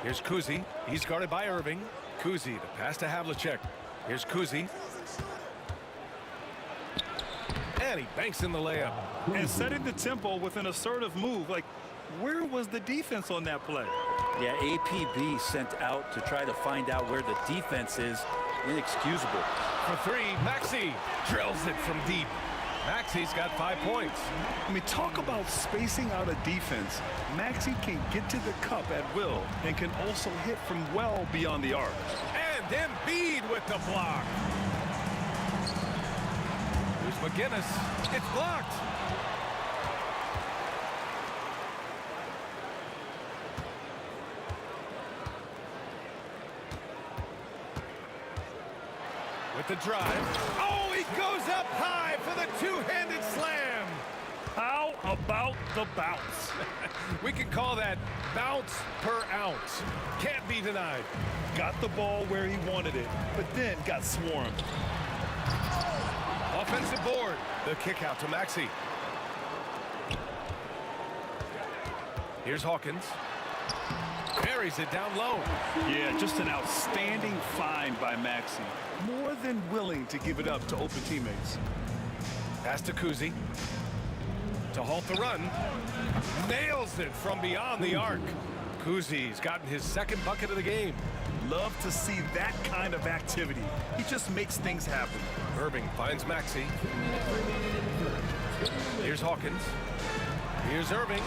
Here's Kuzi. He's guarded by Irving. Kuzi, the pass to Havlicek. Here's Kuzi. And he banks in the layup. And setting the tempo with an assertive move. Like, where was the defense on that play? Yeah, APB sent out to try to find out where the defense is. Inexcusable. For three, Maxey drills it from deep. Maxey's got 5 points. I mean, talk about spacing out a defense. Maxey can get to the cup at will and can also hit from well beyond the arc. And Embiid with the block. Here's McGinnis. It's blocked. With the drive. Oh, he goes up high for the two-handed slam. How about the bounce? We can call that bounce per ounce. Can't be denied. Got the ball where he wanted it, but then got swarmed. Offensive board. The kick out to Maxey. Here's Hawkins. Buries it down low. Yeah, just an outstanding find by Maxey. More than willing to give it up to open teammates. Pass to Kuzi. To halt the run. Nails it from beyond the arc. Kuzi's gotten his second bucket of the game. Love to see that kind of activity. He just makes things happen. Irving finds Maxey. Here's Hawkins. Here's Irving.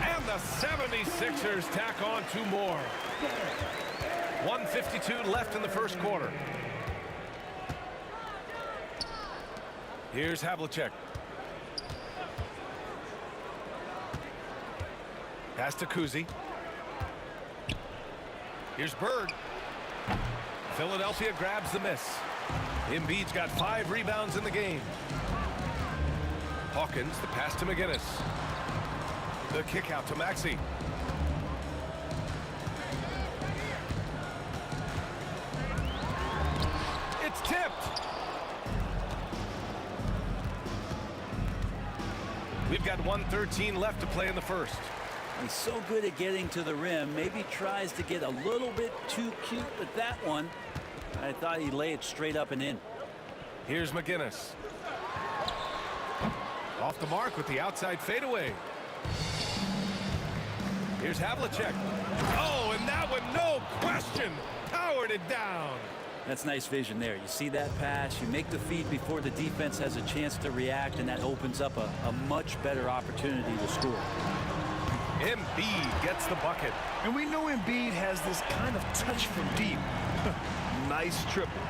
And the 76ers tack on two more. 1:52 left in the first quarter. Here's Havlicek. Pass to Kuzi. Here's Bird. Philadelphia grabs the miss. Embiid's got 5 rebounds in the game. Hawkins, the pass to McGinnis. The kick out to Maxey. It's tipped. We've got 1:13 left to play in the first. He's so good at getting to the rim. Maybe tries to get a little bit too cute with that one. I thought he'd lay it straight up and in. Here's McGinnis. Off the mark with the outside fadeaway. Here's Havlicek. Oh, and that one, no question, powered it down. That's nice vision there. You see that pass, you make the feed before the defense has a chance to react, and that opens up a much better opportunity to score. Embiid gets the bucket. And we know Embiid has this kind of touch from deep. Nice triple.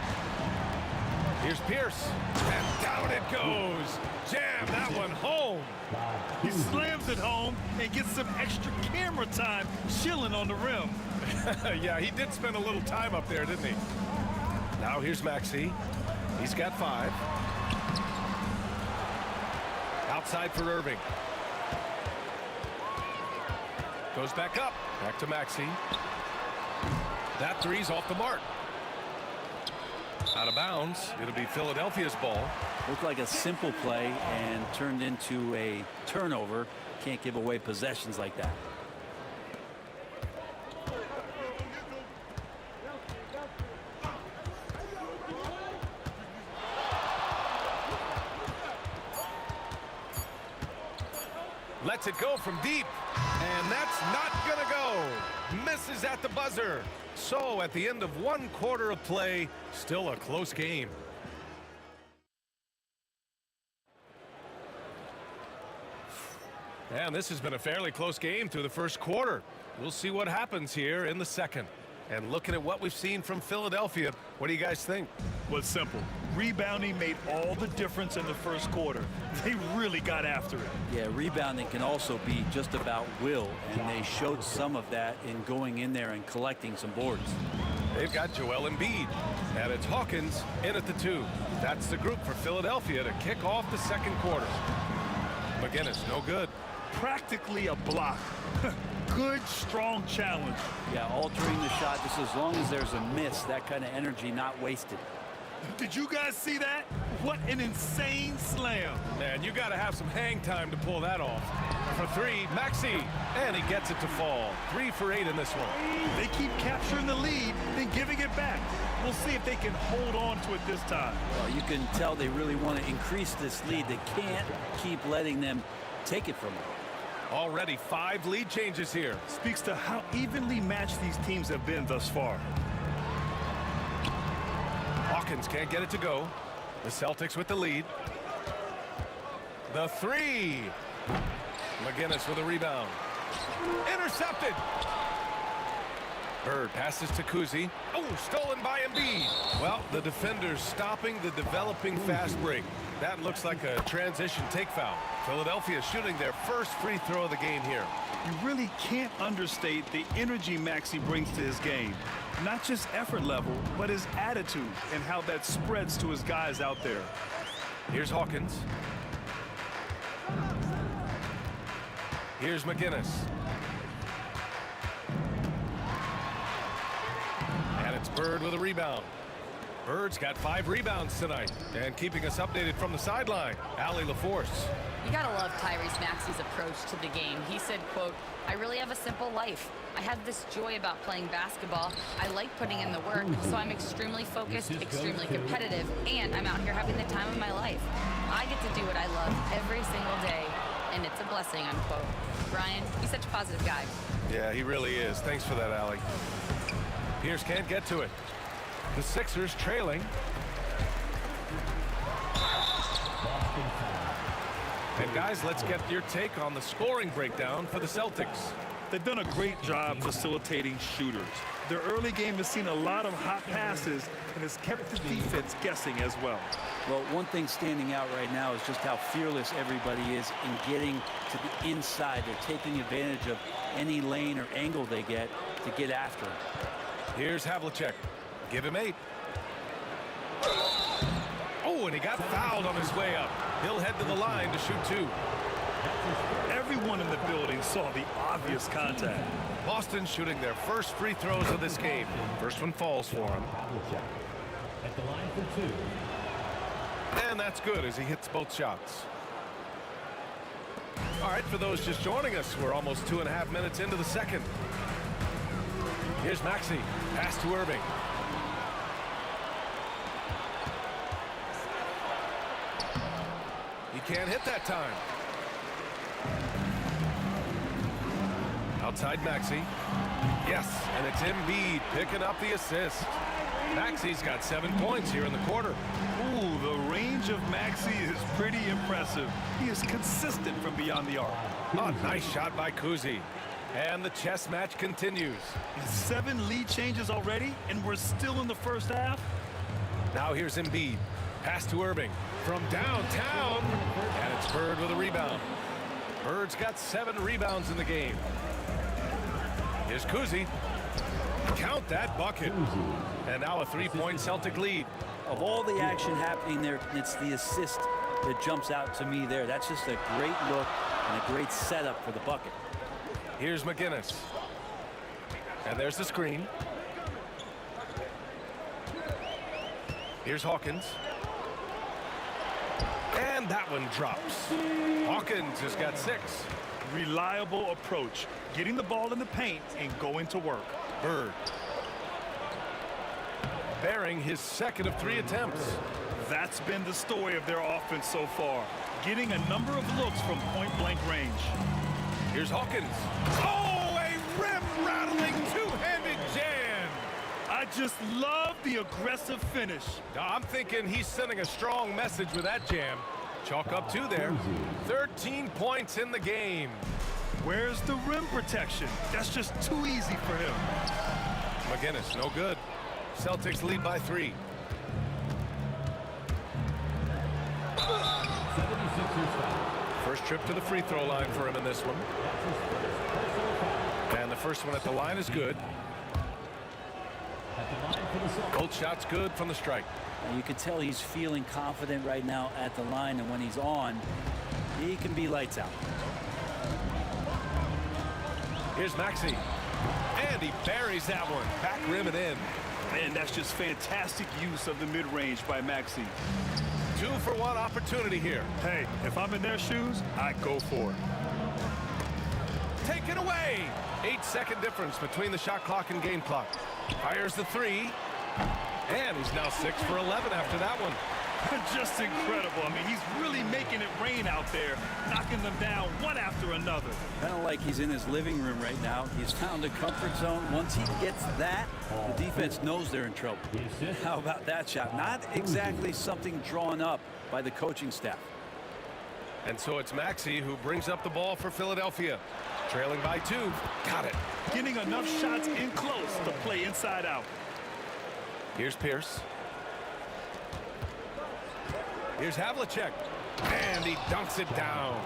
Here's Pierce. And down it goes. Jam that one home. He slams it home and gets some extra camera time chilling on the rim. Yeah, he did spend a little time up there, didn't he? Now here's Maxey. He's got 5. Outside for Irving. Goes back up. Back to Maxey. That three's off the mark. Out of bounds. It'll be Philadelphia's ball. Looked like a simple play and turned into a turnover. Can't give away possessions like that. Lets it go from deep. And that's not gonna go. Misses at the buzzer. So at the end of 1 quarter of play, still a close game. And this has been a fairly close game through the first quarter. We'll see what happens here in the second. And looking at what we've seen from Philadelphia, what do you guys think? Well, it's simple. Rebounding made all the difference in the first quarter. They really got after it. Yeah, rebounding can also be just about will, and they showed some of that in going in there and collecting some boards. They've got Joel Embiid, and it's Hawkins in at the 2. That's the group for Philadelphia to kick off the second quarter. McGinnis, no good. Practically a block. Good, strong challenge. Yeah, altering the shot just as long as there's a miss, that kind of energy not wasted. Did you guys see that? What an insane slam. Man, you got to have some hang time to pull that off. For 3, Maxey, and he gets it to fall. 3 for 8 in this one. They keep capturing the lead, then giving it back. We'll see if they can hold on to it this time. Well, you can tell they really want to increase this lead. They can't keep letting them take it from them. Already 5 lead changes here. Speaks to how evenly matched these teams have been thus far. Hawkins can't get it to go. The Celtics with the lead. The 3. McGinnis with a rebound. Intercepted. Bird passes to Kuzi. Oh, stolen by Embiid. Well, the defenders stopping the developing fast break. That looks like a transition take foul. Philadelphia shooting their first free throw of the game here. You really can't understate the energy Maxey brings to his game. Not just effort level, but his attitude and how that spreads to his guys out there. Here's Hawkins. Here's McGinnis. And it's Bird with a rebound. Bird's got 5 rebounds tonight. And keeping us updated from the sideline, Allie LaForce. You gotta love Tyrese Maxey's approach to the game. He said, quote, "I really have a simple life. I have this joy about playing basketball. I like putting in the work, so I'm extremely focused, extremely competitive, and I'm out here having the time of my life. I get to do what I love every single day, and it's a blessing," unquote. Brian, he's such a positive guy. Yeah, he really is. Thanks for that, Allie. Pierce can't get to it. The Sixers trailing. And guys, let's get your take on the scoring breakdown for the Celtics. They've done a great job facilitating shooters. Their early game has seen a lot of hot passes and has kept the defense guessing as well. Well, one thing standing out right now is just how fearless everybody is in getting to the inside. They're taking advantage of any lane or angle they get to get after him. Here's Havlicek. Give him 8. Oh, and he got fouled on his way up. He'll head to the line to shoot 2. Everyone in the building saw the obvious contact. Boston shooting their first free throws of this game. First one falls for him. At the line for 2. And that's good as he hits both shots. All right, for those just joining us, we're almost 2.5 minutes into the second. Here's Maxey. Pass to Irving. He can't hit that time. Outside Maxey. Yes, and it's Embiid picking up the assist. Maxey's got 7 points here in the quarter. Ooh, the range of Maxey is pretty impressive. He is consistent from beyond the arc. Oh, nice shot by Kuzi. And the chess match continues. 7 lead changes already, and we're still in the first half. Now here's Embiid. Pass to Irving from downtown. And it's Bird with a rebound. Bird's got 7 rebounds in the game. Here's Kuzi. Count that bucket. And now a 3-point Celtic lead. Of all the action happening there, it's the assist that jumps out to me there. That's just a great look and a great setup for the bucket. Here's McGinnis. And there's the screen. Here's Hawkins. And that one drops. Hawkins has got 6. Reliable approach. Getting the ball in the paint and going to work. Bird. Bearing his second of 3 attempts. That's been the story of their offense so far. Getting a number of looks from point-blank range. Here's Hawkins. Oh, a rim-rattling two-handed jam. I just love the aggressive finish. I'm thinking he's sending a strong message with that jam. Chalk up 2 there. 13 points in the game. Where's the rim protection? That's just too easy for him. McGinnis, no good. Celtics lead by 3. First trip to the free throw line for him in this one. And the first one at the line is good. Both shots good from the strike. You can tell he's feeling confident right now at the line, and when he's on, he can be lights out. Here's Maxey. And he buries that one. Back rim and in. Man, that's just fantastic use of the mid-range by Maxey. 2-for-1 opportunity here. Hey, if I'm in their shoes, I go for it. Take it away. 8-second difference between the shot clock and game clock. Fires the 3. And he's now 6 for 11 after that one. Just incredible. I mean, he's really making it rain out there, knocking them down one after another. Kind of like he's in his living room right now. He's found a comfort zone. Once he gets that, the defense knows they're in trouble. How about that shot? Not exactly something drawn up by the coaching staff. And so it's Maxey who brings up the ball for Philadelphia. Trailing by 2. Got it. Getting enough shots in close to play inside out. Here's Pierce. Here's Havlicek. And he dunks it down.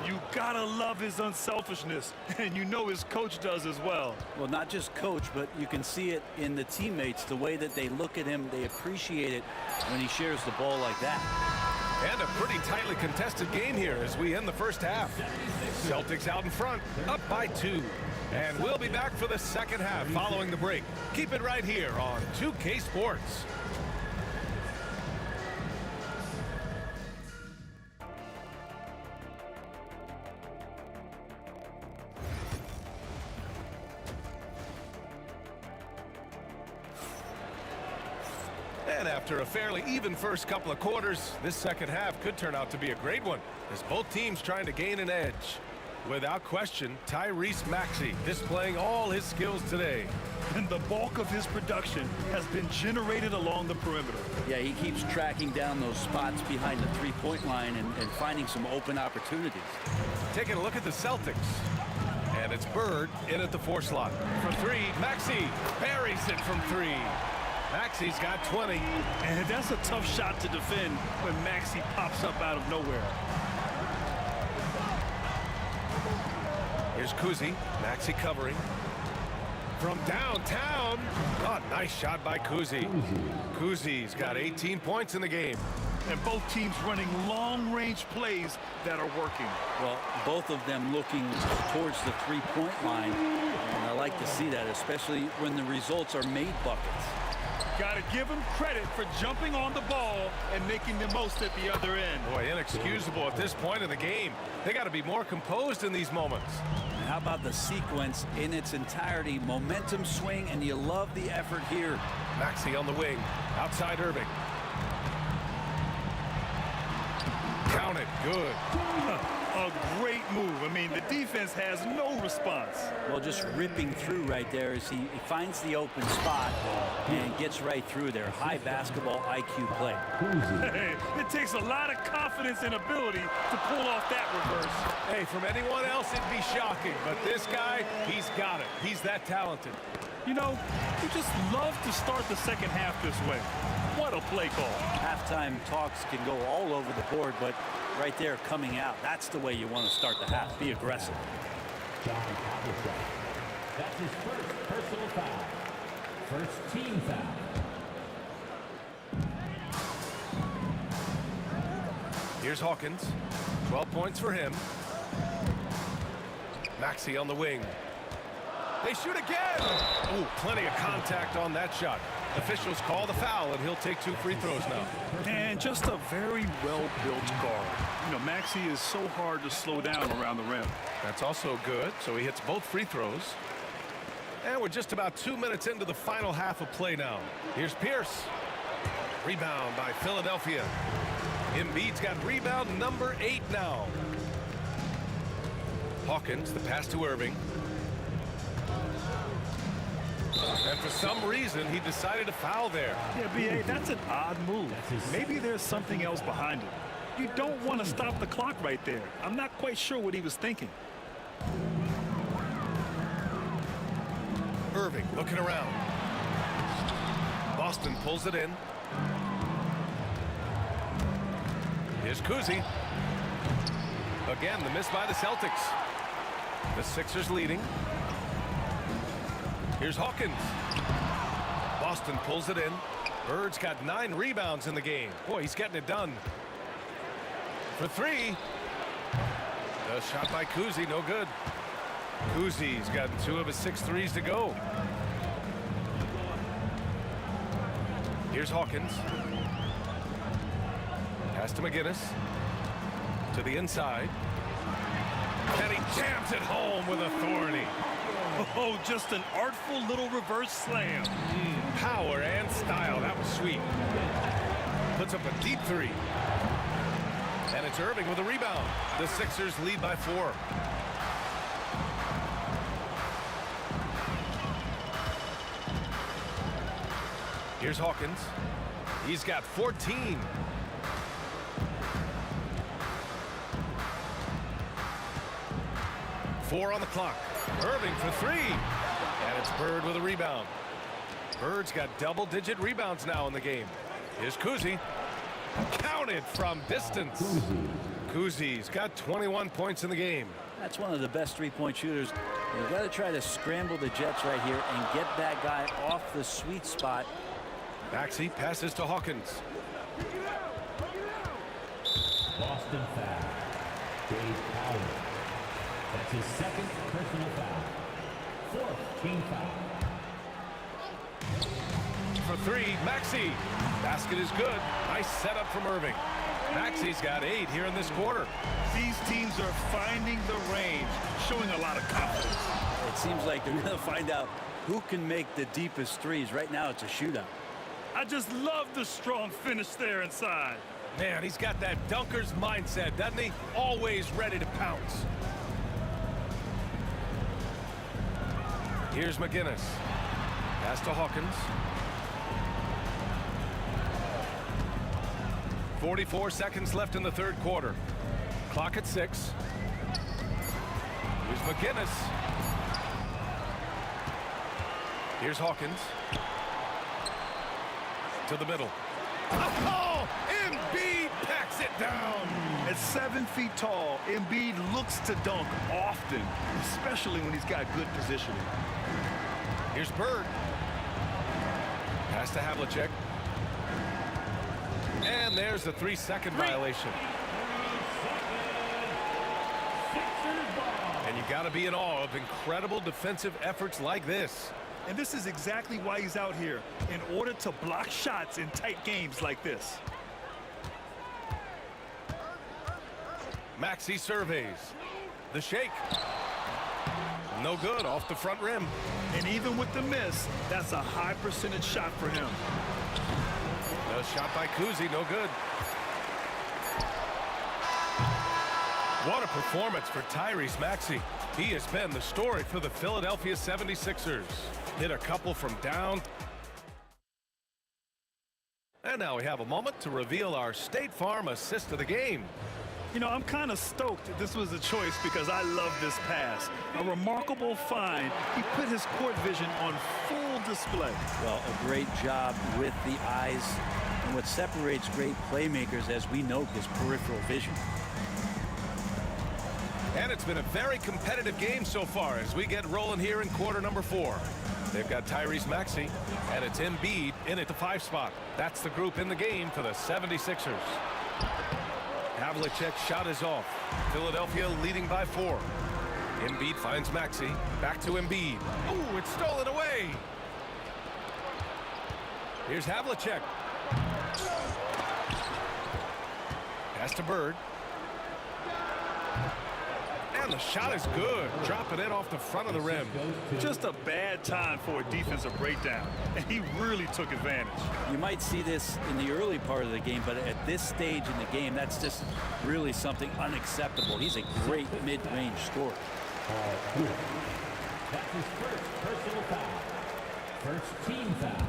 You gotta love his unselfishness, and you know his coach does as well. Well, not just coach, but you can see it in the teammates, the way that they look at him. They appreciate it when he shares the ball like that. And a pretty tightly contested game here as we end the first half. Celtics out in front, up by 2. And we'll be back for the second half following the break. Keep it right here on 2K Sports. And after a fairly even first couple of quarters, this second half could turn out to be a great one as both teams trying to gain an edge. Without question, Tyrese Maxey displaying all his skills today. And the bulk of his production has been generated along the perimeter. Yeah, he keeps tracking down those spots behind the three-point line and finding some open opportunities. Taking a look at the Celtics. And it's Bird in at the 4 slot. For 3, Maxey buries it from 3. Maxey's got 20. And that's a tough shot to defend when Maxey pops up out of nowhere. Here's Kuzi. Maxey covering. From downtown. Oh, nice shot by Kuzi. Kuzi's got 18 points in the game. and both teams running long-range plays that are working. Well, both of them looking towards the three-point line, and I like to see that, especially when the results are made buckets. Got to give them credit for jumping on the ball and making the most at the other end. Boy, inexcusable at this point in the game. They got to be more composed in these moments. And how about the sequence in its entirety? Momentum swing, and you love the effort here. Maxey on the wing, outside Irving. Count it, good. A great move. I mean, the defense has no response. Well, just ripping through right there as he finds the open spot and gets right through there. High basketball IQ play. Hey, it takes a lot of confidence and ability to pull off that reverse. Hey, from anyone else, it'd be shocking, but this guy, he's got it. He's that talented. You know, you just love to start the second half this way. What a play call. Halftime talks can go all over the board, but right there coming out, that's the way you want to start the half. Be aggressive. John Havlicek. That's his first personal foul. First team foul. Here's Hawkins. 12 points for him. Maxey on the wing. They shoot again. Oh, plenty of contact on that shot. Officials call the foul, and he'll take 2 free throws now. And just a very well-built guard. You know, Maxey is so hard to slow down around the rim. That's also good, so he hits both free throws. And we're just about 2 minutes into the final half of play now. Here's Pierce. Rebound by Philadelphia. Embiid's got rebound number 8 now. Hawkins, the pass to Irving. And for some reason, he decided to foul there. Yeah, B.A., that's an odd move. Maybe there's something else behind it. You don't want to stop the clock right there. I'm not quite sure what he was thinking. Irving looking around. Boston pulls it in. Here's Kuzi. Again, the miss by the Celtics. The Sixers leading. Here's Hawkins. Boston pulls it in. Bird's got 9 rebounds in the game. Boy, he's getting it done. For 3. A shot by Kuzi, no good. Kuzi's got 2 of his 6 threes to go. Here's Hawkins. Pass to McGinnis. To the inside. And he jams it home with authority. Oh, just an artful little reverse slam. Power and style. That was sweet. Puts up a deep 3. And it's Irving with a rebound. The Sixers lead by 4. Here's Hawkins. He's got 14. Four on the clock. Irving for 3. And it's Bird with a rebound. Bird's got double-digit rebounds now in the game. Here's Kuzi. Counted from distance. Kuzi's got 21 points in the game. That's one of the best three-point shooters. You've got to try to scramble the Jets right here and get that guy off the sweet spot. Maxey passes to Hawkins. Boston foul. Dave Powell. That's his second personal foul. 4th team foul. For 3, Maxey. Basket is good. Nice setup from Irving. Maxey's got 8 here in this quarter. These teams are finding the range, showing a lot of confidence. It seems like they're going to find out who can make the deepest threes. Right now, it's a shootout. I just love the strong finish there inside. Man, he's got that dunker's mindset, doesn't he? Always ready to pounce. Here's McGinnis. Pass to Hawkins. 44 seconds left in the third quarter. Clock at 6. Here's McGinnis. Here's Hawkins. To the middle. Oh! Embiid packs it down. At 7 feet tall, Embiid looks to dunk often, especially when he's got good positioning. Here's Bird. Pass to Havlicek. And And there's the 3-second violation. And you got to be in awe of incredible defensive efforts like this. And this is exactly why he's out here, in order to block shots in tight games like this. Maxey surveys. The shake. No good, off the front rim. And even with the miss, that's a high percentage shot for him. A shot by Kuzi, no good. What a performance for Tyrese Maxey. He has been the story for the Philadelphia 76ers. Hit a couple from down. And now we have a moment to reveal our State Farm assist of the game. You know, I'm kind of stoked this was a choice because I love this pass. A remarkable find. He put his court vision on full display. Well, a great job with the eyes. And what separates great playmakers, as we know, is peripheral vision. And it's been a very competitive game so far as we get rolling here in quarter number 4. They've got Tyrese Maxey, and it's Embiid in at the 5 spot. That's the group in the game for the 76ers. Havlicek's shot is off. Philadelphia leading by 4. Embiid finds Maxey. Back to Embiid. Oh, it's stolen away. Here's Havlicek. Pass to Bird. And the shot is good. Dropping it off the front of the rim. Just a bad time for a defensive breakdown. And he really took advantage. You might see this in the early part of the game, but at this stage in the game, that's just really something unacceptable. He's a great mid-range scorer. That's his first personal foul. First team foul.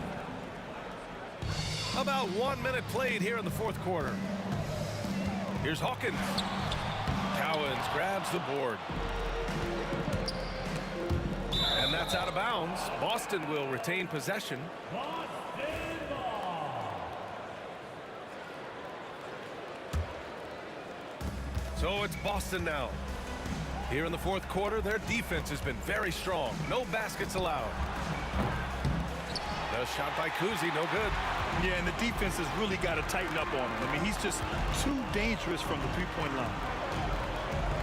About 1 minute played here in the 4th quarter. Here's Hawkins. Cowens grabs the board. And that's out of bounds. Boston will retain possession. So it's Boston now. Here in the 4th quarter, their defense has been very strong. No baskets allowed. The shot by Kuzi, no good. Yeah, and the defense has really got to tighten up on him. I mean, he's just too dangerous from the three-point line.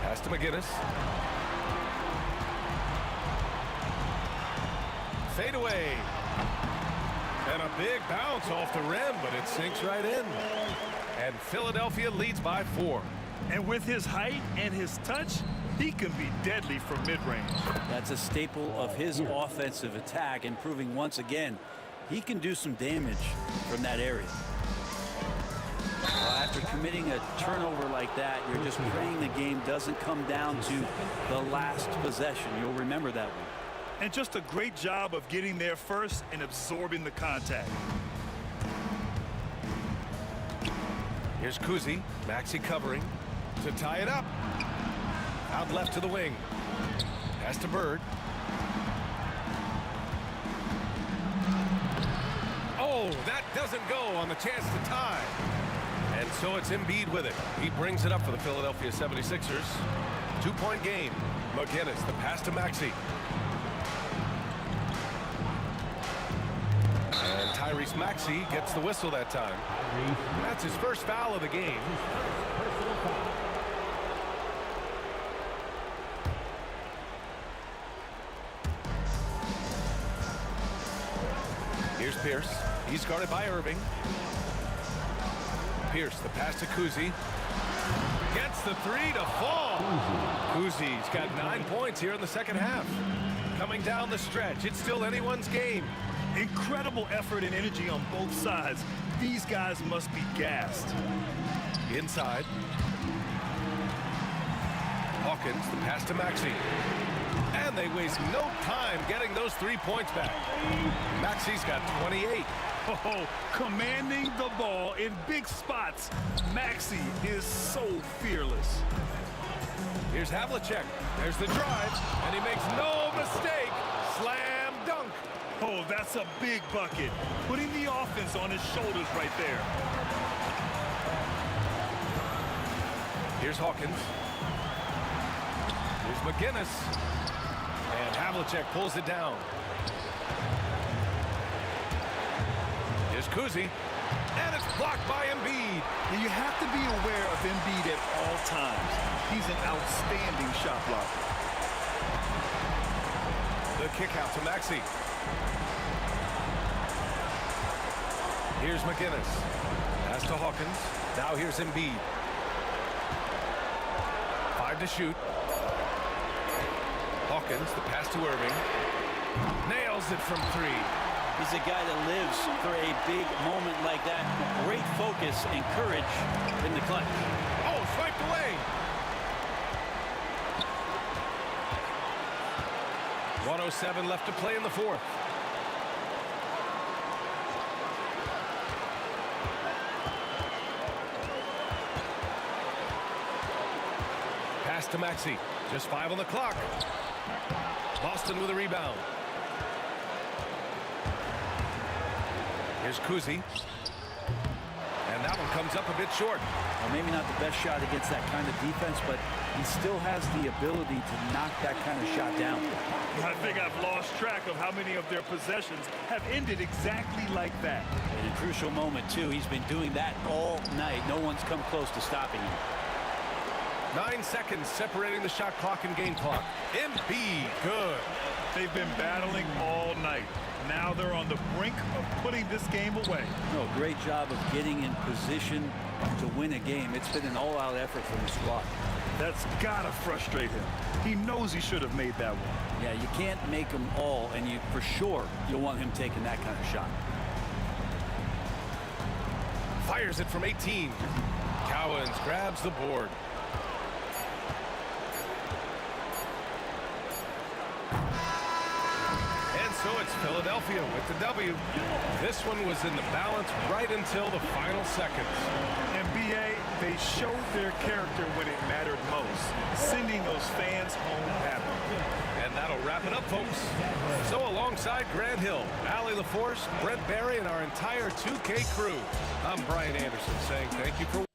Pass to McGinnis. Fade away. And a big bounce off the rim, but it sinks right in. And Philadelphia leads by 4. And with his height and his touch, he can be deadly from mid-range. That's a staple of his offensive attack, and proving once again he can do some damage from that area. After committing a turnover like that, you're just praying the game doesn't come down to the last possession. You'll remember that one. And just a great job of getting there first and absorbing the contact. Here's Kuzi. Maxey covering to tie it up. Out left to the wing. Pass to Bird. Oh, that doesn't go on the chance to tie. And so it's Embiid with it. He brings it up for the Philadelphia 76ers. 2-point game. McGinnis, the pass to Maxey. And Tyrese Maxey gets the whistle that time. That's his first foul of the game. Here's Pierce. He's guarded by Irving. Pierce, the pass to Kuzi. Gets the 3 to fall. Kuzi's got 9 points here in the second half. Coming down the stretch, it's still anyone's game. Incredible effort and energy on both sides. These guys must be gassed. Inside. Hawkins, the pass to Maxey. And they waste no time getting those 3 points back. Maxey's got 28. Oh, commanding the ball in big spots. Maxey is so fearless. Here's Havlicek. There's the drive, and he makes no mistake. Slam dunk. Oh, that's a big bucket. Putting the offense on his shoulders right there. Here's Hawkins. Here's McGinnis. And Havlicek pulls it down. Here's Kuzi. And it's blocked by Embiid. And you have to be aware of Embiid at all times. He's an outstanding shot blocker. The kick out to Maxey. Here's McGinnis. Pass to Hawkins. Now here's Embiid. 5 to shoot. Hawkins, the pass to Irving. Nails it from 3. He's a guy that lives for a big moment like that. Great focus and courage in the clutch. Oh, swiped away. 1:07 left to play in the fourth. Pass to Maxey. Just 5 on the clock. Boston with a rebound. Here's Kuzi. And that one comes up a bit short. Well, maybe not the best shot against that kind of defense, but he still has the ability to knock that kind of shot down. I think I've lost track of how many of their possessions have ended exactly like that. In a crucial moment, too. He's been doing that all night. No one's come close to stopping him. 9 seconds separating the shot clock and game clock. Embiid, good. They've been battling all night. Now they're on the brink of putting this game away. No, great job of getting in position to win a game. It's been an all-out effort from the squad. That's gotta frustrate him. He knows he should have made that one. Yeah, you can't make them all, and you for sure you'll want him taking that kind of shot. Fires it from 18. Cowens grabs the board. So it's Philadelphia with the W. This one was in the balance right until the final seconds. NBA, they showed their character when it mattered most, sending those fans home happy. And that'll wrap it up, folks. So alongside Grant Hill, Allie LaForce, Brent Barry, and our entire 2K crew, I'm Brian Anderson saying thank you for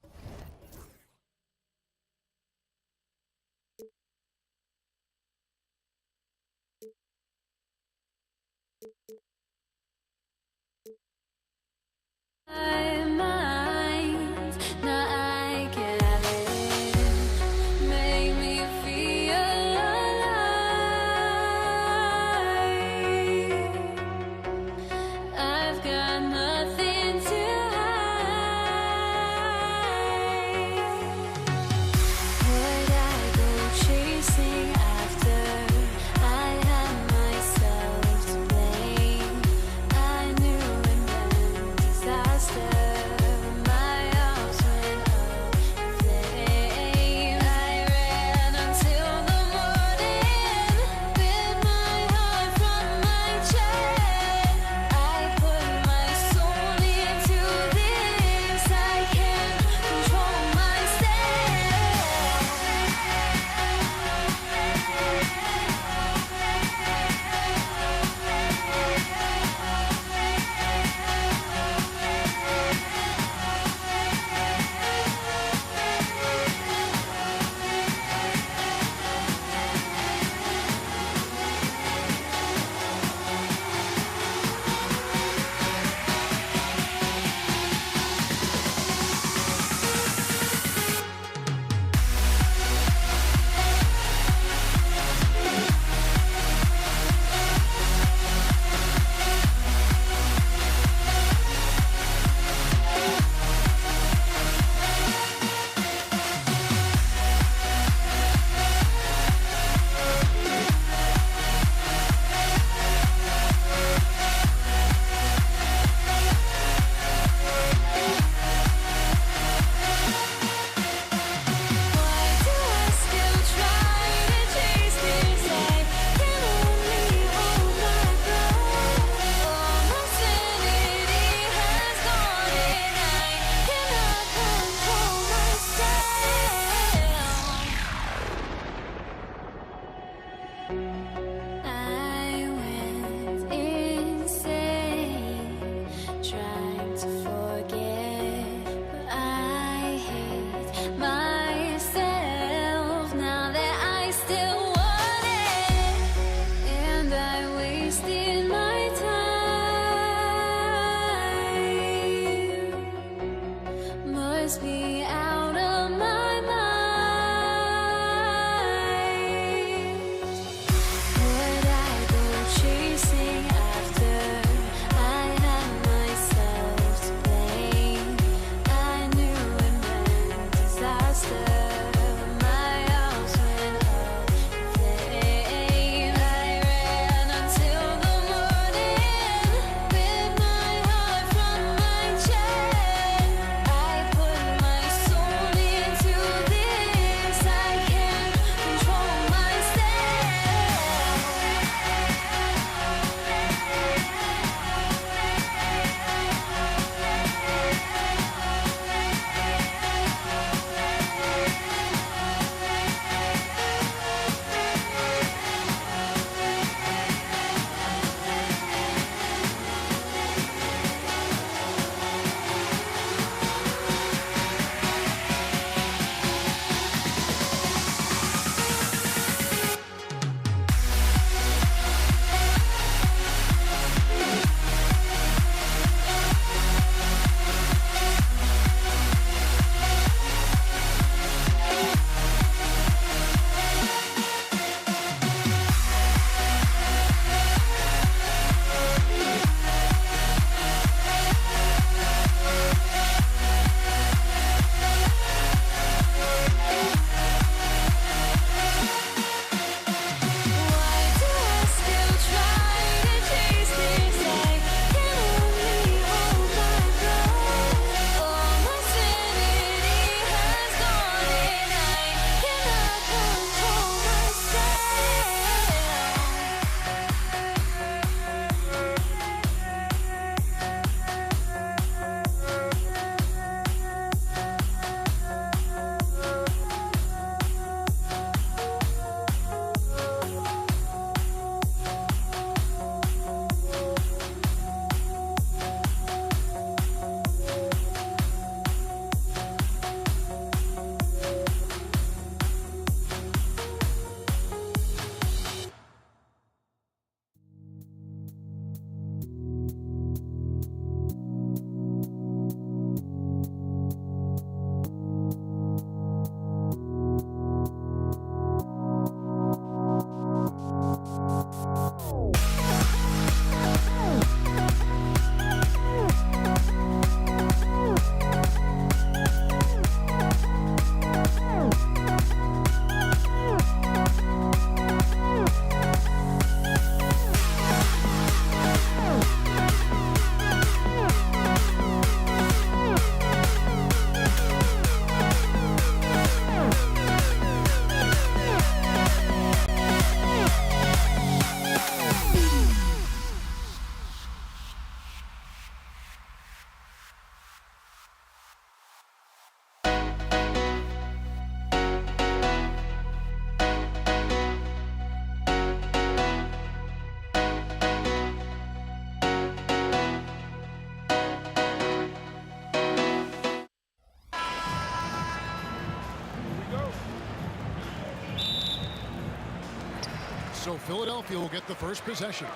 So Philadelphia will get the first possession.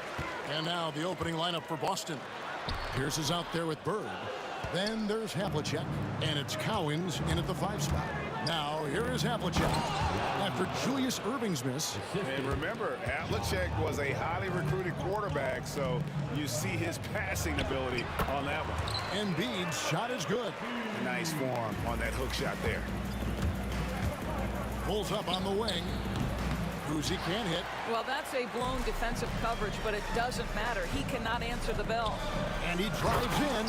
And now the opening lineup for Boston. Pierce is out there with Bird. Then there's Havlicek, and it's Cowens in at the 5 spot. Now, here is Havlicek after Julius Erving's miss. And remember, Havlicek was a highly recruited quarterback, so you see his passing ability on that one. Embiid's shot is good. Nice form on that hook shot there. Pulls up on the wing. Kuzi can't hit. Well, that's a blown defensive coverage, but it doesn't matter. He cannot answer the bell. And he drives in.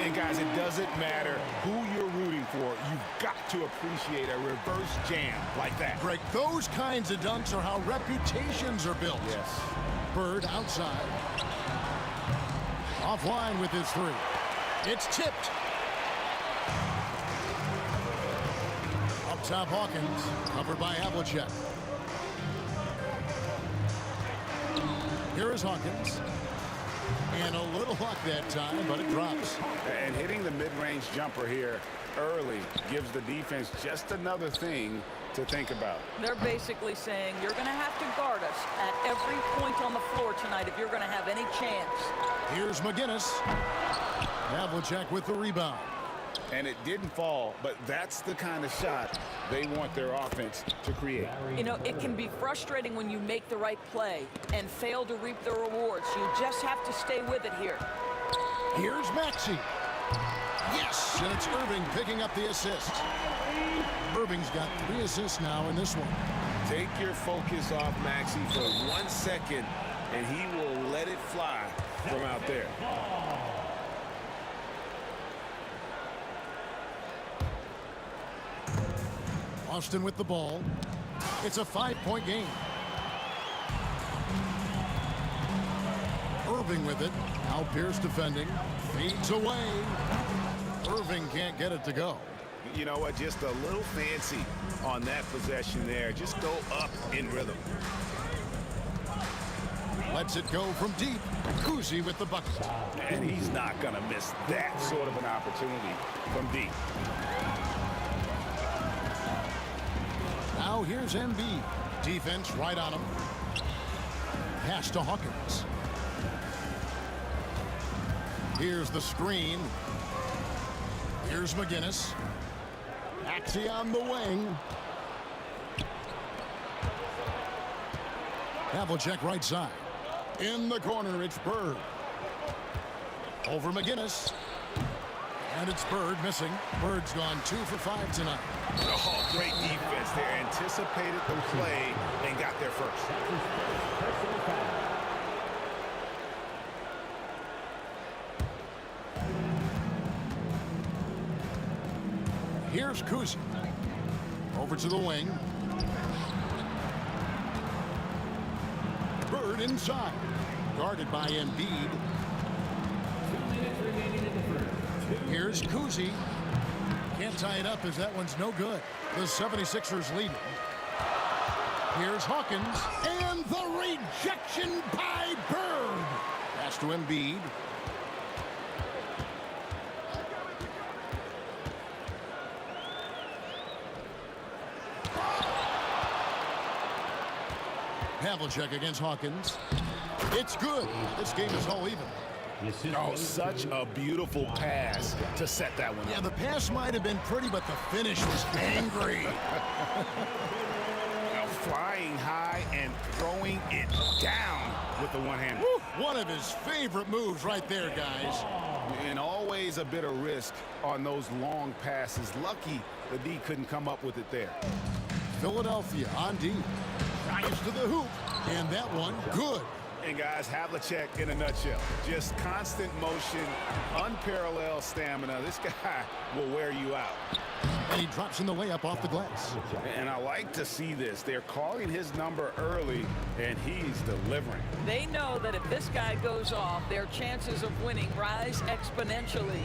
And guys, it doesn't matter who you're rooting for. You've got to appreciate a reverse jam like that. Greg, those kinds of dunks are how reputations are built. Yes. Bird outside. Offline with his 3. It's tipped. Up top, Hawkins. Covered by Havlicek. Here is Hawkins. And a little luck that time, but it drops. And hitting the mid-range jumper here early gives the defense just another thing to think about. They're basically saying you're going to have to guard us at every point on the floor tonight if you're going to have any chance. Here's McGinnis. Havlicek with the rebound. And it didn't fall, but that's the kind of shot they want their offense to create. You know, it can be frustrating when you make the right play and fail to reap the rewards. You just have to stay with it here. Here's Maxey. Yes, and it's Irving picking up the assist. Irving's got 3 assists now in this one. Take your focus off Maxey for 1 second, and he will let it fly from out there. Austin with the ball. It's a 5-point game. Irving with it. Now Pierce defending. Feeds away. Irving can't get it to go. You know what? Just a little fancy on that possession there. Just go up in rhythm. Lets it go from deep. Kuzi with the bucket. And he's not going to miss that sort of an opportunity from deep. Now here's Embiid. Defense right on him. Pass to Hawkins. Here's the screen. Here's McGinnis. Maxey on the wing. Havlicek right side. In the corner, it's Bird. Over McGinnis. And it's Bird missing. Bird's gone 2 for 5 tonight. Oh, great defense there. Anticipated the play and got there first. Here's Kuzi. Over to the wing. Bird inside. Guarded by Embiid. Here's Kuzi. Can't tie it up as that one's no good. The 76ers lead. Here's Hawkins. And the rejection by Bird. Pass to Embiid. Havlicek against Hawkins. It's good. This game is all even. Oh, such a beautiful pass to set that one up. Yeah, the pass might have been pretty, but the finish was angry. Now flying high and throwing it down with the one-hand. One of his favorite moves right there, guys. And always a bit of risk on those long passes. Lucky the D couldn't come up with it there. Philadelphia on D. Drives to the hoop. And that one, good. And guys, Havlicek in a nutshell. Just constant motion, unparalleled stamina. This guy will wear you out. And he drops in the layup off the glass. And I like to see this. They're calling his number early, and he's delivering. They know that if this guy goes off, their chances of winning rise exponentially.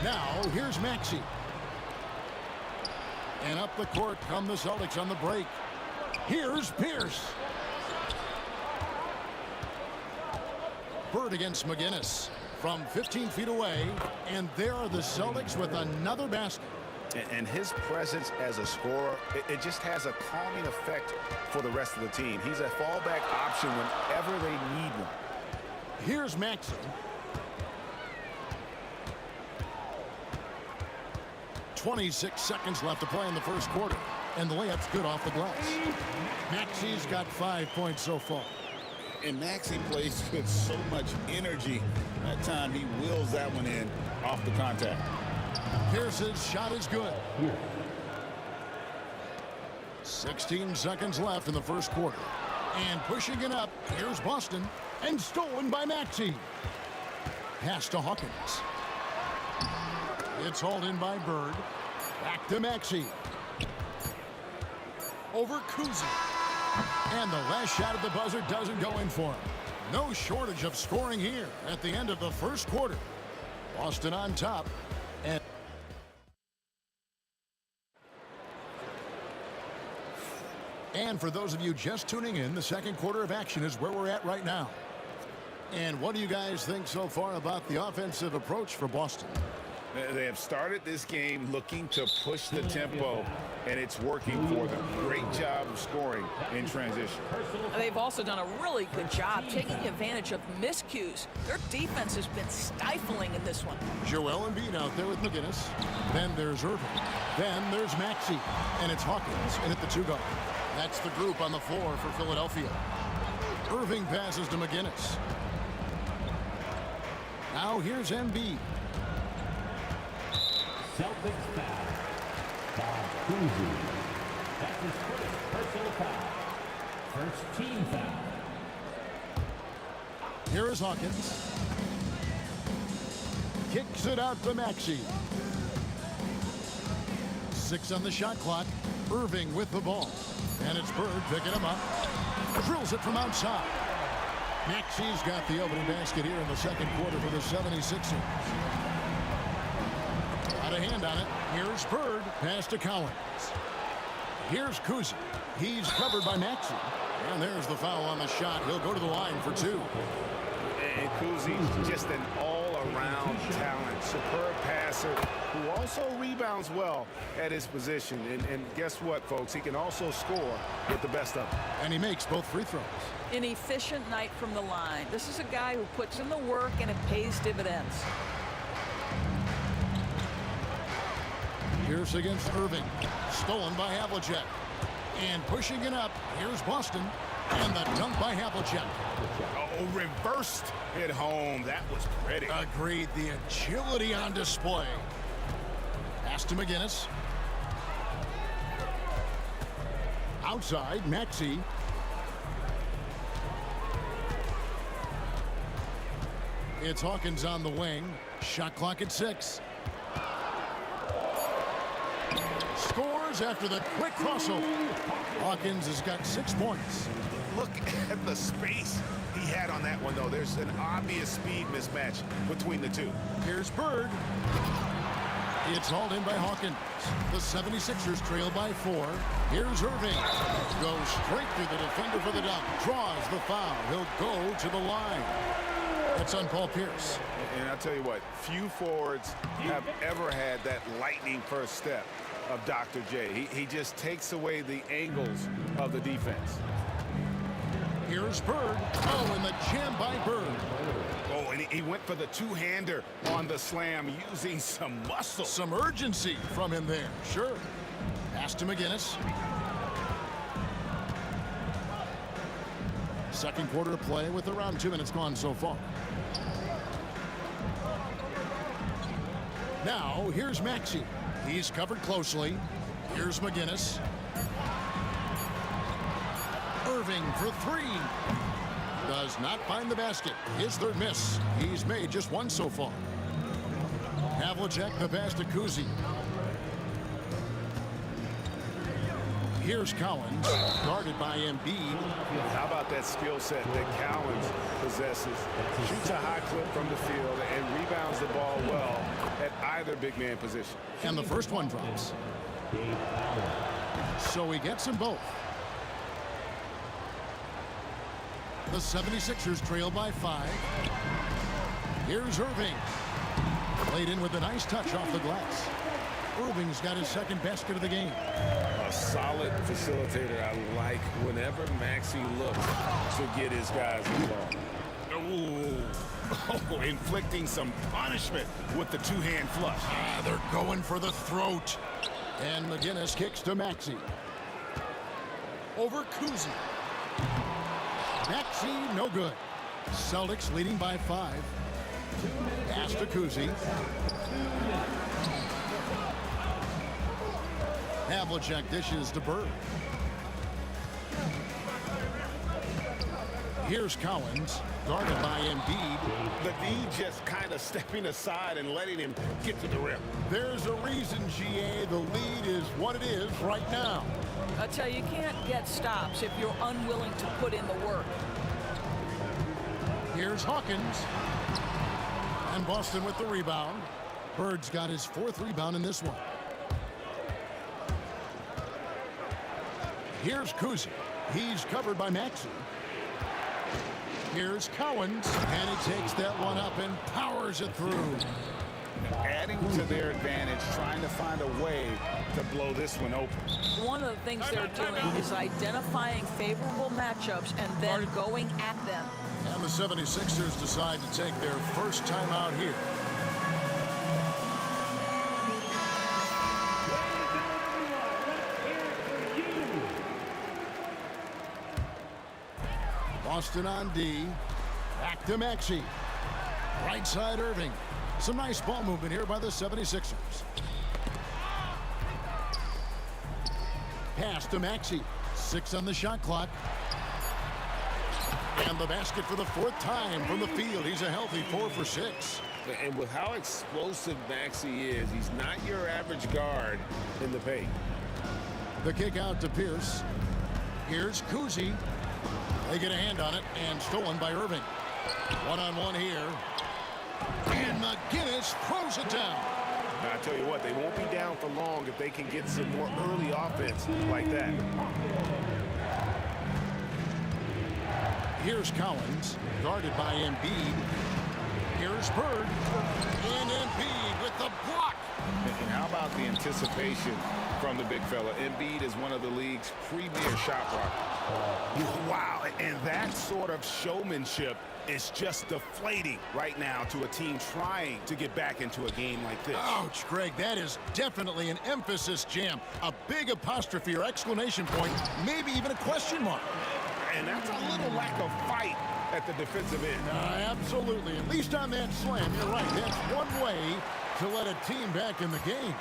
Now, here's Maxey. And up the court come the Celtics on the break. Here's Pierce. Bird against McGinnis from 15 feet away. And there are the Celtics with another basket. And his presence as a scorer, it just has a calming effect for the rest of the team. He's a fallback option whenever they need one. Here's Maxey. 26 seconds left to play in the first quarter. And the layup's good off the glass. Maxey's got 5 points so far. And Maxey plays with so much energy. That time he wheels that one in off the contact. Pierce's shot is good. 16 seconds left in the first quarter. And pushing it up, here's Boston. And stolen by Maxey. Pass to Hawkins. It's hauled in by Bird. Back to Maxey. Over Kuzi. And the last shot at the buzzer doesn't go in for him. No shortage of scoring here at the end of the first quarter. Boston on top. And for those of you just tuning in, the second quarter of action is where we're at right now. And what do you guys think so far about the offensive approach for Boston? They have started this game looking to push the tempo, and it's working for them. Great job of scoring in transition. They've also done a really good job taking advantage of miscues. Their defense has been stifling in this one. Joel Embiid out there with McGinnis. Then there's Irving. Then there's Maxey. And it's Hawkins in at the 2-guard. That's the group on the floor for Philadelphia. Irving passes to McGinnis. Now here's Embiid. Celtics foul. Bob Cousy. That's his first personal foul. First team foul. Here is Hawkins. Kicks it out to Maxey. 6 on the shot clock. Irving with the ball. And it's Bird picking him up. Drills it from outside. Maxey's got the opening basket here in the second quarter for the 76ers. Got a hand on it. Here's Bird. Pass to Collins. Here's Kuzi. He's covered by Maxey. And there's the foul on the shot. He'll go to the line for 2. And Kuzi's just an all-around talent. Superb passer who also rebounds well at his position. And guess what, folks? He can also score with the best of them. And he makes both free throws. An efficient night from the line. This is a guy who puts in the work and it pays dividends. Pierce against Irving. Stolen by Havlicek. And pushing it up, here's Boston. And the dunk by Havlicek. Oh, reversed at home. That was pretty. Agreed. The agility on display. Pass to McGinnis. Outside, Maxey. It's Hawkins on the wing. Shot clock at 6. Scores after the quick crossover. Hawkins has got 6 points. Look at the space he had on that one, though. There's an obvious speed mismatch between the two. Here's Bird. It's hauled in by Hawkins. The 76ers trail by 4. Here's Irving. Goes straight through the defender for the dunk. Draws the foul. He'll go to the line. That's on Paul Pierce. And I'll tell you what, few forwards have ever had that lightning first step of Dr. J. He just takes away the angles of the defense. Here's Bird. Oh, and the jam by Bird. Oh, and he went for the two-hander on the slam using some muscle. Some urgency from him there. Sure. Pass to McGinnis. Second quarter of play with around 2 minutes gone so far. Now, here's Maxey. He's covered closely. Here's McGinnis. Irving for 3. Does not find the basket. His third miss. He's made just 1 so far. Havlicek the pass to Kuzi. Here's Collins, guarded by Embiid. How about that skill set that Collins possesses? Shoots a high clip from the field and rebounds the ball well at either big man position. And the first one drops. So he gets them both. The 76ers trail by 5. Here's Irving. Played in with a nice touch off the glass. Irving's got his second basket of the game. A solid facilitator. I like whenever Maxey looks to get his guys involved. Oh, inflicting some punishment with the two-hand flush. They're going for the throat. And McGinnis kicks to Maxey. Over Kuzi. Maxey, no good. Celtics leading by 5. Pass to Kuzi. Havlicek dishes to Bird. Here's Collins, guarded by Embiid. The D just kind of stepping aside and letting him get to the rim. There's a reason, GA, the lead is what it is right now. I tell you, you can't get stops if you're unwilling to put in the work. Here's Hawkins. And Boston with the rebound. Bird's got his 4th rebound in this one. Here's Kuzi. He's covered by Maxey. Here's Cowens, and he takes that one up and powers it through. Adding to their advantage, trying to find a way to blow this one open. One of the things they're doing is identifying favorable matchups and then going at them. And the 76ers decide to take their first time out here. Boston on D. Back to Maxey. Right side Irving. Some nice ball movement here by the 76ers. Pass to Maxey. 6 on the shot clock. And the basket for the 4th time from the field. He's a healthy 4 for 6. And with how explosive Maxey is, he's not your average guard in the paint. The kick out to Pierce. Here's Kuzi. They get a hand on it and stolen by Irving. One-on-one here. And McGinnis throws it down. I tell you what, they won't be down for long if they can get some more early offense like that. Here's Collins, guarded by Embiid. Here's Bird. And Embiid with the block. And how about the anticipation from the big fella? Embiid is one of the league's premier shot blockers. Wow, and that sort of showmanship is just deflating right now to a team trying to get back into a game like this. Ouch, Greg, that is definitely an emphasis jam. A big apostrophe or exclamation point, maybe even a question mark. And that's a little lack of fight at the defensive end. Absolutely. At least on that slam, you're right. That's one way to let a team back in the game.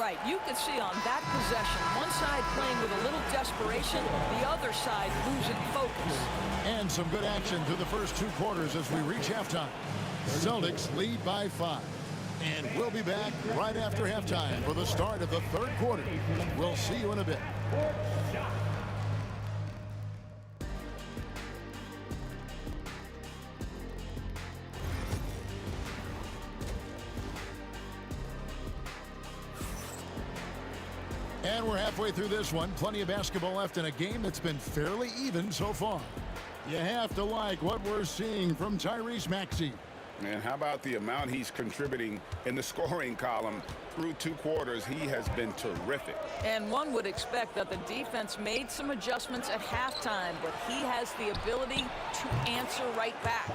Right, you can see on that possession, one side playing with a little desperation, the other side losing focus. And some good action through the first 2 quarters as we reach halftime. The Celtics lead by 5. And we'll be back right after halftime for the start of the 3rd quarter. We'll see you in a bit. And we're halfway through this one. Plenty of basketball left in a game that's been fairly even so far. You have to like what we're seeing from Tyrese Maxey. And how about the amount he's contributing in the scoring column through 2 quarters? He has been terrific. And one would expect that the defense made some adjustments at halftime, but he has the ability to answer right back.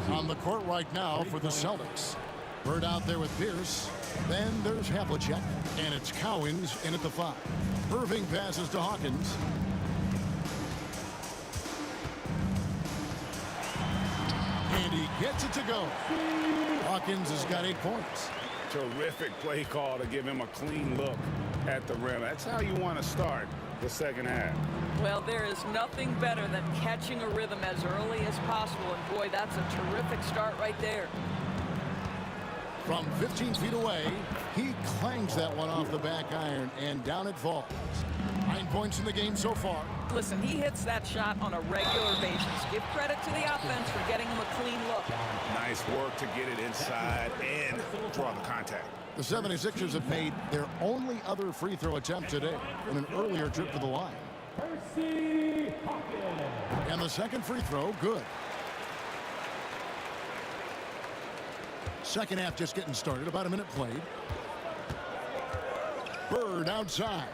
On the court right now for the Celtics. Bird out there with Pierce. Then there's Havlicek, and it's Cowens in at the 5. Irving passes to Hawkins. And he gets it to go. Hawkins has got 8 points. Terrific play call to give him a clean look at the rim. That's how you want to start the second half. Well, there is nothing better than catching a rhythm as early as possible, and boy, that's a terrific start right there. From 15 feet away, he clangs that one off the back iron, and down it falls. 9 points in the game so far. Listen, he hits that shot on a regular basis. Give credit to the offense for getting him a clean look. Nice work to get it inside and draw the contact. The 76ers have made their only other free throw attempt today in an earlier trip to the line. And the second free throw, good. Second half just getting started, about a minute played. Bird outside.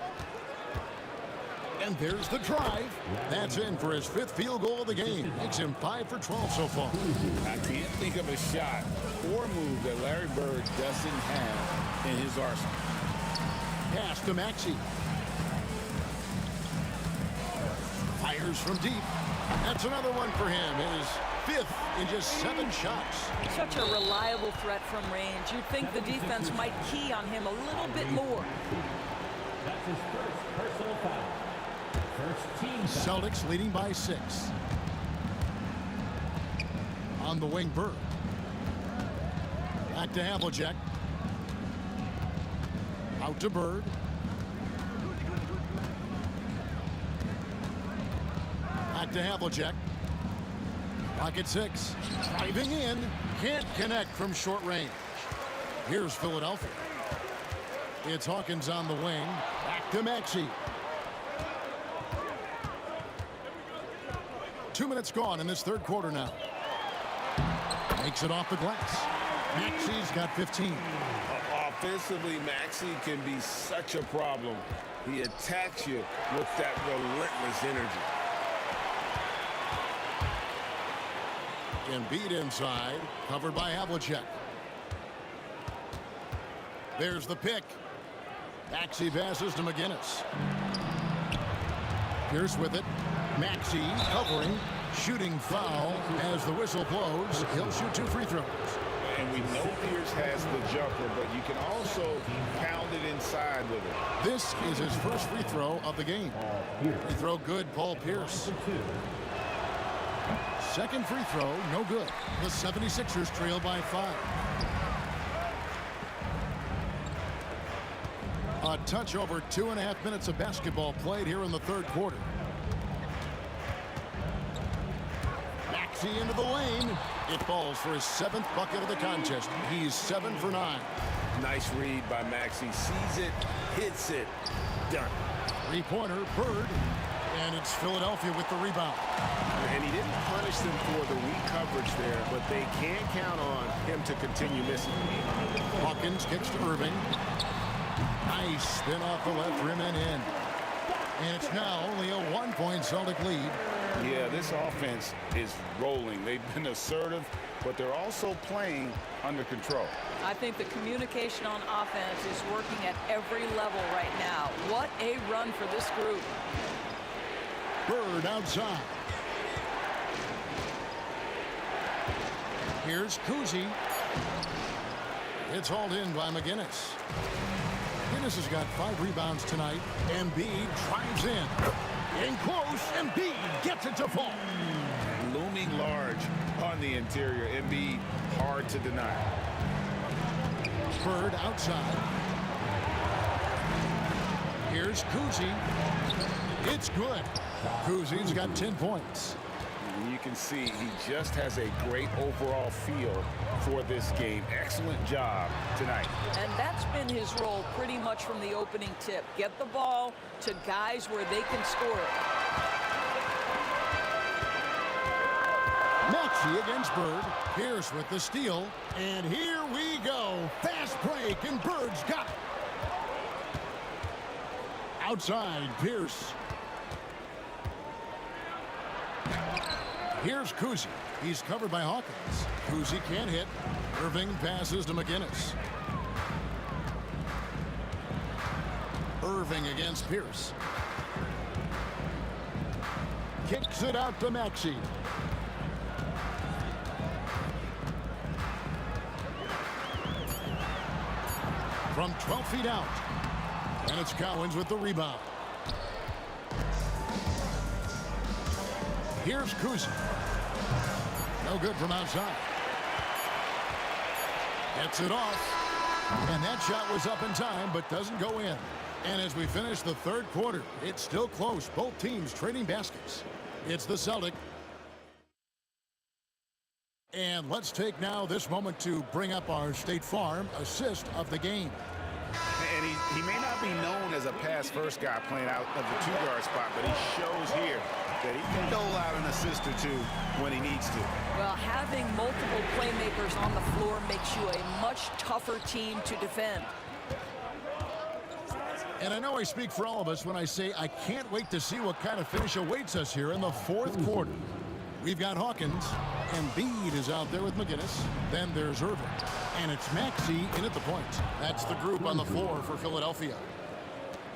And there's the drive. That's in for his 5th field goal of the game. Makes him 5 for 12 so far. I can't think of a shot or move that Larry Bird doesn't have in his arsenal. Pass to Maxey. Fires from deep. That's another one for him. His 5th in just 7 shots. Such a reliable threat from range. You'd think the defense might key on him a little bit more. That's his first personal foul. First team foul. Celtics leading by 6. On the wing, Bird. Back to Havlicek. Out to Bird. Back to Havlicek. Pocket 6. Driving in. Can't connect from short range. Here's Philadelphia. It's Hawkins on the wing. Back to Maxey. 2 minutes gone in this 3rd quarter now. Makes it off the glass. Maxey's got 15. Offensively, Maxey can be such a problem. He attacks you with that relentless energy. Embiid inside, covered by Havlicek. There's the pick. Maxey passes to McGinnis. Pierce with it. Maxey covering, shooting foul as the whistle blows. He'll shoot 2 free throws. And we know Pierce has the jumper, but you can also pound it inside with it. This is his first free throw of the game. Free throw good, Paul Pierce. Second free throw, no good. The 76ers trail by 5. A touch over 2.5 minutes of basketball played here in the 3rd quarter. Maxey into the lane. It falls for his 7th bucket of the contest. He's 7 for 9. Nice read by Maxey. Sees it, hits it, done. 3-pointer, Bird. And it's Philadelphia with the rebound. And he didn't punish them for the weak coverage there, but they can't count on him to continue missing. Hawkins kicks to Irving. Nice spin off the left rim and in. And it's now only a 1-point Celtic lead. Yeah, this offense is rolling. They've been assertive, but they're also playing under control. I think the communication on offense is working at every level right now. What a run for this group. Bird outside. Here's Kuzi. It's hauled in by McGinnis. McGinnis has got 5 rebounds tonight. Embiid drives in. In close, Embiid gets it to fall. Looming large on the interior. Embiid hard to deny. Bird outside. Here's Kuzi. It's good. Kuzi's got 10 points. And you can see he just has a great overall feel for this game. Excellent job tonight. And that's been his role pretty much from the opening tip. Get the ball to guys where they can score. Maxey against Bird. Pierce with the steal. And here we go. Fast break, and Bird's got it. Outside, Pierce. Here's Kuzi. He's covered by Hawkins. Kuzi can't hit. Irving passes to McGinnis. Irving against Pierce. Kicks it out to Maxey. From 12 feet out. And it's Cowens with the rebound. Here's Kuzi. No good from outside. Gets it off. And that shot was up in time, but doesn't go in. And as we finish the 3rd quarter, it's still close. Both teams trading baskets. It's the Celtic. And let's take now this moment to bring up our State Farm assist of the game. And he may not be known as a pass-first guy playing out of the 2-guard spot, but he shows here that he can dole out an assist or 2 when he needs to. Well, having multiple playmakers on the floor makes you a much tougher team to defend. And I know I speak for all of us when I say I can't wait to see what kind of finish awaits us here in the fourth quarter. We've got Hawkins, and Bede is out there with McGinnis. Then there's Irving, and it's Maxey in at the point. That's the group on the floor for Philadelphia.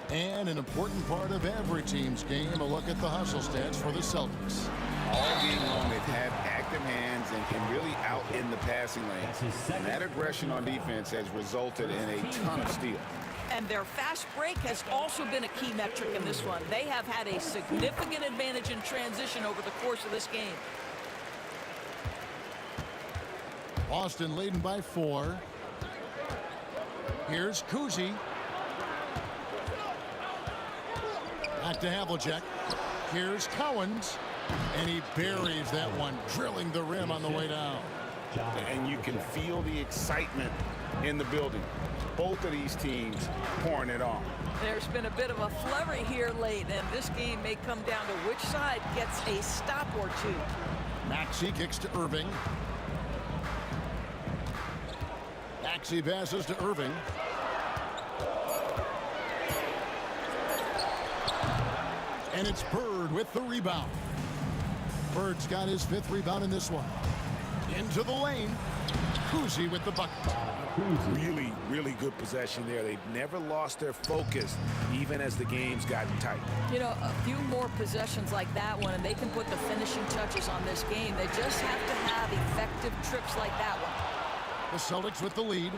And an important part of every team's game, a look at the hustle stats for the Celtics. All game long, they've had active hands and really out in the passing lane. And that aggression on defense has resulted in a ton of steals. And their fast break has also been a key metric in this one. They have had a significant advantage in transition over the course of this game. Boston leading by 4. Here's Kuzi. Back to Havlicek. Here's Cowens. And he buries that one, drilling the rim on the way down. And you can feel the excitement in the building. Both of these teams pouring it on. There's been a bit of a flurry here late, and this game may come down to which side gets a stop or two. Maxey kicks to Irving. Maxey passes to Irving. And it's Bird with the rebound. Bird's got his 5th rebound in this one. Into the lane. Kuzi with the bucket. Really, really good possession there. They've never lost their focus, even as the game's gotten tight. You know, a few more possessions like that one, and they can put the finishing touches on this game. They just have to have effective trips like that one. The Celtics with the lead.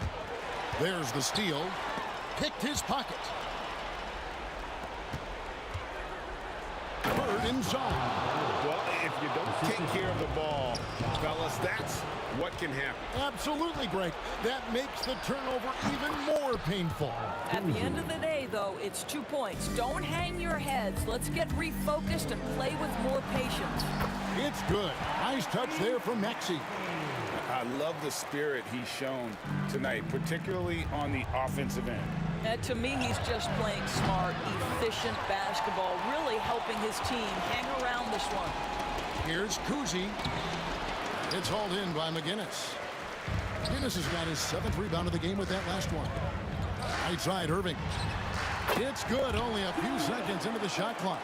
There's the steal. Picked his pocket. Bird inside. Well, if you don't take care of the ball, fellas, that's what can happen. Absolutely, Greg. That makes the turnover even more painful. At the end of the day, though, it's 2 points. Don't hang your heads. Let's get refocused and play with more patience. It's good. Nice touch there from Maxey. I love the spirit he's shown tonight, particularly on the offensive end. And to me, he's just playing smart, efficient basketball, really helping his team hang around this one. Here's Kuzi. It's hauled in by McGinnis. McGinnis has got his 7th rebound of the game with that last one. Right side, Irving. It's good, only a few seconds into the shot clock.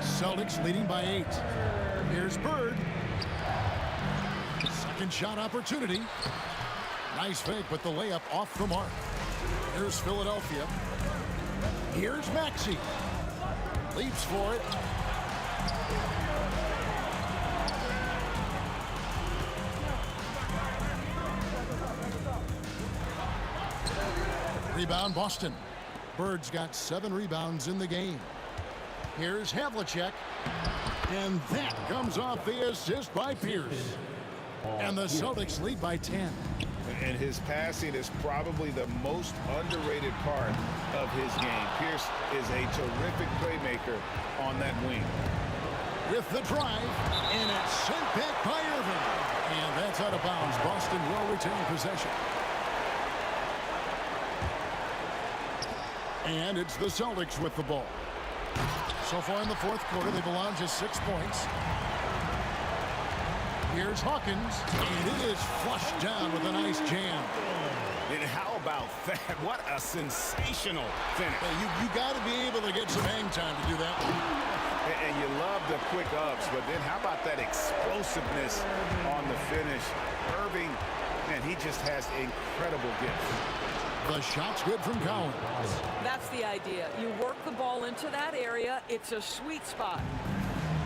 Celtics leading by 8. Here's Bird. Second shot opportunity. Nice fake with the layup off the mark. Here's Philadelphia. Here's Maxey. Leaps for it. Rebound, Boston. Bird's got 7 rebounds in the game. Here's Havlicek. And that comes off the assist by Pierce. And the Celtics lead by 10. And his passing is probably the most underrated part of his game. Pierce is a terrific playmaker on that wing. With the drive, and it's sent back by Irving. And that's out of bounds. Boston will retain possession. And it's the Celtics with the ball. So far in the fourth quarter, they've allowed just 6 points. Here's Hawkins, and it is flushed down with a nice jam. And how about that? What a sensational finish. Hey, you got to be able to get some hang time to do that one. And you love the quick ups, but then how about that explosiveness on the finish? Irving, man, he just has incredible gifts. The shot's good from Cowens. That's the idea. You work the ball into that area. It's a sweet spot.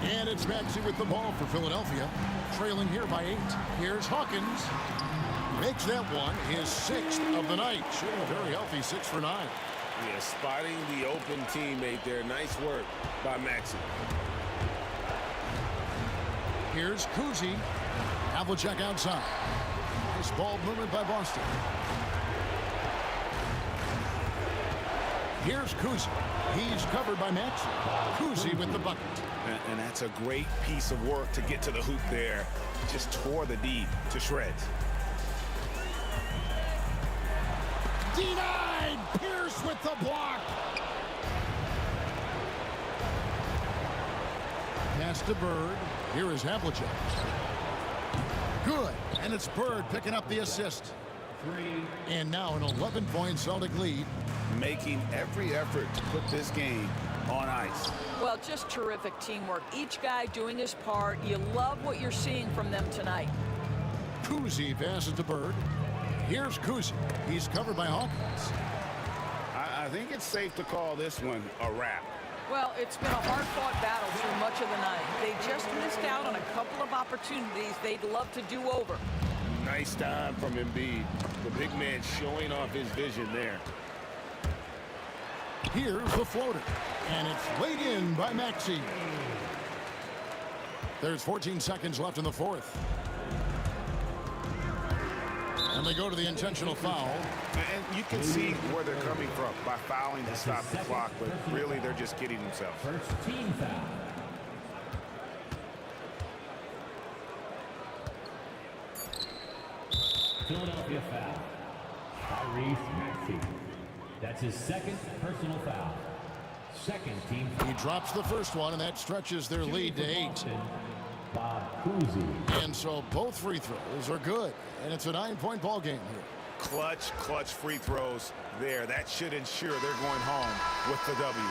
And it's Maxey with the ball for Philadelphia. Trailing here by 8. Here's Hawkins. Makes that one his 6th of the night. Shooting a very healthy 6 for 9. Yeah, spotting the open teammate there. Nice work by Maxey. Here's Kuzi. Havlicek outside. Nice ball movement by Boston. Here's Kuzi. He's covered by Maxey. Kuzi with the bucket. And that's a great piece of work to get to the hoop there. Just tore the D to shreds. Denied! Pierce with the block. Pass to Bird. Here is Havlicek. Good. And it's Bird picking up the assist. And now an 11-point Celtic lead. making every effort to put this game on ice. Well, just terrific teamwork. Each guy doing his part. You love what you're seeing from them tonight. Kuzi passes to Bird. Here's Kuzi. He's covered by Hawkins. I think it's safe to call this one a wrap. Well, it's been a hard-fought battle through much of the night. They just missed out on a couple of opportunities they'd love to do over. Nice time from Embiid. The big man showing off his vision there. Here's the floater. And it's laid in by Maxey. There's 14 seconds left in the fourth. And they go to the intentional foul. And you can see where they're coming from by fouling to stop the clock, but really they're just kidding themselves. First team foul. Philadelphia foul. Tyrese Maxey. That's his second personal foul. Second team foul. He drops the first one, and that stretches their lead to 8. Bob Cousy. And so both free throws are good, and it's a 9-point ball game here. Clutch free throws there. That should ensure they're going home with the W.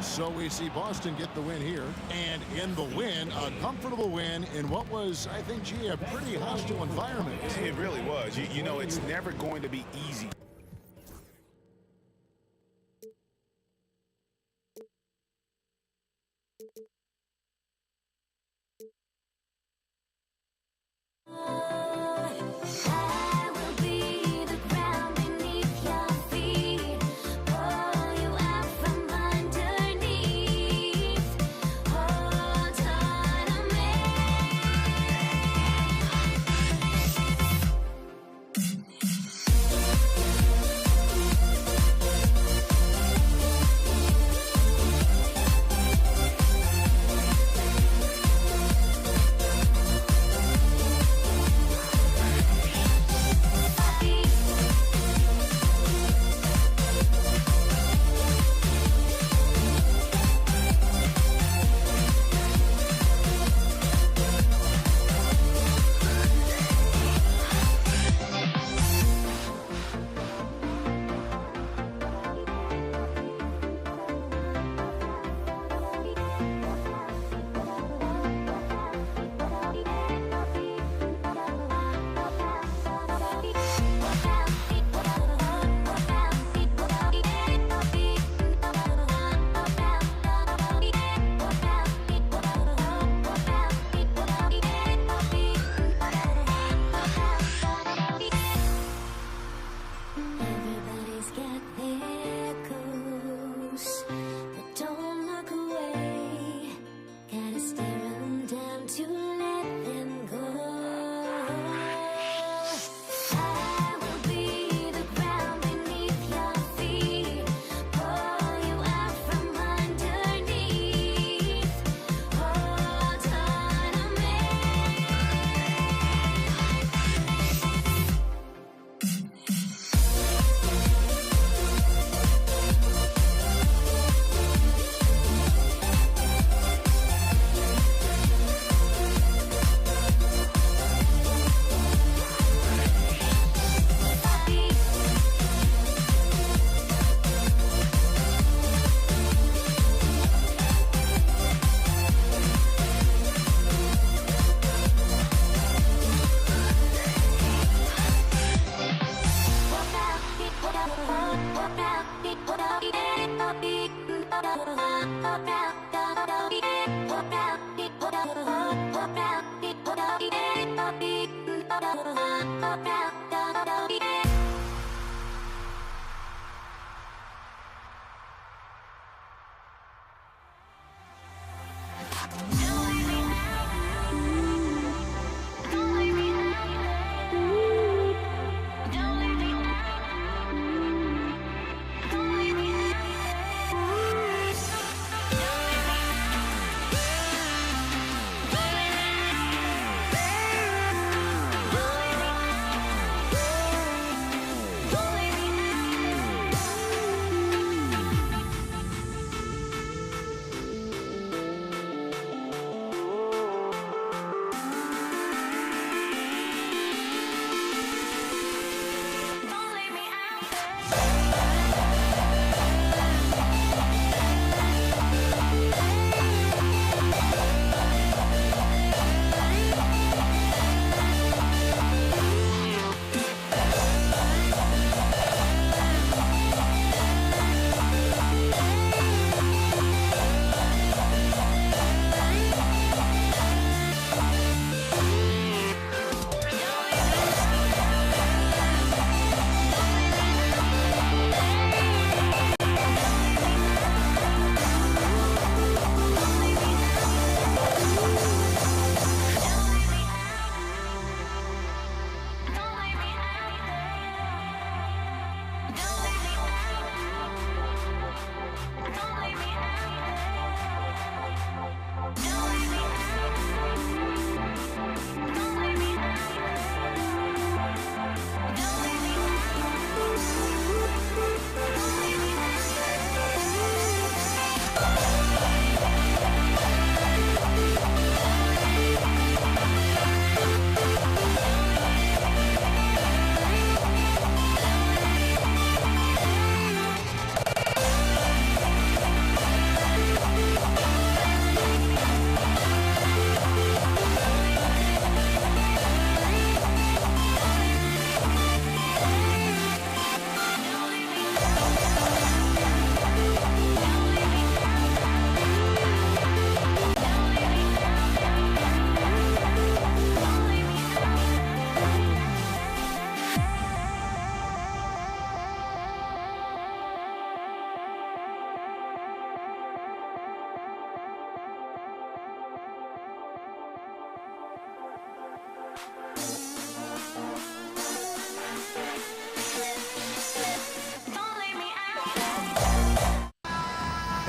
So we see Boston get the win here, and in the win, a comfortable win in what was, I think, gee, a pretty hostile environment. It really was. You know, it's never going to be easy.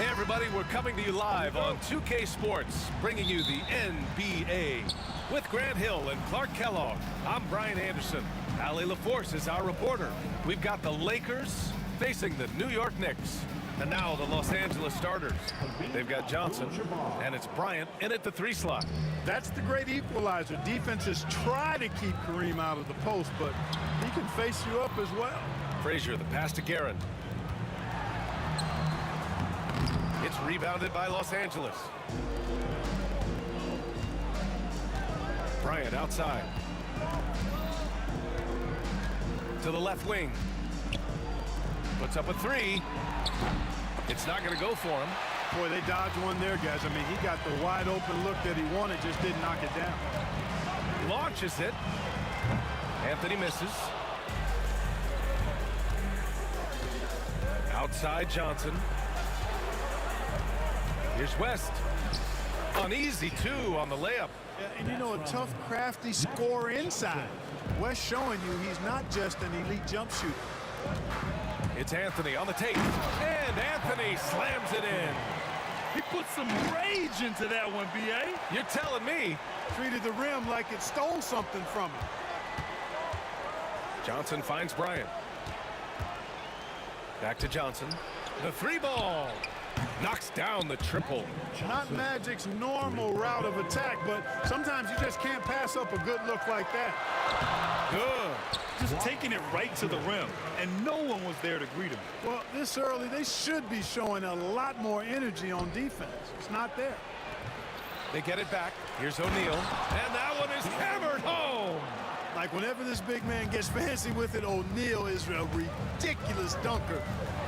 Hey everybody, we're coming to you live on 2K Sports, bringing you the NBA. With Grant Hill and Clark Kellogg, I'm Brian Anderson. Allie LaForce is our reporter. We've got the Lakers facing the New York Knicks. And now the Los Angeles starters. They've got Johnson, and it's Bryant in at the 3 slot. That's the great equalizer. Defenses try to keep Kareem out of the post, but he can face you up as well. Frazier, the pass to Guerin. It's rebounded by Los Angeles. Bryant outside. To the left wing. Puts up a 3. It's not going to go for him. Boy, they dodged one there, guys. I mean, he got the wide open look that he wanted, just didn't knock it down. Launches it. Anthony misses. Outside Johnson. Here's West. Uneasy, too, on the layup. Yeah, and you know, a tough, crafty scorer inside. West showing you he's not just an elite jump shooter. It's Anthony on the tape. And Anthony slams it in. He put some rage into that one, B.A. You're telling me. Treated the rim like it stole something from him. Johnson finds Bryant. Back to Johnson. The 3 ball. Knocks down the triple. Not Magic's normal route of attack, but sometimes you just can't pass up a good look like that. Good. Just taking it right to the rim, and no one was there to greet him. Well, this early, they should be showing a lot more energy on defense. It's not there. They get it back. Here's O'Neal. And that one is hammered home. Like whenever this big man gets fancy with it, O'Neal is a ridiculous dunker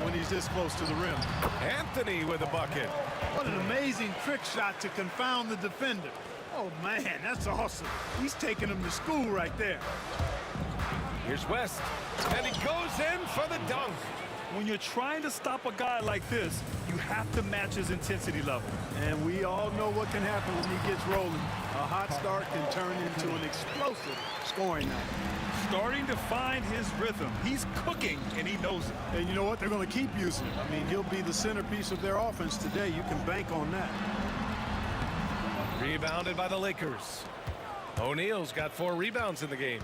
when he's this close to the rim. Anthony with a bucket. What an amazing trick shot to confound the defender. Oh, man, that's awesome. He's taking him to school right there. Here's West. And he goes in for the dunk. When you're trying to stop a guy like this, you have to match his intensity level. And we all know what can happen when he gets rolling. A hot start can turn into an explosive scoring night. Starting to find his rhythm. He's cooking, and he knows it. And you know what? They're going to keep using him. I mean, he'll be the centerpiece of their offense today. You can bank on that. Rebounded by the Lakers. O'Neal's got 4 rebounds in the game.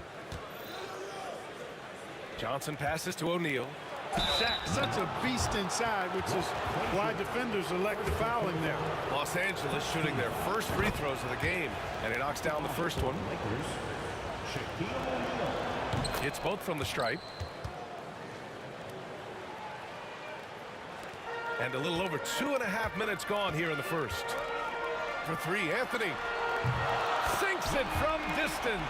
Johnson passes to O'Neal. Shaq, such a beast inside, which is why defenders elect to foul him there. Los Angeles shooting their first free throws of the game, and he knocks down the first one. It's both from the stripe. And a little over 2.5 minutes gone here in the first. For 3, Anthony sinks it from distance.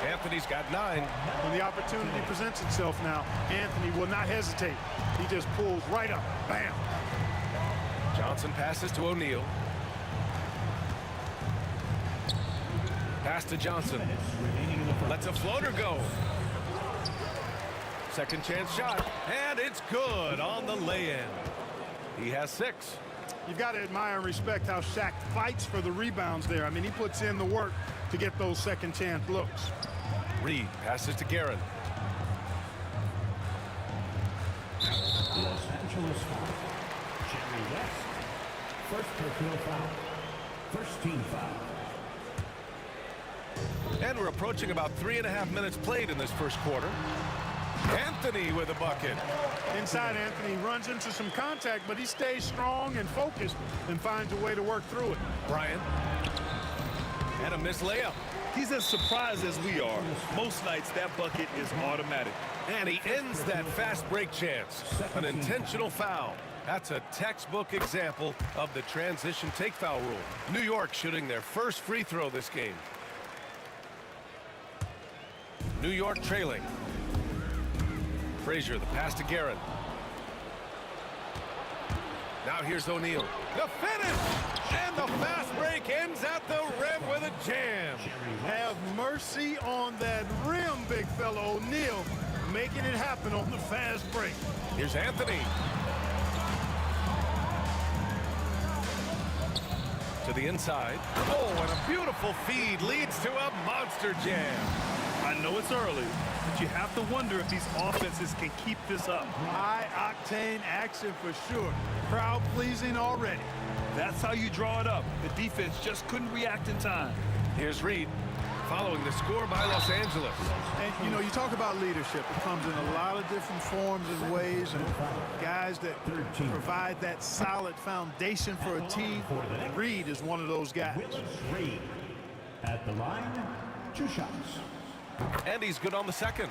Anthony's got 9. When the opportunity presents itself now, Anthony will not hesitate. He just pulls right up. Bam. Johnson passes to O'Neal. Pass to Johnson. Lets a floater go. Second chance shot. And it's good on the lay-in. He has 6. You've got to admire and respect how Shaq fights for the rebounds there. I mean, he puts in the work to get those second chance looks. Reed passes to Guerin. Los Angeles foul. Jerry West. First personal foul. First team foul. And we're approaching about 3.5 minutes played in this first quarter. Anthony with a bucket. Inside, Anthony runs into some contact, but he stays strong and focused and finds a way to work through it. Bryant. And a missed layup. He's as surprised as we are. Most nights, that bucket is automatic. And he ends that fast break chance. An intentional foul. That's a textbook example of the transition take foul rule. New York shooting their first free throw this game. New York trailing. Frazier, the pass to Guerin. Now here's O'Neal. The finish! And the fast break ends at the rim with a jam. Have mercy on that rim, big fella O'Neal, making it happen on the fast break. Here's Anthony. To the inside. Oh, and a beautiful feed leads to a monster jam. I know it's early, but you have to wonder if these offenses can keep this up. High-octane action for sure. Crowd-pleasing already. That's how you draw it up. The defense just couldn't react in time. Here's Reed, following the score by Los Angeles. And, you know, you talk about leadership. It comes in a lot of different forms and ways, and guys that provide that solid foundation for a team. Reed is one of those guys. Reed at the line, 2 shots. And he's good on the second.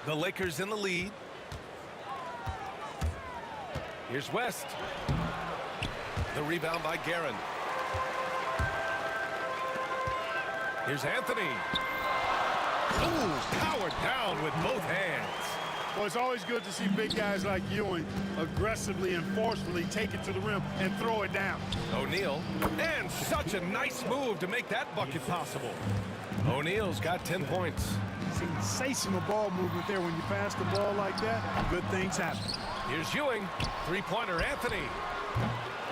The Lakers in the lead. Here's West. The rebound by Guerin. Here's Anthony. Ooh, powered down with both hands. Well, it's always good to see big guys like Ewing aggressively and forcefully take it to the rim and throw it down. O'Neal, and such a nice move to make that bucket possible. O'Neal's got 10 points. Sensational ball movement there. When you pass the ball like that, good things happen. Here's Ewing, three-pointer Anthony.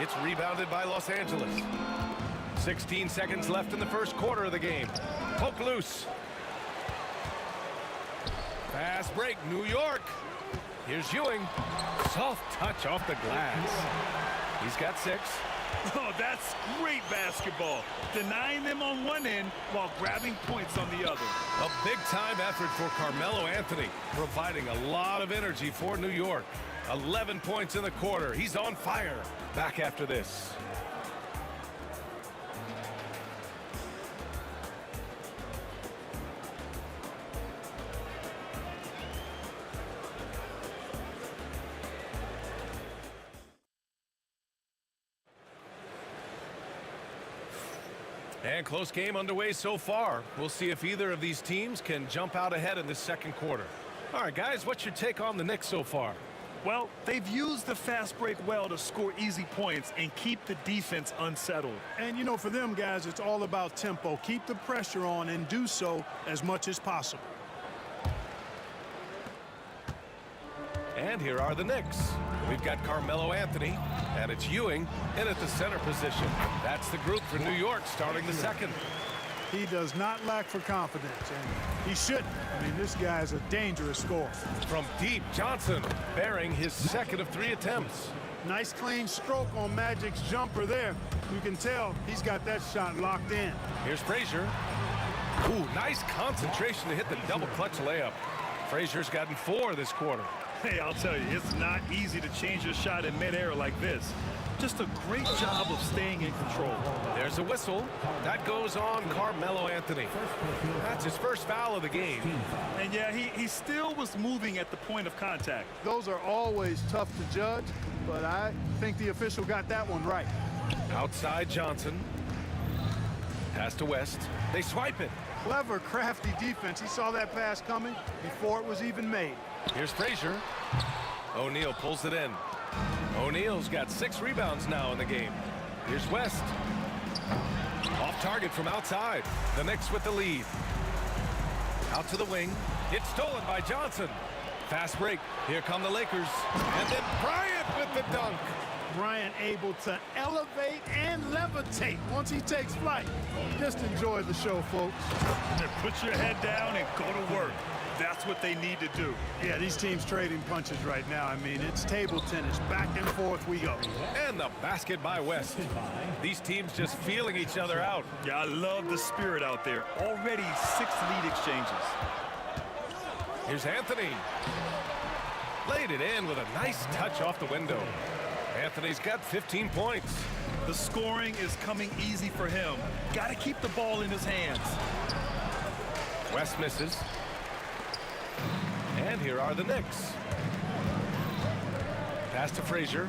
It's rebounded by Los Angeles. 16 seconds left in the first quarter of the game. Poke loose. Fast break, New York. Here's Ewing. Soft touch off the glass. He's got 6. Oh, that's great basketball. Denying them on one end while grabbing points on the other. A big-time effort for Carmelo Anthony, providing a lot of energy for New York. 11 points in the quarter. He's on fire. Back after this. And close game underway so far. We'll see if either of these teams can jump out ahead in the second quarter. All right, guys, what's your take on the Knicks so far? Well, they've used the fast break well to score easy points and keep the defense unsettled. And, you know, for them guys, it's all about tempo. Keep the pressure on and do so as much as possible. And here are the Knicks. We've got Carmelo Anthony, and it's Ewing in at the center position. That's the group for New York starting the second. He does not lack for confidence, and he shouldn't. I mean, this guy's a dangerous scorer. From deep, Johnson bearing his second of 3 attempts. Nice clean stroke on Magic's jumper there. You can tell he's got that shot locked in. Here's Frazier. Ooh, nice concentration to hit the double clutch layup. Frazier's gotten 4 this quarter. Hey, I'll tell you, it's not easy to change your shot in midair like this. Just a great job of staying in control. There's a whistle. That goes on Carmelo Anthony. That's his first foul of the game. And yeah, he still was moving at the point of contact. Those are always tough to judge, but I think the official got that one right. Outside Johnson. Pass to West. They swipe it. Clever, crafty defense. He saw that pass coming before it was even made. Here's Frazier. O'Neal pulls it in. O'Neal's got 6 rebounds now in the game. Here's West. Off target from outside. The Knicks with the lead. Out to the wing. It's stolen by Johnson. Fast break. Here come the Lakers. And then Bryant with the dunk. Bryant able to elevate and levitate once he takes flight. Just enjoy the show, folks. Put your head down and go to work. That's what they need to do. Yeah, these teams trading punches right now. I mean, it's table tennis. Back and forth we go. And the basket by West. These teams just feeling each other out. Yeah, I love the spirit out there. Already 6 lead exchanges. Here's Anthony. Laid it in with a nice touch off the window. Anthony's got 15 points. The scoring is coming easy for him. Got to keep the ball in his hands. West misses. And here are the Knicks. Pass to Frazier.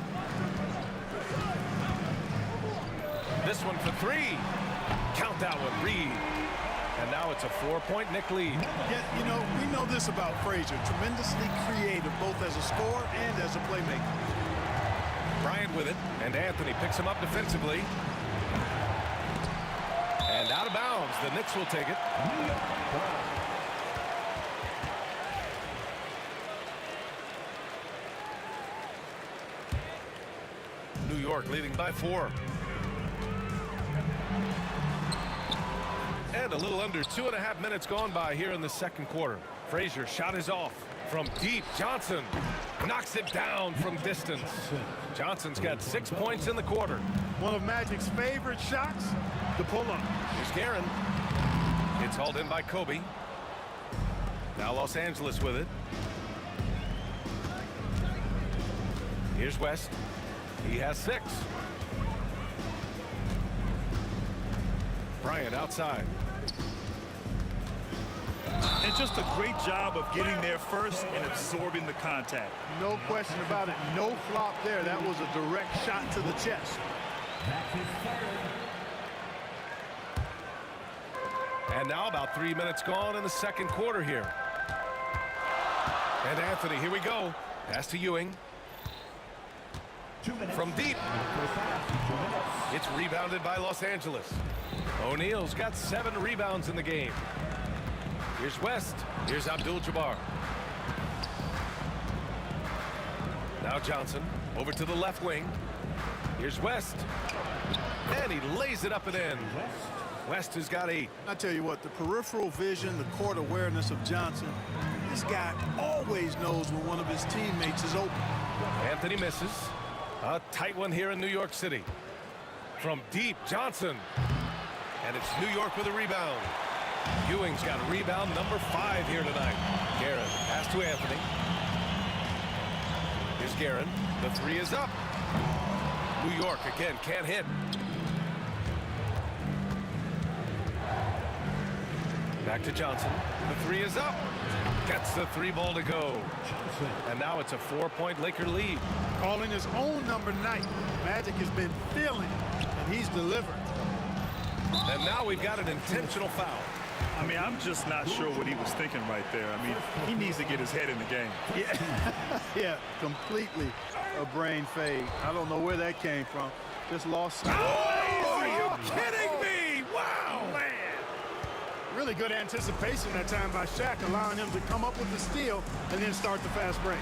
This one for 3. Count that one, Reed. And now it's a 4-point Knick lead. Yeah, you know, we know this about Frazier. Tremendously creative, both as a scorer and as a playmaker. Bryant with it, and Anthony picks him up defensively. And out of bounds, the Knicks will take it. New York leading by 4. And a little under 2.5 minutes gone by here in the second quarter. Frazier shot is off. From deep, Johnson knocks it down from distance. Johnson's got 6 points in the quarter. One of Magic's favorite shots, the pull-up. Here's Guerin. It's hauled in by Kobe. Now Los Angeles with it. Here's West. He has 6. Bryant outside. And just a great job of getting there first and absorbing the contact. No question about it. No flop there. That was a direct shot to the chest. And now about 3 minutes gone in the second quarter here. And Anthony, here we go. Pass to Ewing. From deep. It's rebounded by Los Angeles. O'Neal's got 7 rebounds in the game. Here's West. Here's Abdul-Jabbar. Now Johnson over to the left wing. Here's West. And he lays it up and in. West has got 8. I tell you what, the peripheral vision, the court awareness of Johnson, this guy always knows when one of his teammates is open. Anthony misses. A tight one here in New York City. From deep, Johnson. And it's New York with a rebound. Ewing's got rebound number 5 here tonight. Guerin, pass to Anthony. Here's Guerin. The 3 is up. New York again can't hit. Back to Johnson. The 3 is up. Gets the 3 ball to go. And now it's a 4-point Laker lead. Calling his own number 9. Magic has been feeling it, and he's delivered. And now we've got an intentional foul. I mean, I'm just not sure what he was thinking right there. I mean, he needs to get his head in the game. Yeah, yeah, completely a brain fade. I don't know where that came from. Just lost. Oh, are you kidding me? Wow, man. Really good anticipation that time by Shaq, allowing him to come up with the steal and then start the fast break.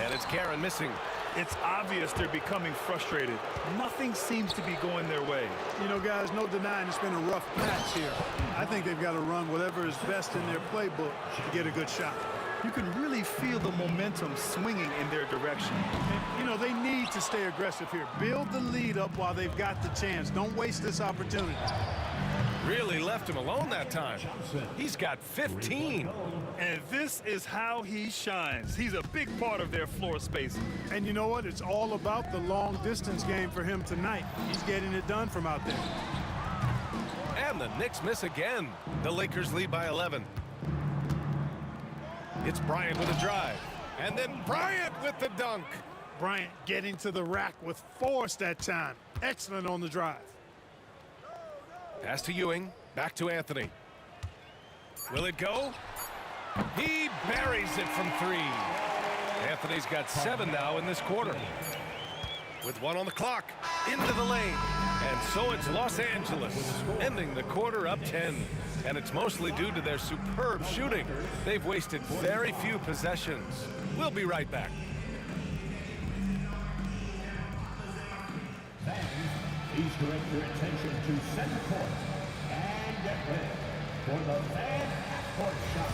And it's Guerin missing. It's obvious they're becoming frustrated. Nothing seems to be going their way. You know, guys, no denying it's been a rough patch here. I think they've got to run whatever is best in their playbook to get a good shot. You can really feel the momentum swinging in their direction. And, you know, they need to stay aggressive here. Build the lead up while they've got the chance. Don't waste this opportunity. Really left him alone that time. He's got 15. And this is how he shines. He's a big part of their floor space. And you know what? It's all about the long distance game for him tonight. He's getting it done from out there. And the Knicks miss again. The Lakers lead by 11. It's Bryant with a drive. And then Bryant with the dunk. Bryant getting to the rack with force that time. Excellent on the drive. Pass to Ewing. Back to Anthony. Will it go? He buries it from 3. Anthony's got 7 now in this quarter. With 1 on the clock. Into the lane. And so it's Los Angeles, ending the quarter up 10. And it's mostly due to their superb shooting. They've wasted very few possessions. We'll be right back. Please direct your attention to center court and get ready for the fan half-court shot.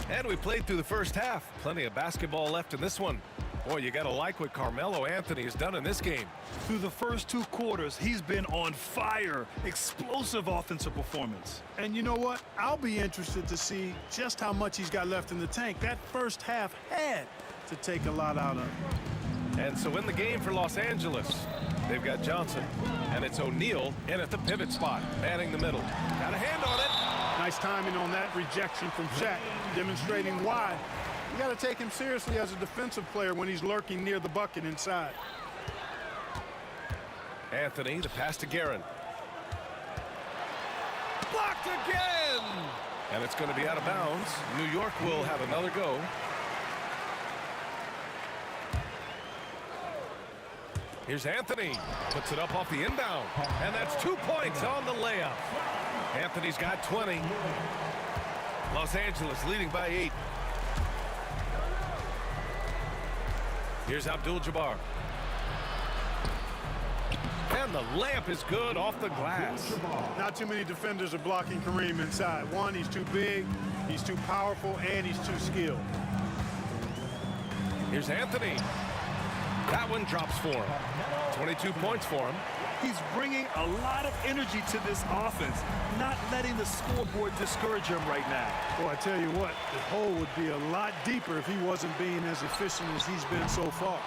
And we played through the first half. Plenty of basketball left in this one. Boy, you got to like what Carmelo Anthony has done in this game. Through the first 2 quarters, he's been on fire. Explosive offensive performance. And you know what? I'll be interested to see just how much he's got left in the tank. That first half had to take a lot out of him. And so in the game for Los Angeles, they've got Johnson. And it's O'Neal in at the pivot spot, manning the middle. Got a hand on it. Nice timing on that rejection from Shaq, demonstrating why. You got to take him seriously as a defensive player when he's lurking near the bucket inside. Anthony, the pass to Guerin. Blocked again! And it's going to be out of bounds. New York will have another go. Here's Anthony. Puts it up off the inbound. And that's 2 points on the layup. Anthony's got 20. Los Angeles leading by 8. Here's Abdul-Jabbar. And the layup is good off the glass. Not too many defenders are blocking Kareem inside. One, he's too big, he's too powerful, and he's too skilled. Here's Anthony. That one drops for him. 22 points for him. He's bringing a lot of energy to this offense, not letting the scoreboard discourage him right now. Well, I tell you what, the hole would be a lot deeper if he wasn't being as efficient as he's been so far.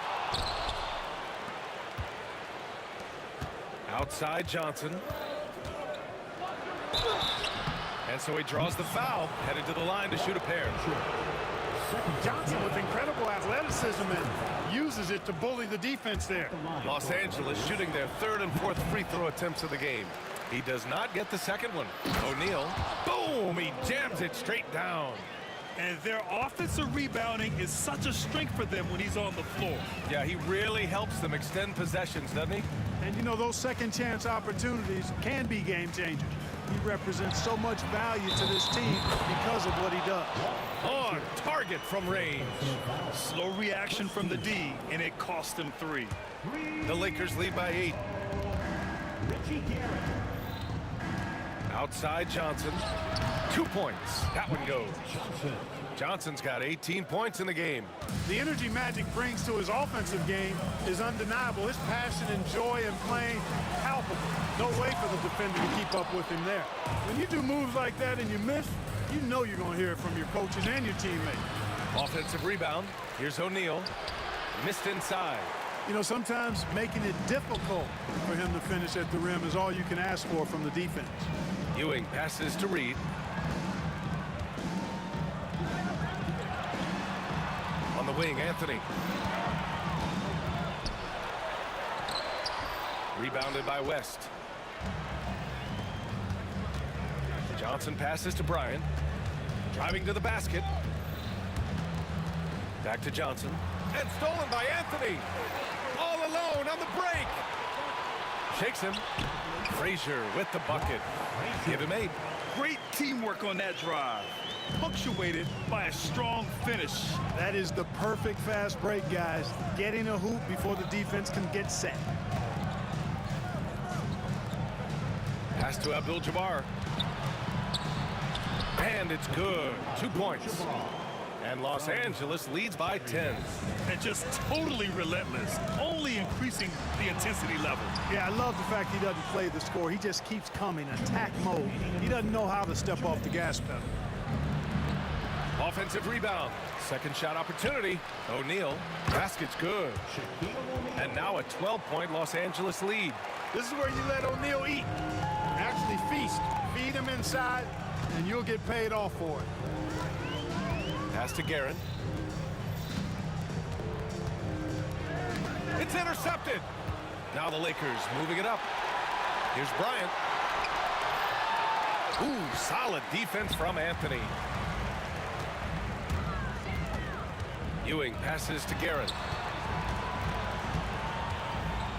Outside Johnson. And so he draws the foul, headed to the line to shoot a pair. Johnson with incredible athleticism and uses it to bully the defense there. Los Angeles shooting their 3rd and 4th free throw attempts of the game. He does not get the second one. O'Neal, boom, he jams it straight down. And their offensive rebounding is such a strength for them when he's on the floor. Yeah, he really helps them extend possessions, doesn't he? And you know, those second chance opportunities can be game changers. He represents so much value to this team because of what he does. On target from range. Slow reaction from the D, and it cost them 3. The Lakers lead by 8. Outside Johnson. 2 points. That one goes. Johnson's got 18 points in the game. The energy Magic brings to his offensive game is undeniable. His passion and joy in playing, palpable. No way for the defender to keep up with him there. When you do moves like that and you miss, you know you're going to hear it from your coaches and your teammates. Offensive rebound. Here's O'Neal. Missed inside. You know, sometimes making it difficult for him to finish at the rim is all you can ask for from the defense. Ewing passes to Reed. On the wing, Anthony. Rebounded by West. Johnson passes to Bryant. Driving to the basket. Back to Johnson. And stolen by Anthony. All alone on the break. Shakes him. Frazier with the bucket. Give him 8. Great teamwork on that drive, punctuated by a strong finish. That is the perfect fast break, guys. Getting a hoop before the defense can get set. Pass to Abdul-Jabbar. And it's good. 2 points. And Los Angeles leads by 10. And just totally relentless, only increasing the intensity level. Yeah, I love the fact he doesn't play the score. He just keeps coming, attack mode. He doesn't know how to step off the gas pedal. Offensive rebound. Second shot opportunity. O'Neal. Basket's good. And now a 12-point Los Angeles lead. This is where you let O'Neal eat. Actually feast. Feed him inside, and you'll get paid off for it. Pass to Guerin. It's intercepted. Now the Lakers moving it up. Here's Bryant. Ooh, solid defense from Anthony. Ewing passes to Guerin.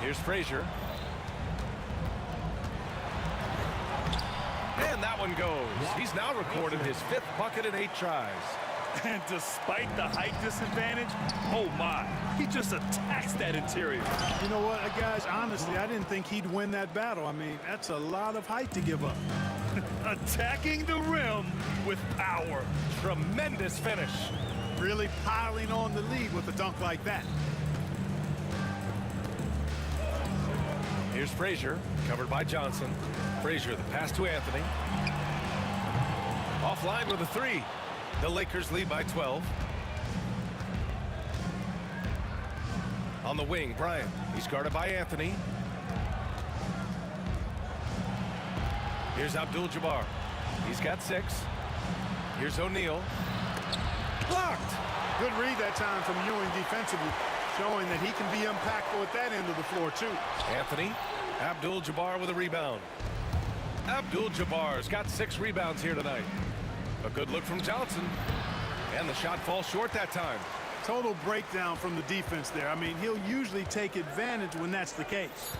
Here's Frazier. And that one goes. He's now recorded his 5th bucket in 8 tries. And despite the height disadvantage, oh my, he just attacks that interior. You know what, guys, honestly, I didn't think he'd win that battle. I mean, that's a lot of height to give up. Attacking the rim with power. Tremendous finish. Really piling on the lead with a dunk like that. Here's Frazier, covered by Johnson. Frazier, the pass to Anthony. Offline with a 3. The Lakers lead by 12. On the wing, Bryant. He's guarded by Anthony. Here's Abdul-Jabbar. He's got 6. Here's O'Neal. Blocked. Good read that time from Ewing defensively, showing that he can be impactful at that end of the floor, too. Anthony. Abdul-Jabbar with a rebound. Abdul-Jabbar's got 6 rebounds here tonight. A good look from Johnson. And the shot falls short that time. Total breakdown from the defense there. I mean, he'll usually take advantage when that's the case.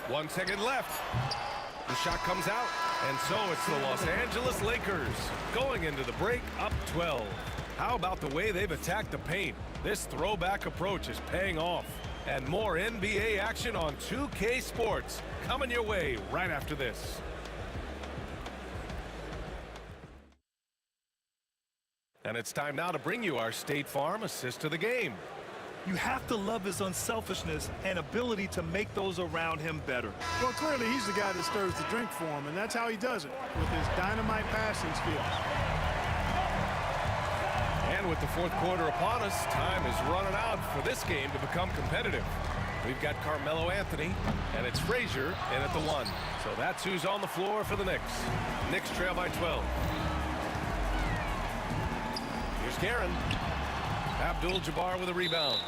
1 second left. The shot comes out, and so it's the Los Angeles Lakers going into the break up 12. How about the way they've attacked the paint? This throwback approach is paying off. And more NBA action on 2K Sports coming your way right after this. And it's time now to bring you our State Farm assist to the game. You have to love his unselfishness and ability to make those around him better. Well, clearly he's the guy that stirs the drink for him, and that's how he does it, with his dynamite passing skills. And with the fourth quarter upon us, time is running out for this game to become competitive. We've got Carmelo Anthony, and it's Frazier in at the 1. So that's who's on the floor for the Knicks. Knicks trail by 12. Here's Karen. Abdul-Jabbar with a rebound.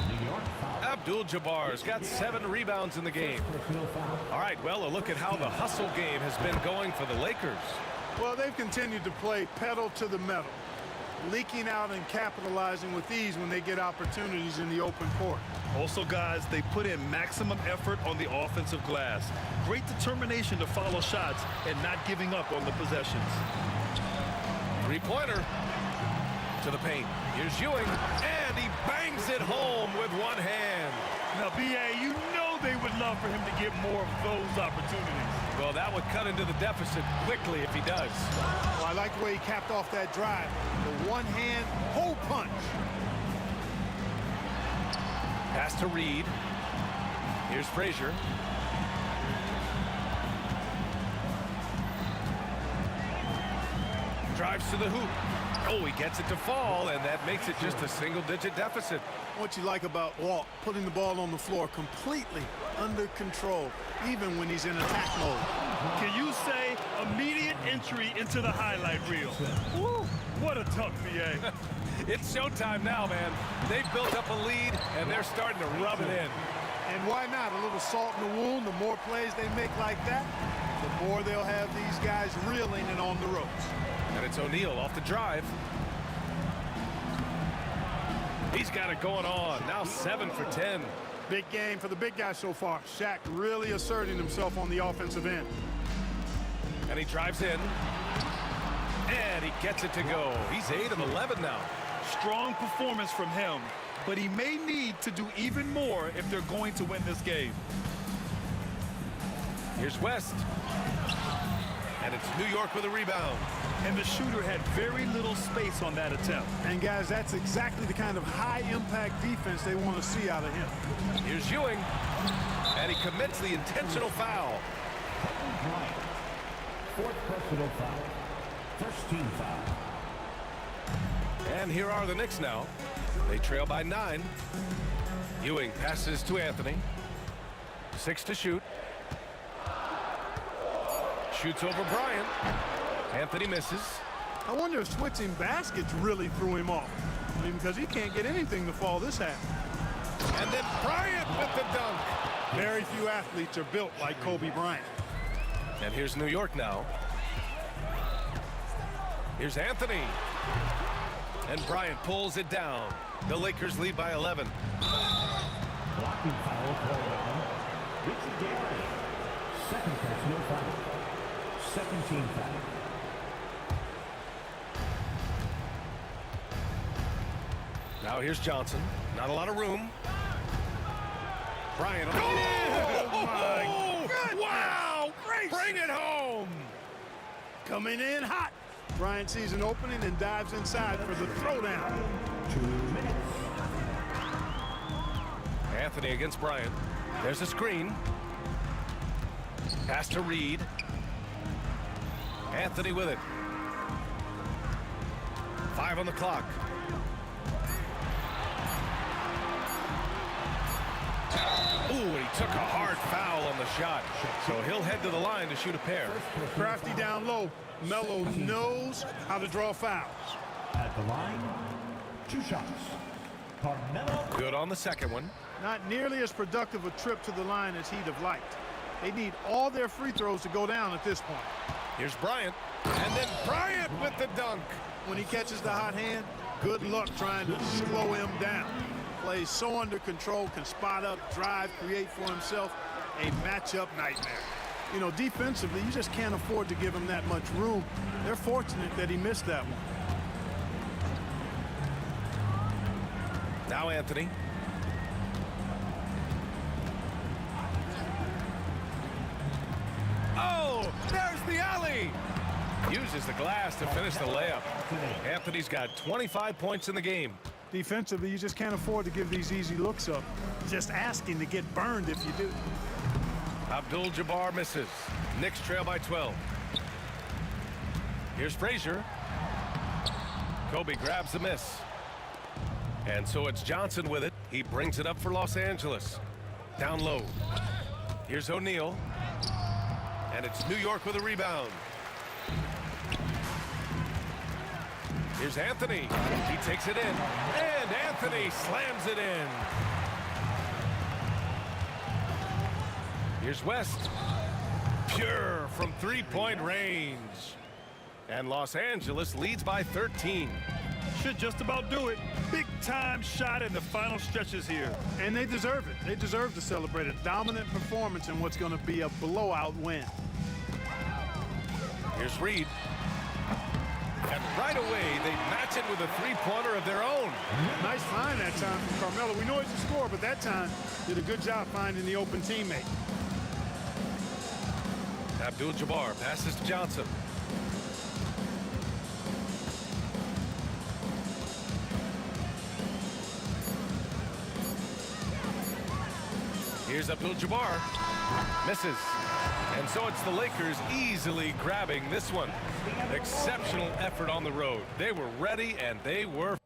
Abdul-Jabbar's got 7 rebounds in the game. All right, well, a look at how the hustle game has been going for the Lakers. Well, they've continued to play pedal to the metal, leaking out and capitalizing with ease when they get opportunities in the open court. Also, guys, they put in maximum effort on the offensive glass. Great determination to follow shots and not giving up on the possessions. Three-pointer to the paint. Here's Ewing, and he bangs it home with one hand. Now, B.A., you know they would love for him to get more of those opportunities. Well, that would cut into the deficit quickly if he does. Well, I like the way he capped off that drive. The one-hand hole punch. Pass to Reed. Here's Frazier. Drives to the hoop. Oh, he gets it to fall, and that makes it just a single-digit deficit. What you like about Walt, putting the ball on the floor completely under control, even when he's in attack mode. Can you say immediate entry into the highlight reel? Woo, what a tough BA. It's showtime now, man. They've built up a lead, and they're starting to rub it in. And why not? A little salt in the wound. The more plays they make like that, the more they'll have these guys reeling and on the ropes. And it's O'Neal off the drive. He's got it going on. Now 7 for 10. Big game for the big guy so far. Shaq really asserting himself on the offensive end. And he drives in. And he gets it to go. He's 8 of 11 now. Strong performance from him, but he may need to do even more if they're going to win this game. Here's West. And it's New York with a rebound. And the shooter had very little space on that attempt. And guys, that's exactly the kind of high-impact defense they want to see out of him. Here's Ewing. And he commits the intentional foul. Fourth personal foul. First team foul. And here are the Knicks now. They trail by 9. Ewing passes to Anthony. 6 to shoot. Shoots over Bryant. Anthony misses. I wonder if switching baskets really threw him off. I mean, because he can't get anything to fall this half. And then Bryant with the dunk. Very few athletes are built like Kobe Bryant. And here's New York now. Here's Anthony. And Bryant pulls it down. The Lakers lead by 11. Blocking foul for Richard Gary. Second personal foul. Second team foul. Now here's Johnson. Not a lot of room. Bryant. Oh my goodness. Wow! Bring it home! Coming in hot. Bryant sees an opening and dives inside for the throwdown. 2 minutes. Anthony against Bryant. There's a screen. Pass to Reed. Anthony with it. 5 on the clock. Ooh, and he took a hard foul on the shot. So he'll head to the line to shoot a pair. Crafty down low. Melo knows how to draw fouls. At the line, 2 shots. Carmelo. Good on the second one. Not nearly as productive a trip to the line as he'd have liked. They need all their free throws to go down at this point. Here's Bryant. And then Bryant with the dunk. When he catches the hot hand, Good luck trying to slow him down. Plays so under control, can spot up, drive, create for himself a matchup nightmare. You know, defensively, you just can't afford to give him that much room. They're fortunate that he missed that one. Now Anthony. Oh, there's the alley. Uses the glass to finish the layup. Anthony's got 25 points in the game. Defensively, you just can't afford to give these easy looks up. Just asking to get burned if you do. Abdul-Jabbar misses. Knicks trail by 12. Here's Frazier. Kobe grabs the miss. And so it's Johnson with it. He brings it up for Los Angeles. Down low. Here's O'Neal. And it's New York with a rebound. Here's Anthony. He takes it in. And Anthony slams it in. Here's West. Pure from three-point range. And Los Angeles leads by 13. Should just about do it. Big-time shot in the final stretches here. And they deserve it. They deserve to celebrate a dominant performance in what's going to be a blowout win. Here's Reed. And right away, they match it with a three-pointer of their own. Nice find that time from Carmelo. We know he's a scorer, but that time did a good job finding the open teammate. Abdul-Jabbar passes to Johnson. Here's Abdul-Jabbar. Misses. And so it's the Lakers easily grabbing this one. Exceptional effort on the road. They were ready and they were.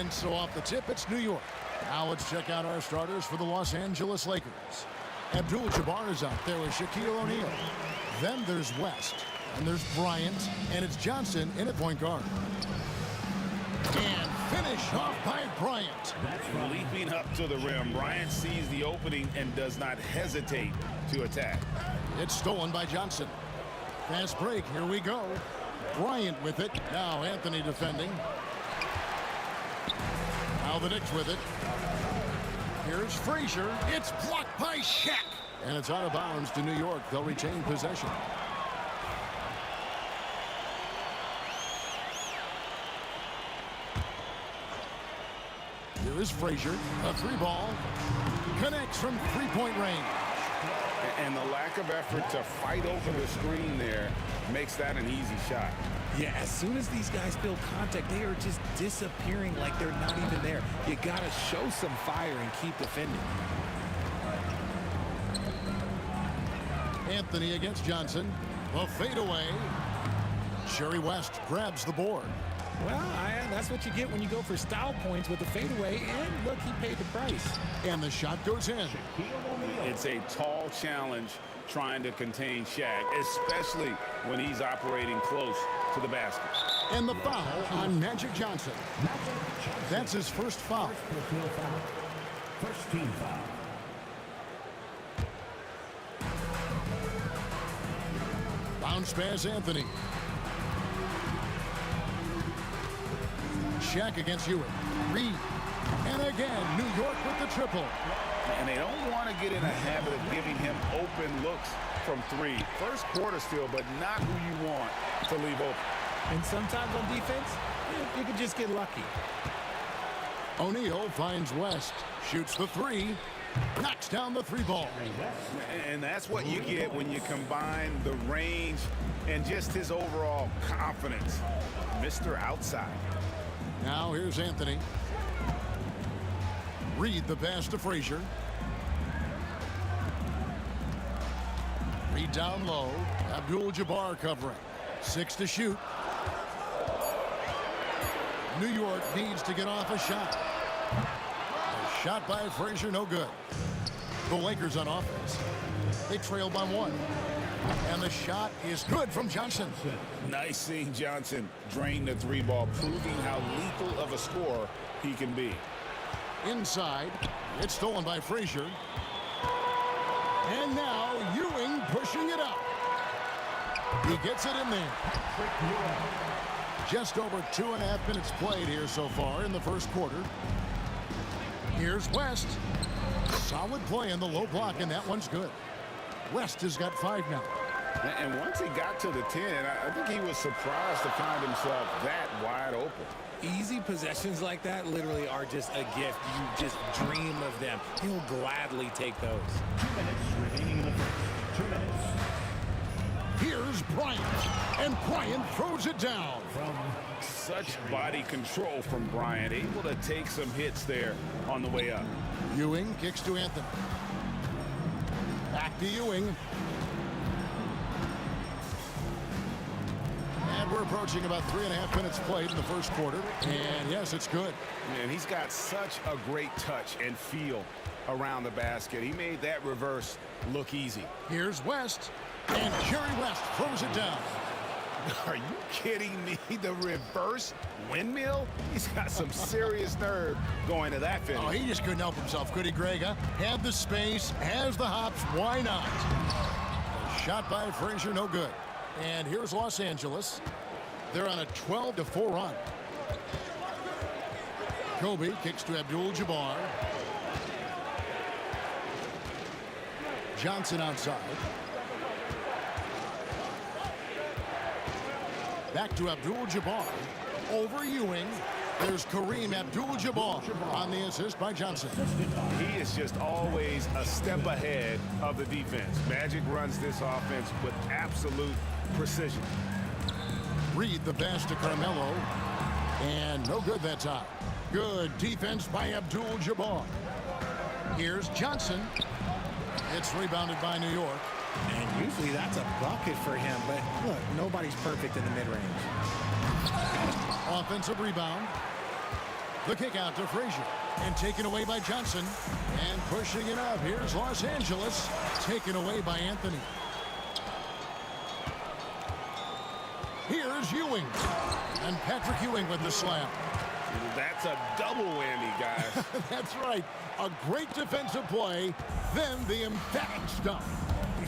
And so off the tip, it's New York. Now let's check out our starters for the Los Angeles Lakers. Abdul-Jabbar is out there with Shaquille O'Neal. Then there's West, and there's Bryant, and it's Johnson in at point guard. And finish off by Bryant. Leaping up to the rim, Bryant sees the opening and does not hesitate to attack. It's stolen by Johnson. Fast break, here we go. Bryant with it. Now Anthony defending. Now the Knicks with it. Here's Frazier. It's blocked by Shaq. And it's out of bounds to New York. They'll retain possession. Here is Frazier. A three ball. Connects from three-point range. And the lack of effort to fight over the screen there makes that an easy shot. Yeah, as soon as these guys feel contact, they are just disappearing like they're not even there. You got to show some fire and keep defending. Anthony against Johnson. The fadeaway. Sherry West grabs the board. Well, that's what you get when you go for style points with the fadeaway. And look, he paid the price. And the shot goes in. It's a tall challenge trying to contain Shaq, especially when he's operating close to the basket. And the foul on Magic Johnson. That's his first foul. First team foul. Bounce pass Anthony. Shaq against Ewing. Reed. And again, New York with the triple. And they don't want to get in a habit of giving him open looks from three. First quarter still, but not who you want to leave open. And sometimes on defense, you can just get lucky. O'Neal finds West. Shoots the three. Knocks down the three ball. And that's what you get when you combine the range and just his overall confidence. Mr. Outside. Now here's Anthony. Reed the pass to Frazier. Reed down low. Abdul-Jabbar covering. 6 to shoot. New York needs to get off a shot. A shot by Frazier, no good. The Lakers on offense. They trail by 1. And the shot is good from Johnson. Nice seeing Johnson drain the three ball, proving how lethal of a scorer he can be. Inside, it's stolen by Frazier. And now Ewing pushing it up. He gets it in there. Just over 2.5 minutes played here so far in the first quarter. Here's West. Solid play in the low block, and that one's good. West has got 5 now. And once he got to the 10, I think he was surprised to find himself that wide open. Easy possessions like that literally are just a gift. You just dream of them. He'll gladly take those. 2 minutes remaining in the first. 2 minutes. Here's Bryant, and Bryant throws it down. Such body control from Bryant, able to take some hits there on the way up. Ewing kicks to Anthony. Back to Ewing. And we're approaching about 3.5 minutes played in the first quarter. And yes, it's good. And he's got such a great touch and feel around the basket. He made that reverse look easy. Here's West. And Jerry West throws it down. Are you kidding me? The reverse windmill? He's got some serious nerve going to that finish. Oh, he just couldn't help himself, could he, Greg? Huh? Had the space, has the hops, why not? Shot by Frazier, no good. And here's Los Angeles. They're on a 12-4 run. Kobe kicks to Abdul-Jabbar. Johnson outside. Back to Abdul-Jabbar. Over Ewing. There's Kareem Abdul-Jabbar on the assist by Johnson. He is just always a step ahead of the defense. Magic runs this offense with absolute precision. Reed the pass to Carmelo. And no good that time. Good defense by Abdul-Jabbar. Here's Johnson. It's rebounded by New York. And usually that's a bucket for him, but look, nobody's perfect in the mid-range. Offensive rebound. The kick out to Frazier. And taken away by Johnson. And pushing it up. Here's Los Angeles. Taken away by Anthony. Here's Ewing. And Patrick Ewing with the slam. That's a double whammy, guys. That's right. A great defensive play. Then the emphatic stop.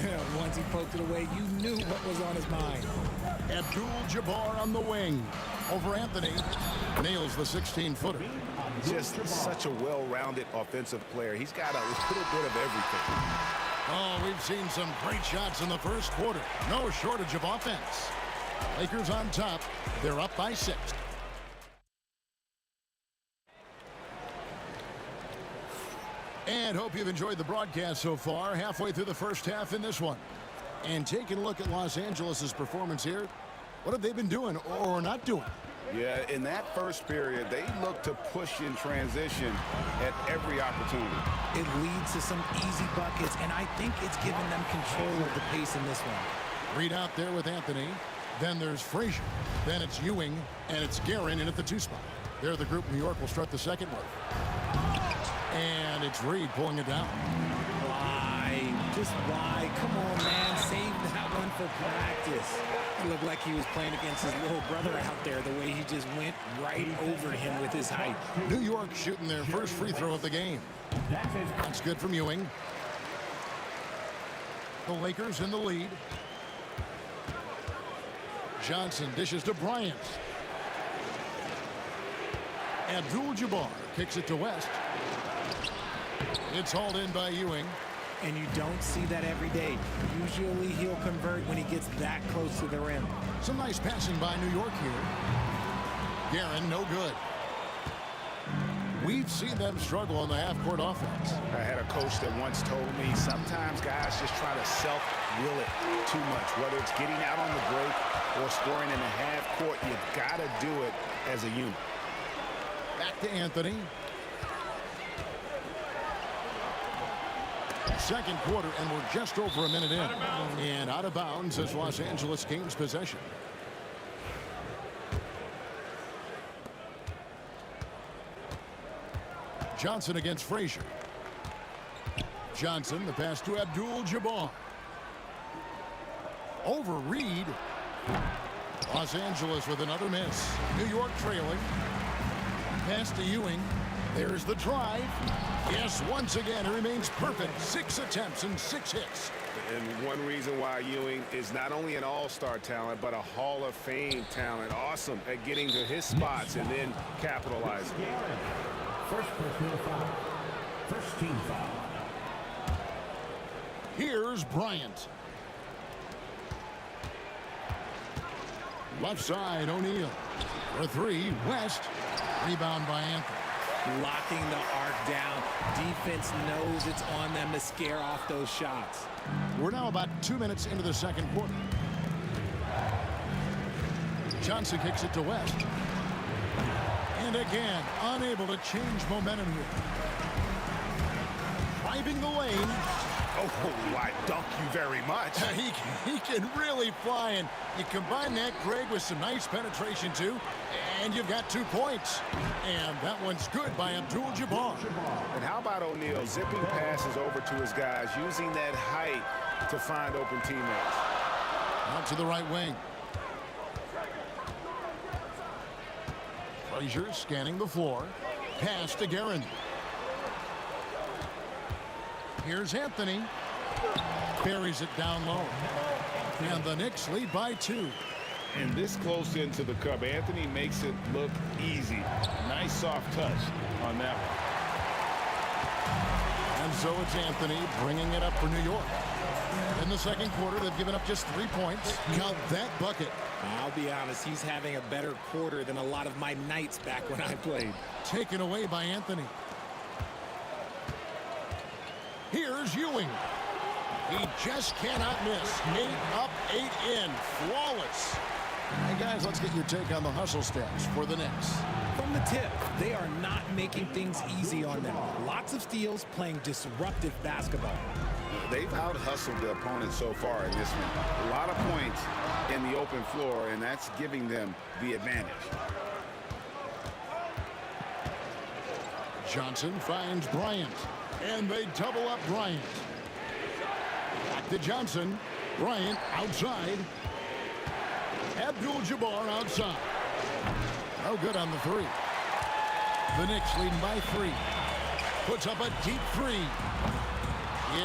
Yeah, once he poked it away, you knew what was on his mind. Abdul-Jabbar on the wing. Over Anthony. Nails the 16-footer. Just such a well-rounded offensive player. He's got a little bit of everything. Oh, we've seen some great shots in the first quarter. No shortage of offense. Lakers on top. They're up by 6. And hope you've enjoyed the broadcast so far. Halfway through the first half in this one. And taking a look at Los Angeles' performance here. What have they been doing or not doing? Yeah, in that first period, they looked to push in transition at every opportunity. It leads to some easy buckets, and I think it's given them control of the pace in this one. Reed out there with Anthony. Then there's Frazier. Then it's Ewing, and it's Guerin in at the 2 spot. They're the group New York will start the second with. And it's Reed pulling it down. Why? Just why? Come on, man. Save that one for practice. It looked like he was playing against his little brother out there, the way he just went right over him with his height. New York shooting their first free throw of the game. That's good from Ewing. The Lakers in the lead. Johnson dishes to Bryant. Abdul-Jabbar kicks it to West. It's hauled in by Ewing. And you don't see that every day. Usually he'll convert when he gets that close to the rim. Some nice passing by New York here. Guerin, no good. We've seen them struggle on the half-court offense. I had a coach that once told me sometimes guys just try to self-will it too much. Whether it's getting out on the break or scoring in the half-court, you've got to do it as a unit. Back to Anthony. Second quarter, and we're just over a minute in. And out of bounds as Los Angeles gains possession. Johnson against Frazier. Johnson, the pass to Abdul-Jabbar. Over Reed. Los Angeles with another miss. New York trailing. Pass to Ewing. There's the drive. Yes, once again, it remains perfect. 6 attempts and 6 hits. And one reason why Ewing is not only an all-star talent, but a Hall of Fame talent. Awesome at getting to his spots and then capitalizing. First personal foul. First team foul. Here's Bryant. Left side, O'Neal. For 3, West. Rebound by Anthony. Locking the arc down. Defense knows it's on them to scare off those shots. We're now about 2 minutes into the second quarter. Johnson kicks it to West. And again, unable to change momentum here. Driving the lane. Oh, I dunk you very much. He can really fly, and you combine that, Greg, with some nice penetration, too, and you've got 2 points. And that one's good by Abdul-Jabbar. And how about O'Neal zipping passes over to his guys, using that height to find open teammates. Out to the right wing. Frazier scanning the floor. Pass to Guerin. Here's Anthony. Buries it down low. And the Knicks lead by 2. And this close into the cup, Anthony makes it look easy. Nice soft touch on that one. And so it's Anthony bringing it up for New York. In the second quarter, they've given up just 3 points. Count that bucket. I'll be honest, he's having a better quarter than a lot of my nights back when I played. Taken away by Anthony. Here's Ewing. He just cannot miss. 8 up, 8 in. Flawless. Hey, guys, let's get your take on the hustle stats for the Knicks. From the tip, they are not making things easy on them. Lots of steals, playing disruptive basketball. They've out-hustled the opponent so far in this one. A lot of points in the open floor, and that's giving them the advantage. Johnson finds Bryant, and they double up Bryant. Back to Johnson. Bryant outside. Abdul-Jabbar outside. No good on the 3. The Knicks leading by 3. Puts up a deep 3.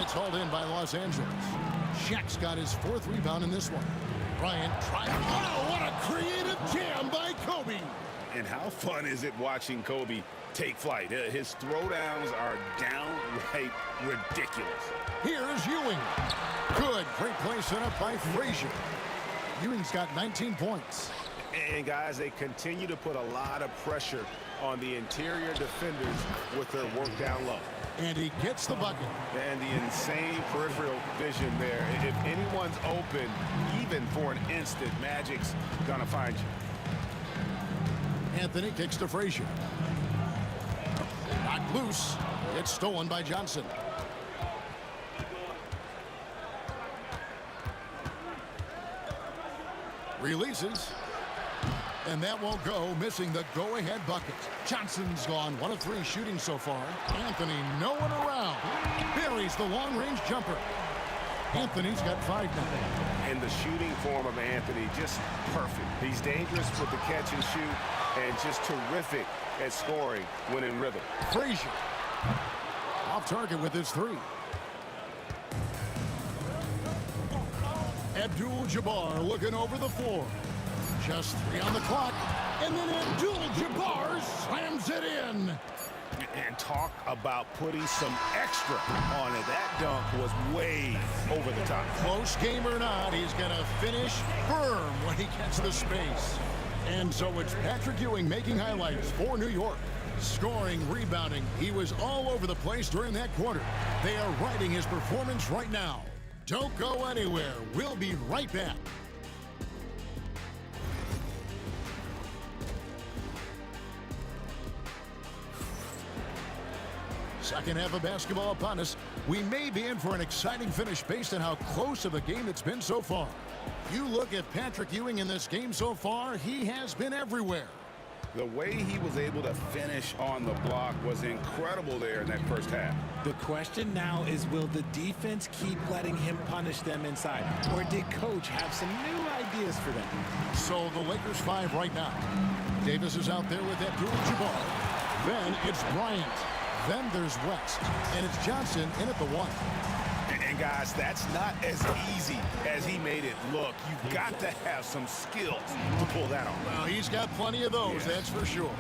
It's hauled in by Los Angeles. Shaq's got his 4th rebound in this one. Bryant trying. Oh, what a creative jam by Kobe. And how fun is it watching Kobe take flight? His throwdowns are downright ridiculous. Here's Ewing. Good. Great play set up by Frazier. Ewing's got 19 points. And, guys, they continue to put a lot of pressure on the interior defenders with their work down low. And he gets the bucket. And the insane peripheral vision there. If anyone's open, even for an instant, Magic's going to find you. Anthony kicks to Frazier. Knocked loose. It's stolen by Johnson. Releases. And that won't go, missing the go-ahead bucket. Johnson's gone 1 of 3 shooting so far. Anthony nowhere around. Buries the long-range jumper. Anthony's got 5 now. And the shooting form of Anthony, just perfect. He's dangerous with the catch and shoot, and just terrific at scoring when in rhythm. Frazier off target with his 3. Abdul-Jabbar looking over the floor. Just 3 on the clock, and then Abdul-Jabbar slams it in. And talk about putting some extra on it. That dunk was way over the top. Close game or not, he's going to finish firm when he gets the space. And so it's Patrick Ewing making highlights for New York. Scoring, rebounding, he was all over the place during that quarter. They are riding his performance right now. Don't go anywhere. We'll be right back. Second half of basketball upon us. We may be in for an exciting finish based on how close of a game it's been so far. You look at Patrick Ewing in this game so far, he has been everywhere. The way he was able to finish on the block was incredible there in that first half. The question now is, will the defense keep letting him punish them inside? Or did Coach have some new ideas for them? So the Lakers 5 right now. Davis is out there with Abdul-Jabbar. Then it's Bryant. Then there's West. And it's Johnson in at the 1. And guys, that's not as easy as he made it look. You've got to have some skills to pull that off. Well, he's got plenty of those, that's for sure.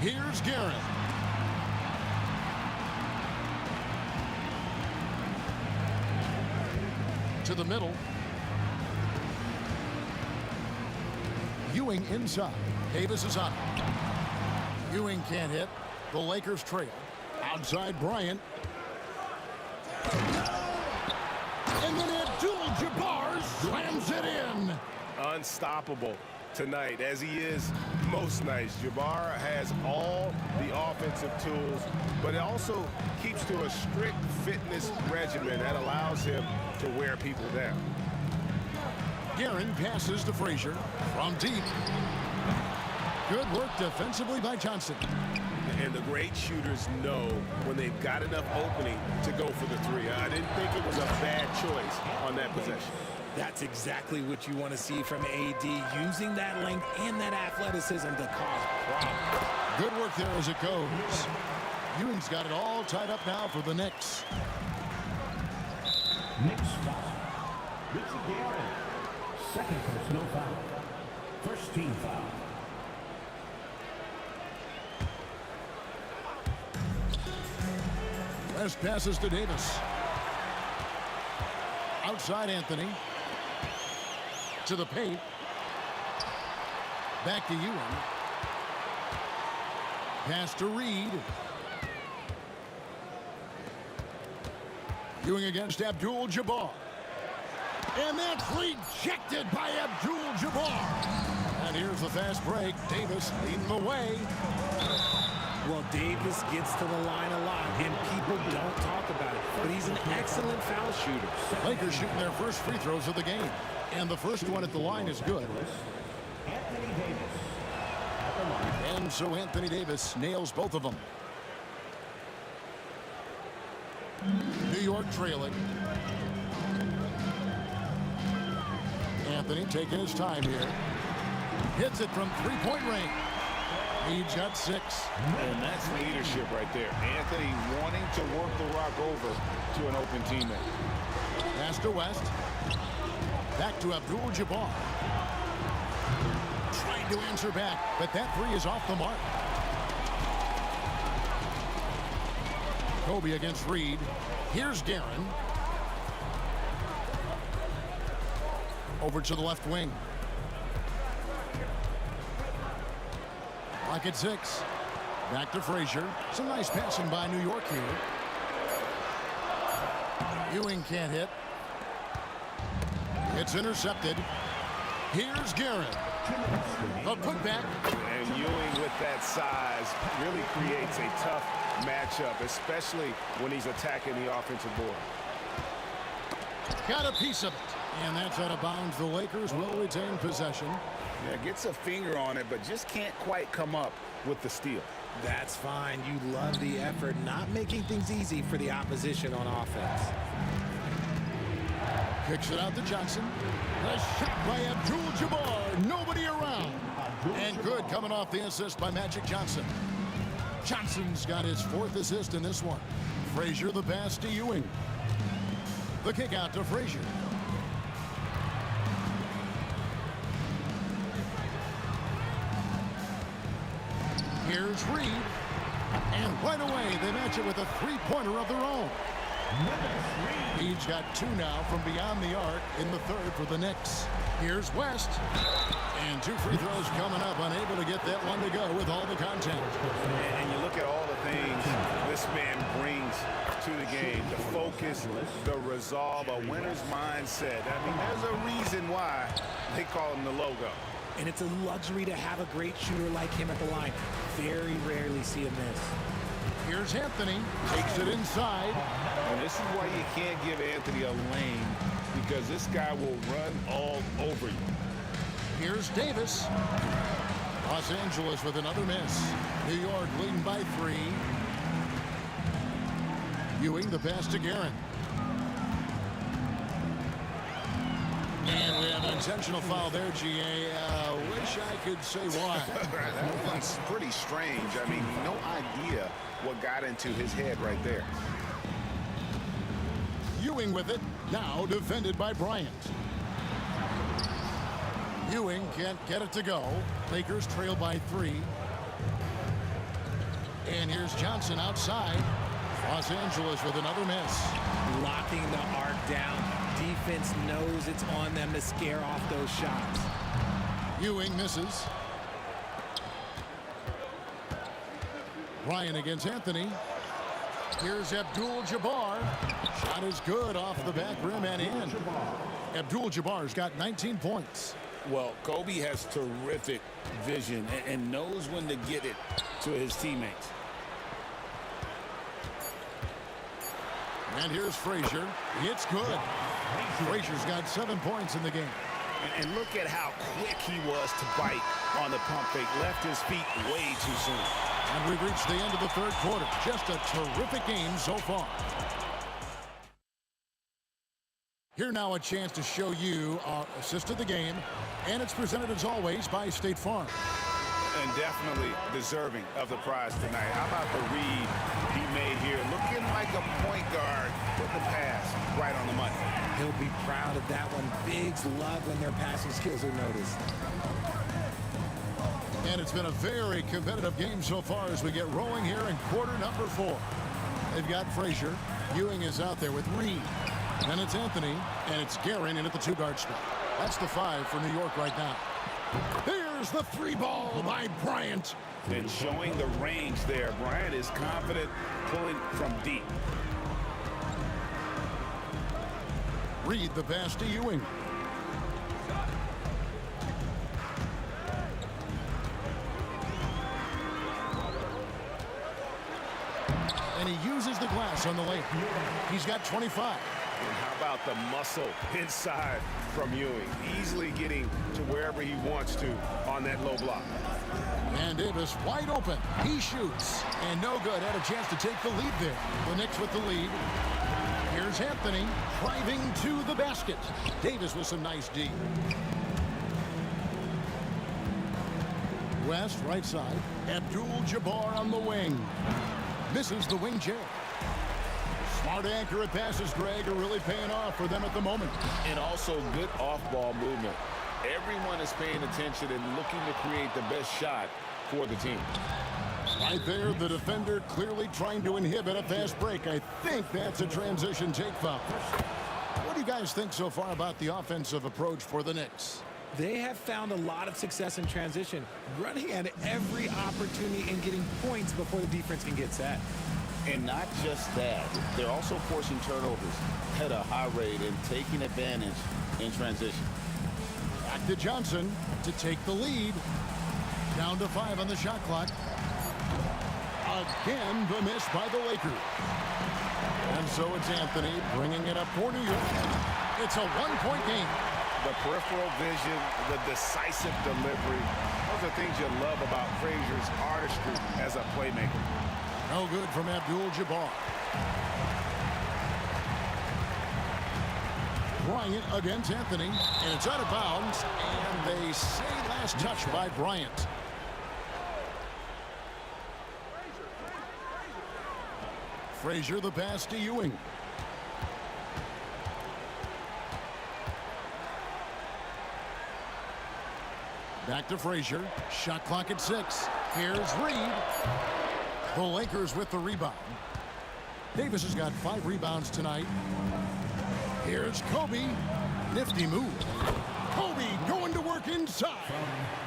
Here's Garrett. To the middle. Ewing inside. Davis is on it. Ewing can't hit. The Lakers trail. Outside Bryant. And then Abdul-Jabbar slams it in. Unstoppable tonight, as he is most nights. Jabbar has all the offensive tools, but it also keeps to a strict fitness regimen that allows him to wear people down. Guerin passes to Frazier from deep. Good work defensively by Johnson. And the great shooters know when they've got enough opening to go for the three. I didn't think it was a bad choice on that possession. That's exactly what you want to see from AD, using that length and that athleticism to cause problems. Good work there as it goes. Ewing's got it all tied up now for the Knicks. Knicks foul. Richard Guerin. Second personal foul. First team foul. West passes to Davis. Outside Anthony. To the paint. Back to Ewing. Pass to Reed. Ewing against Abdul-Jabbar. And that's rejected by Abdul-Jabbar. And here's the fast break. Davis leading the way. Well, Davis gets to the line a lot, and people don't talk about it, but he's an excellent foul shooter. Lakers shooting their first free throws of the game. And the first one at the line is good. Anthony Davis. And so Anthony Davis nails both of them. New York trailing. Anthony taking his time here. Hits it from three-point range. He's got 6. And that's leadership right there. Anthony wanting to work the rock over to an open teammate. Pass to West. Back to Abdul-Jabbar. Trying to answer back, but that three is off the mark. Kobe against Reed. Here's Guerin. Over to the left wing. Lock at 6. Back to Frazier. Some nice passing by New York here. Ewing can't hit. It's intercepted. Here's Guerin. A putback. And Ewing with that size really creates a tough matchup, especially when he's attacking the offensive board. Got a piece of it. And that's out of bounds. The Lakers will retain possession. Yeah, gets a finger on it, but just can't quite come up with the steal. That's fine. You love the effort, not making things easy for the opposition on offense. Kicks it out to Johnson. A shot by Abdul-Jabbar. Nobody around. And good coming off the assist by Magic Johnson. Johnson's got his 4th assist in this one. Frazier the pass to Ewing. The kick out to Frazier. Here's Reed. And right away, they match it with a three-pointer of their own. Reed's got 2 now from beyond the arc in the 3rd for the Knicks. Here's West. And 2 free throws coming up, unable to get that one to go with all the contact. And you look at all the things this man brings to the game. The focus, the resolve, a winner's mindset. I mean, there's a reason why they call him the logo. And it's a luxury to have a great shooter like him at the line. Very rarely see him miss. Here's Anthony. Takes it inside. And this is why you can't give Anthony a lane, because this guy will run all over you. Here's Davis. Los Angeles with another miss. New York leading by 3. Ewing the pass to Guerin. And we have Intentional foul there, GA. Wish I could say why. That one's pretty strange. I mean, no idea what got into his head right there. Ewing with it, now defended by Bryant. Ewing can't get it to go. Lakers trail by 3. And here's Johnson outside. Los Angeles with another miss. Locking the arc down. Defense knows it's on them to scare off those shots. Ewing misses. Ryan against Anthony. Here's Abdul-Jabbar. Shot is good off the back rim and in. Abdul-Jabbar's got 19 points. Well, Kobe has terrific vision and knows when to get it to his teammates. And here's Frazier. It's good. Frazier's got 7 points in the game. And look at how quick he was to bite on the pump fake. Left his feet way too soon. And we've reached the end of the third quarter. Just a terrific game so far. Here now a chance to show you our assist of the game. And it's presented as always by State Farm. And definitely deserving of the prize tonight. How about the read he made here? Looking like a point guard with the pass right on the money. He'll be proud of that one. Bigs love when their passing skills are noticed. And it's been a very competitive game so far as we get rolling here in quarter number 4. They've got Frazier. Ewing is out there with Reed. Then it's Anthony, and it's Guerin in at the 2-guard spot. That's the 5 for New York right now. Here's the 3 ball by Bryant. And showing the range there. Bryant is confident pulling from deep. Reed the pass to Ewing. And he uses the glass on the lane. He's got 25. And how about the muscle inside from Ewing? Easily getting to wherever he wants to on that low block. And Davis wide open. He shoots. And no good. Had a chance to take the lead there. The Knicks with the lead. Here's Anthony driving to the basket. Davis with some nice D. West right side. Abdul-Jabbar on the wing. Misses the wing jab. Smart accurate passes, Greg, are really paying off for them at the moment. And also good off-ball movement. Everyone is paying attention and looking to create the best shot for the team. Right there, the defender clearly trying to inhibit a fast break. I think that's a transition take foul. What do you guys think so far about the offensive approach for the Knicks? They have found a lot of success in transition, running at every opportunity and getting points before the defense can get set. And not just that, they're also forcing turnovers at a high rate and taking advantage in transition. Back to Johnson to take the lead. Down to 5 on the shot clock. Again, the miss by the Lakers. And so it's Anthony bringing it up for New York. It's a 1-point game. The peripheral vision, the decisive delivery. Those are things you love about Frazier's artistry as a playmaker. No good from Abdul-Jabbar. Bryant against Anthony, and it's out of bounds, and they say last touch by Bryant. Frazier the pass to Ewing. Back to Frazier. Shot clock at 6. Here's Reed. The Lakers with the rebound. Davis has got 5 rebounds tonight. Here's Kobe. Nifty move. Kobe going to work inside.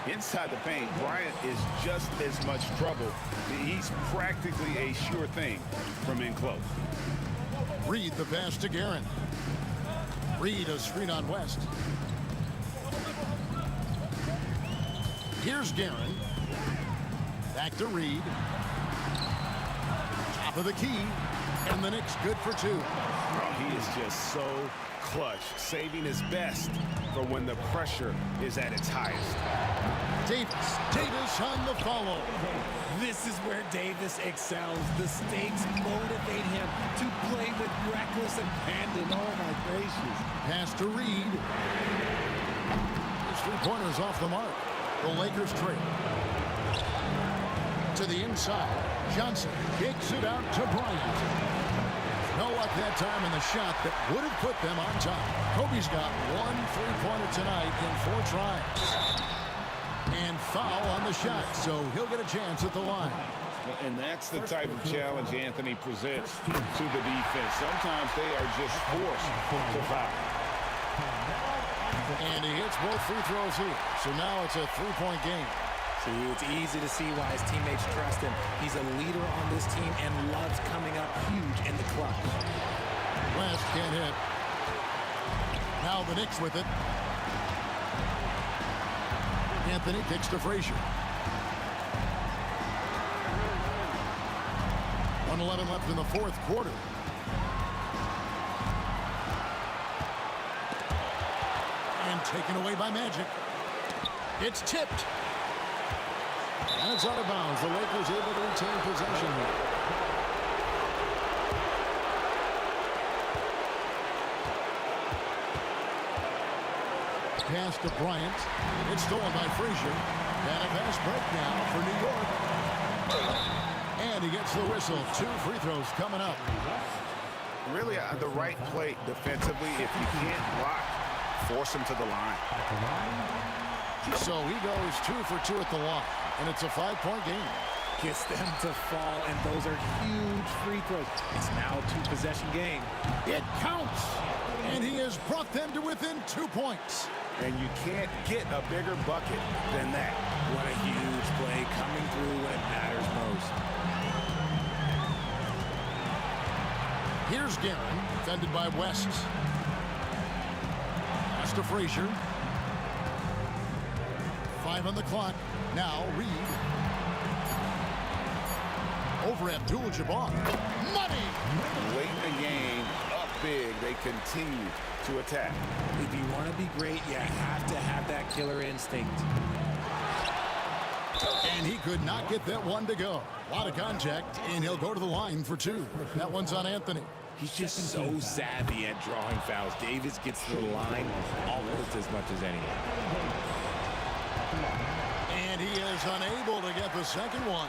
Inside the paint, Bryant is just as much trouble. He's practically a sure thing from in close. Reed the pass to Guerin. Reed a screen on West. Here's Guerin. Back to Reed. Top of the key. And the Knicks good for 2. He is just so clutch, saving his best for when the pressure is at its highest. Davis on the follow. This is where Davis excels. The stakes motivate him to play with reckless abandon. Oh, my gracious. Pass to Reed. three-pointers off the mark. The Lakers trail. To the inside. Johnson kicks it out to Bryant. No luck that time in the shot that would have put them on top. Kobe's got one three-pointer tonight in 4 tries. And foul on the shot, so he'll get a chance at the line. And that's the type of challenge Anthony presents to the defense. Sometimes they are just forced to foul. And he hits both free throws here. So now it's a 3-point game. See, it's easy to see why his teammates trust him. He's a leader on this team and loves coming up huge in the clutch. West can't hit. Now the Knicks with it. Anthony kicks to Frazier. 1:11 left in the fourth quarter. And taken away by Magic. It's tipped. And it's out of bounds. The Lakers able to retain possession here. Pass to Bryant. It's stolen by Frazier. And a fast break now for New York. And he gets the whistle. 2 free throws coming up. Really the right play defensively. If you can't block, force him to the line. So he goes 2 for 2 at the line. And it's a 5-point game. Gets them to fall, and those are huge free throws. It's now a 2-possession game. It counts. And he has brought them to within 2 points. And you can't get a bigger bucket than that. What a huge play coming through when it matters most. Here's Guerin, defended by West. Pass to Frazier. 5 on the clock. Now Reed. Over Abdul-Jabbar. Money! Late in the game, up big, they continue to attack. If you want to be great, you have to have that killer instinct. And he could not get that one to go. A lot of contact, and he'll go to the line for 2. That one's on Anthony. He's just so savvy at drawing fouls. Davis gets to the line almost as much as anyone. And he is unable to get the second one.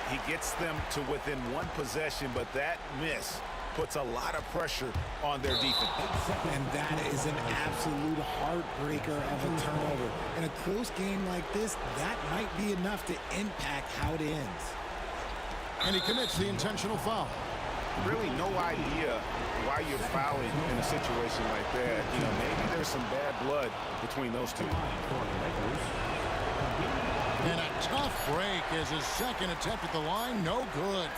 He gets them to within 1 possession, but that miss puts a lot of pressure on their defense. And that is an absolute heartbreaker of a turnover. In a close game like this, that might be enough to impact how it ends. And he commits the intentional foul. Really no idea why you're fouling in a situation like that. You know, maybe there's some bad blood between those two. And a tough break as his second attempt at the line, no good.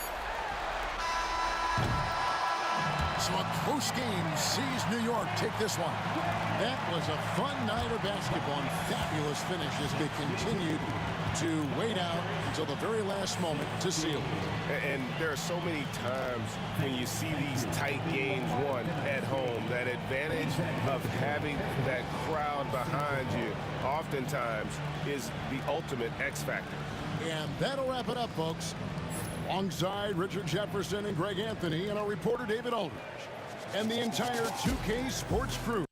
So a close game sees New York take this one. That was a fun night of basketball and fabulous finish as they continued to wait out until the very last moment to seal it. And there are so many times when you see these tight games won at home, that advantage of having that crowd behind you oftentimes is the ultimate X factor. And that'll wrap it up, folks. Alongside Richard Jefferson and Greg Anthony and our reporter David Aldridge and the entire 2K Sports crew.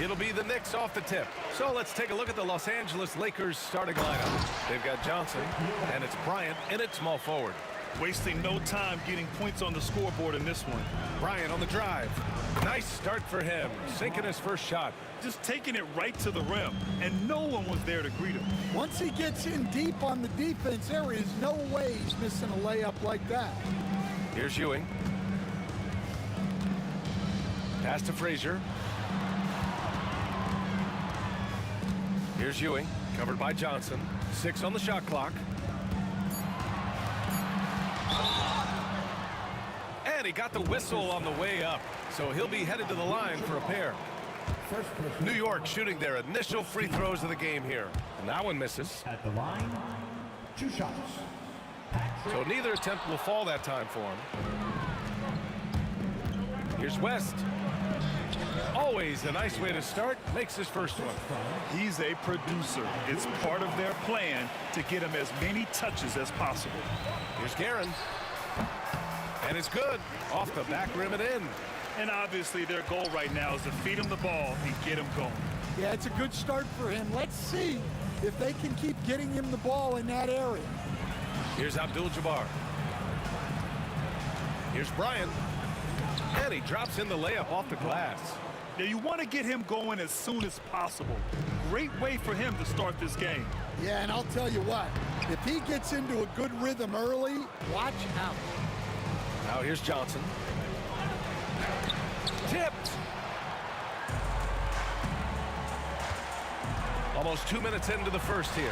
It'll be the Knicks off the tip. So let's take a look at the Los Angeles Lakers starting lineup. They've got Johnson, and it's Bryant in at small forward. Wasting no time getting points on the scoreboard in this one. Bryant on the drive. Nice start for him, sinking his first shot. Just taking it right to the rim, and no one was there to greet him. Once he gets in deep on the defense, there is no way he's missing a layup like that. Here's Ewing. Pass to Frazier. Here's Ewing, covered by Johnson. 6 on the shot clock. And he got the whistle on the way up, so he'll be headed to the line for a pair. New York shooting their initial free throws of the game here. And that one misses. At the line, 2 shots. So neither attempt will fall that time for him. Here's West. Always a nice way to start. Makes his first one. He's a producer. It's part of their plan to get him as many touches as possible. Here's Guerin. And it's good. Off the back rim and in. And obviously their goal right now is to feed him the ball and get him going. Yeah, it's a good start for him. Let's see if they can keep getting him the ball in that area. Here's Abdul-Jabbar. Here's Bryant. And he drops in the layup off the glass. Now you want to get him going as soon as possible. Great way for him to start this game. Yeah, and I'll tell you what, if he gets into a good rhythm early, watch out. Now here's Johnson. Tipped. Almost 2 minutes into the first here.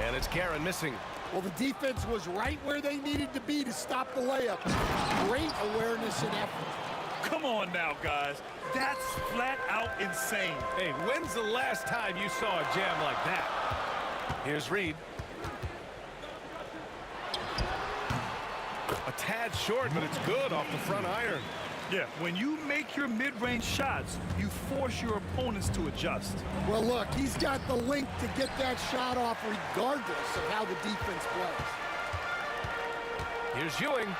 And it's Guerin missing. Well, the defense was right where they needed to be to stop the layup. Great awareness and effort. Come on now, guys. That's flat out insane. Hey, when's the last time you saw a jam like that? Here's Reed. A tad short, but it's good off the front iron. Yeah, when you make your mid-range shots, you force your opponents to adjust. Well, look, he's got the link to get that shot off regardless of how the defense plays. Here's Ewing.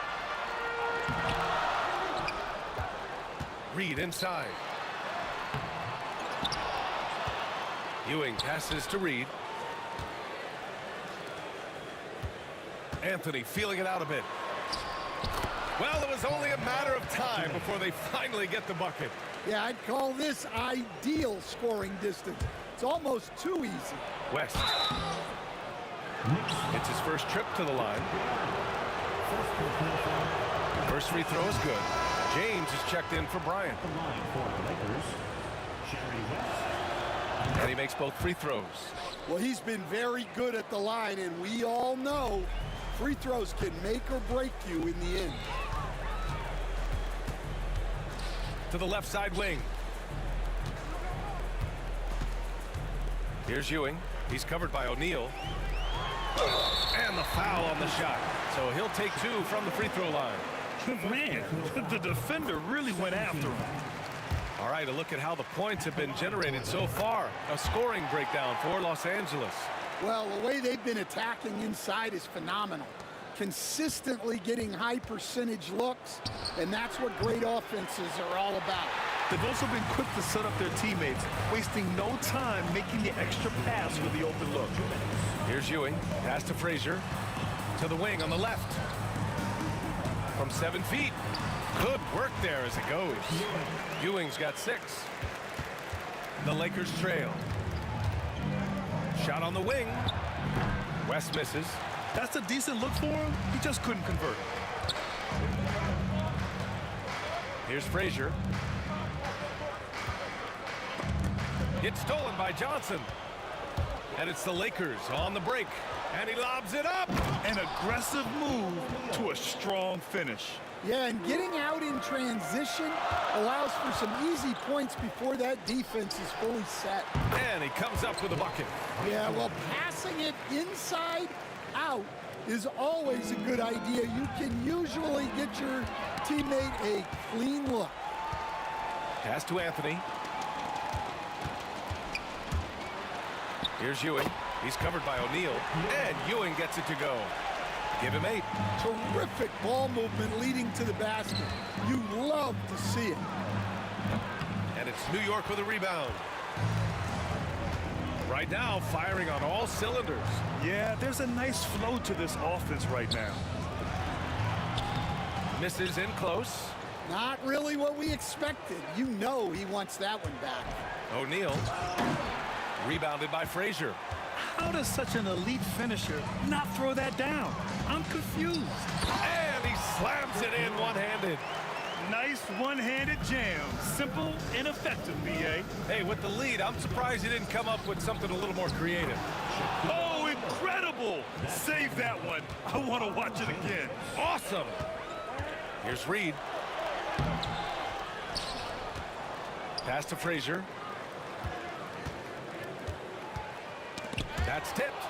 Reed inside. Ewing passes to Reed. Anthony feeling it out a bit. Well, it was only a matter of time before they finally get the bucket. Yeah, I'd call this ideal scoring distance. It's almost too easy. West. It's his first trip to the line. First free throw is good. James is checked in for Bryant. And he makes both free throws. Well, he's been very good at the line, and we all know free throws can make or break you in the end. To the left side wing. Here's Ewing. He's covered by O'Neal. And the foul on the shot. So he'll take 2 from the free throw line. Man, the defender really went after him. All right, a look at how the points have been generated so far. A scoring breakdown for Los Angeles. Well, the way they've been attacking inside is phenomenal. Consistently getting high percentage looks, and that's what great offenses are all about. They've also been quick to set up their teammates, wasting no time making the extra pass for the open look. Here's Ewing. Pass to Frazier. To the wing on the left. From 7 feet. Good work there as it goes. Ewing's got 6. The Lakers trail. Shot on the wing. West misses. That's a decent look for him. He just couldn't convert. Here's Frazier. It's stolen by Johnson. And it's the Lakers on the break. And he lobs it up. An aggressive move to a strong finish. Yeah, and getting out in transition allows for some easy points before that defense is fully set. And he comes up with a bucket. Yeah, well, passing it inside out is always a good idea. You can usually get your teammate a clean look. Pass to Anthony. Here's Ewing. He's covered by O'Neal. And Ewing gets it to go. Give him 8. Terrific ball movement leading to the basket. You love to see it. And it's New York with a rebound. Right now, firing on all cylinders. Yeah, there's a nice flow to this offense right now. Misses in close. Not really what we expected. You know he wants that one back. O'Neal. Rebounded by Frazier. How does such an elite finisher not throw that down? I'm confused. And he slams it in one-handed. Nice one-handed jam. Simple and effective, B.A. Hey, with the lead, I'm surprised he didn't come up with something a little more creative. Oh, incredible! Save that one. I want to watch it again. Awesome. Here's Reed. Pass to Frazier. That's tipped.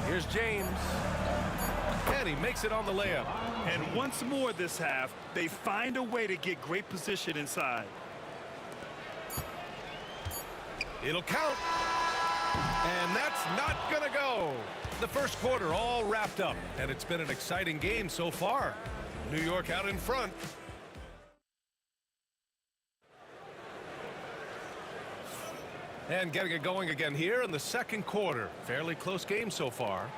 Here's James. And he makes it on the layup. And once more this half, they find a way to get great position inside. It'll count. And that's not going to go. The first quarter all wrapped up, and it's been an exciting game so far. New York out in front. And getting it going again here in the second quarter. Fairly close game so far.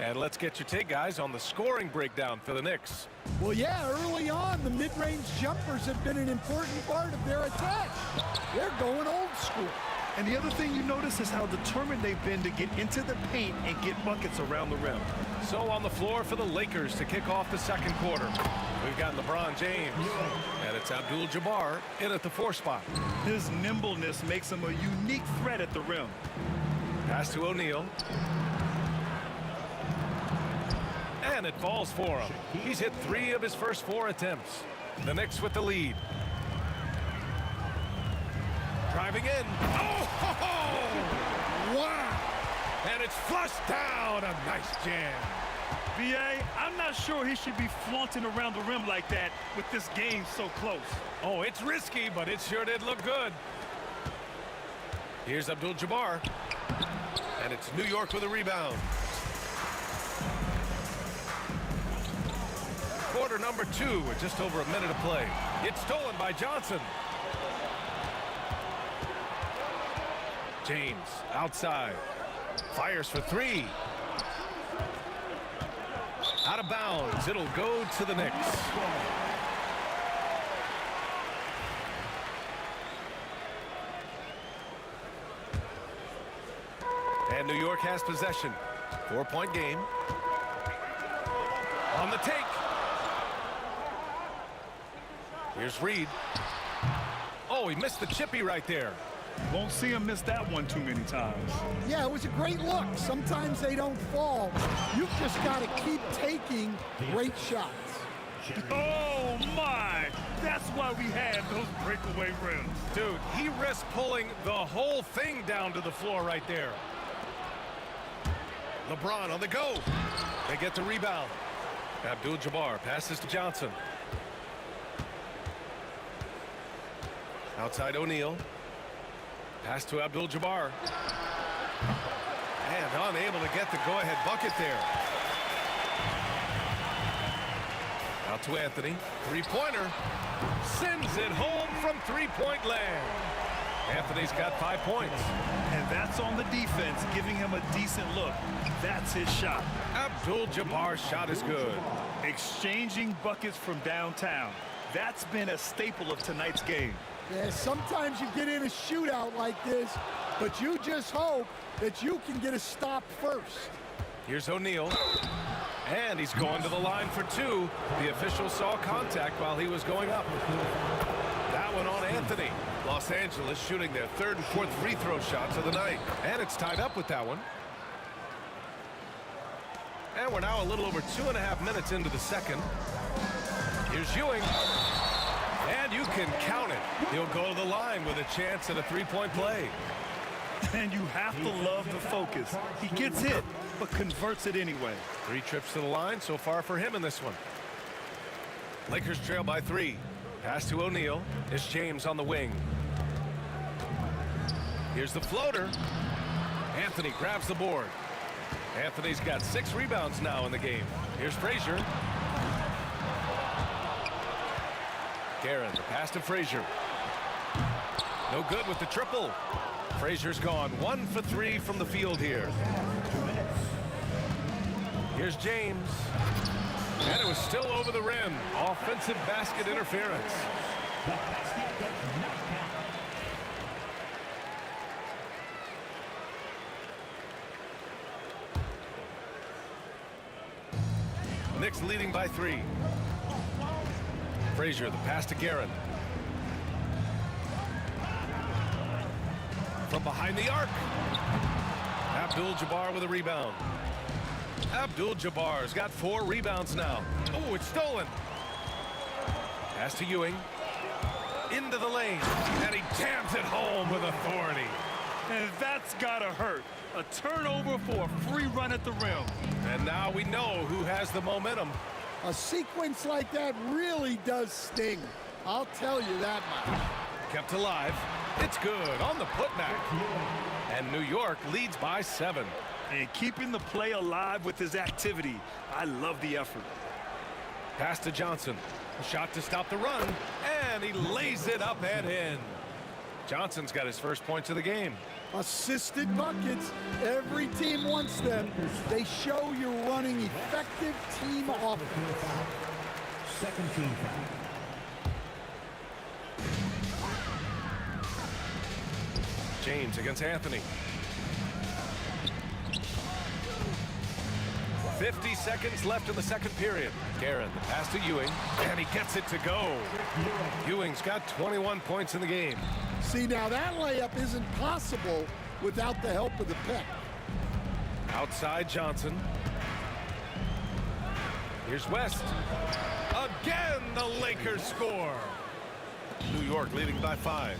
And let's get your take, guys, on the scoring breakdown for the Knicks. Well, yeah, early on, the mid-range jumpers have been an important part of their attack. They're going old school. And the other thing you notice is how determined they've been to get into the paint and get buckets around the rim. So on the floor for the Lakers to kick off the second quarter. We've got LeBron James, and it's Abdul-Jabbar in at the 4 spot. His nimbleness makes him a unique threat at the rim. Pass to O'Neal. And it falls for him. He's hit 3 of his first 4 attempts. The Knicks with the lead. Driving in. Oh! Ho, ho! Wow! And it's flushed down. A nice jam. B.A., I'm not sure he should be flaunting around the rim like that with this game so close. Oh, it's risky, but it sure did look good. Here's Abdul-Jabbar. And it's New York with a rebound. Quarter number 2 with just over a minute of play. It's stolen by Johnson. James outside. Fires for 3. Out of bounds. It'll go to the Knicks. And New York has possession. 4-point game. On the take. Here's Reed. Oh, he missed the chippy right there. Won't see him miss that one too many times. Yeah, it was a great look. Sometimes they don't fall. You've just got to keep taking great shots. Oh, my! That's why we had those breakaway rims. Dude, he risked pulling the whole thing down to the floor right there. LeBron on the go. They get the rebound. Abdul-Jabbar passes to Johnson. Outside O'Neal. Pass to Abdul-Jabbar. And unable to get the go-ahead bucket there. Out to Anthony. 3-pointer. Sends it home from 3-point land. Anthony's got 5 points. And that's on the defense, giving him a decent look. That's his shot. Abdul-Jabbar's shot is good. Exchanging buckets from downtown. That's been a staple of tonight's game. Yeah, sometimes you get in a shootout like this, but you just hope that you can get a stop first. Here's O'Neal. And he's going to the line for 2. The official saw contact while he was going up. That one on Anthony. Los Angeles shooting their 3rd and 4th free throw shots of the night. And it's tied up with that one. And we're now a little over 2.5 minutes into the second. Here's Ewing. And you can count it. He'll go to the line with a chance at a 3-point play. And you have to love the focus. He gets hit, but converts it anyway. 3 trips to the line so far for him in this one. Lakers trail by 3. Pass to O'Neal. It's James on the wing. Here's the floater. Anthony grabs the board. Anthony's got 6 rebounds now in the game. Here's Frazier. Guerin, the pass to Frazier. No good with the triple. Frazier's gone 1 for 3 from the field here. Here's James. And it was still over the rim. Offensive basket interference. Knicks leading by 3. Frazier, the pass to Guerin. From behind the arc. Abdul-Jabbar with a rebound. Abdul-Jabbar's got 4 rebounds now. Oh, it's stolen. Pass to Ewing. Into the lane. And he jams it home with authority. And that's gotta hurt. A turnover for a free run at the rim. And now we know who has the momentum. A sequence like that really does sting. I'll tell you that much. Kept alive. It's good on the putback. And New York leads by 7. And keeping the play alive with his activity. I love the effort. Pass to Johnson. A shot to stop the run. And he lays it up and in. Johnson's got his first points of the game. Assisted buckets. Every team wants them. They show you're running effective team offense. Second team foul. James against Anthony. 50 seconds left in the second period. Guerin, the pass to Ewing, and he gets it to go. Ewing's got 21 points in the game. See, now that layup isn't possible without the help of the pick. Outside Johnson. Here's West. Again, the Lakers score. New York leading by 5.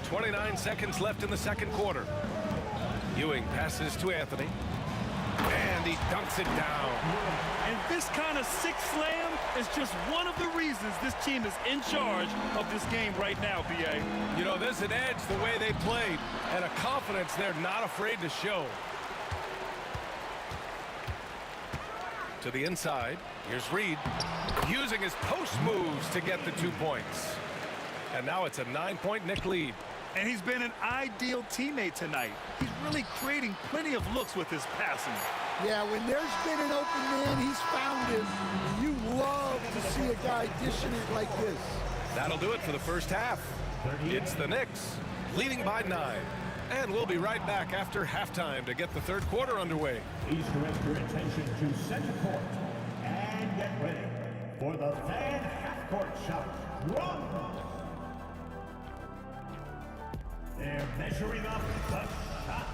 29 seconds left in the second quarter. Ewing passes to Anthony. And he dunks it down. And this kind of six slam is just one of the reasons this team is in charge of this game right now, B.A. You know, there's an edge the way they played and a confidence they're not afraid to show. To the inside. Here's Reed using his post moves to get the 2 points. And now it's a 9-point Knick lead. And he's been an ideal teammate tonight. He's really creating plenty of looks with his passing. Yeah, when there's been an open man, he's found it. You love to see a guy dishing it like this. That'll do it for the first half. It's the Knicks leading by 9. And we'll be right back after halftime to get the third quarter underway. Please direct your attention to center court and get ready for the fan half-court shot. Run! They're measuring up the shot.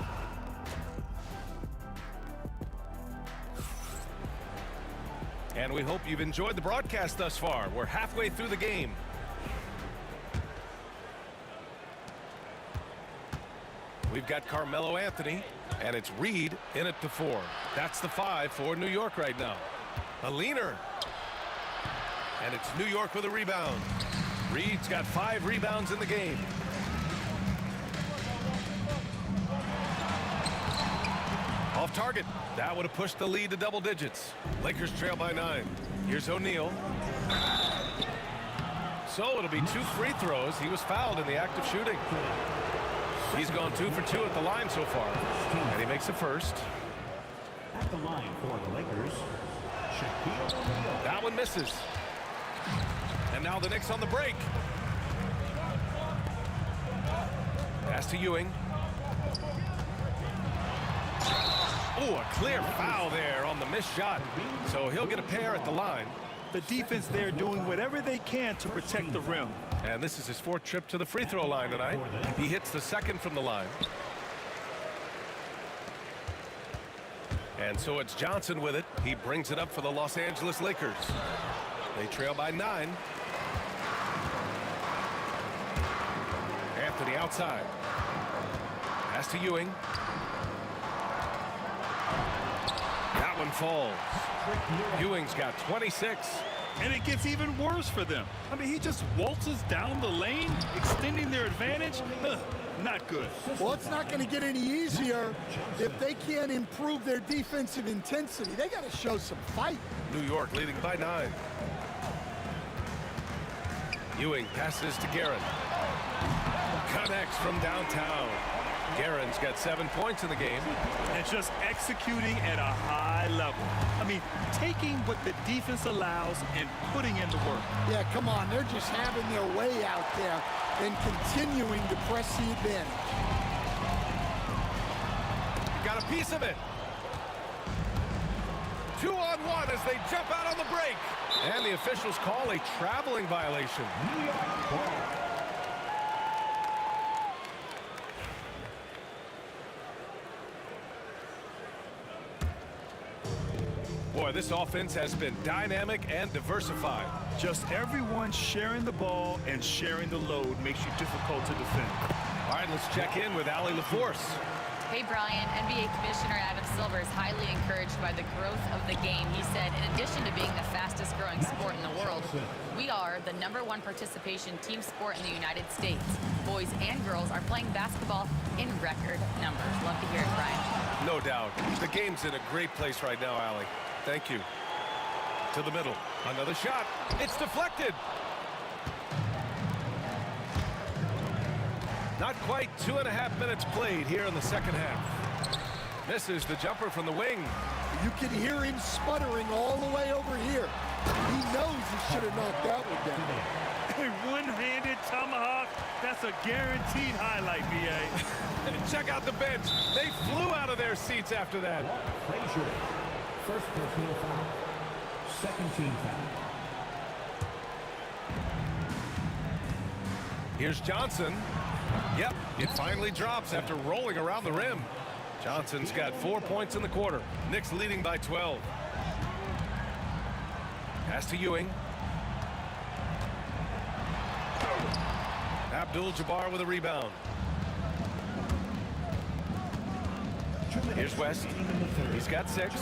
And we hope you've enjoyed the broadcast thus far. We're halfway through the game. We've got Carmelo Anthony, and it's Reed in at the 4. That's the 5 for New York right now. A leaner. And it's New York with a rebound. Reed's got 5 rebounds in the game. Off target. That would have pushed the lead to double digits. Lakers trail by 9. Here's O'Neal. So it'll be 2 free throws. He was fouled in the act of shooting. He's gone 2 for 2 at the line so far. And he makes the first. At the line for the Lakers, Shaquille O'Neal. That one misses. And now the Knicks on the break. Pass to Ewing. Oh, a clear foul there on the missed shot. So he'll get a pair at the line. The defense there doing whatever they can to protect the rim. And this is his 4th trip to the free throw line tonight. He hits the 2nd from the line. And so it's Johnson with it. He brings it up for the Los Angeles Lakers. They trail by 9. Anthony outside. Pass to Ewing. That one falls. Ewing's got 26. And it gets even worse for them. I mean, he just waltzes down the lane, extending their advantage. Not good. Well, it's not going to get any easier if they can't improve their defensive intensity. They got to show some fight. New York leading by 9. Ewing passes to Guerin. Connects from downtown. Guerin's got 7 points in the game. And just executing at a high level. I mean, taking what the defense allows and putting in the work. Yeah, come on. They're just having their way out there and continuing to press the advantage. Got a piece of it. 2-on-1 as they jump out on the break. And the officials call a traveling violation. New York ball. Boy, this offense has been dynamic and diversified. Just everyone sharing the ball and sharing the load makes you difficult to defend. All right, let's check in with Allie LaForce. Hey, Brian. NBA Commissioner Adam Silver is highly encouraged by the growth of the game. He said, in addition to being the fastest growing sport in the world, we are the #1 participation team sport in the United States. Boys and girls are playing basketball in record numbers. Love to hear it, Brian. No doubt. The game's in a great place right now, Allie. Thank you. To the middle. Another shot. It's deflected. Not quite 2.5 minutes played here in the second half. Misses the jumper from the wing. You can hear him sputtering all the way over here. He knows he should have knocked that one down. A one-handed tomahawk, that's a guaranteed highlight, B.A. Check out the bench. They flew out of their seats after that. Frazier. First personal foul. Second team foul. Here's Johnson. Yep, it finally drops after rolling around the rim. Johnson's got 4 points in the quarter. Knicks leading by 12. Pass to Ewing. Abdul-Jabbar with a rebound. Here's West. He's got 6.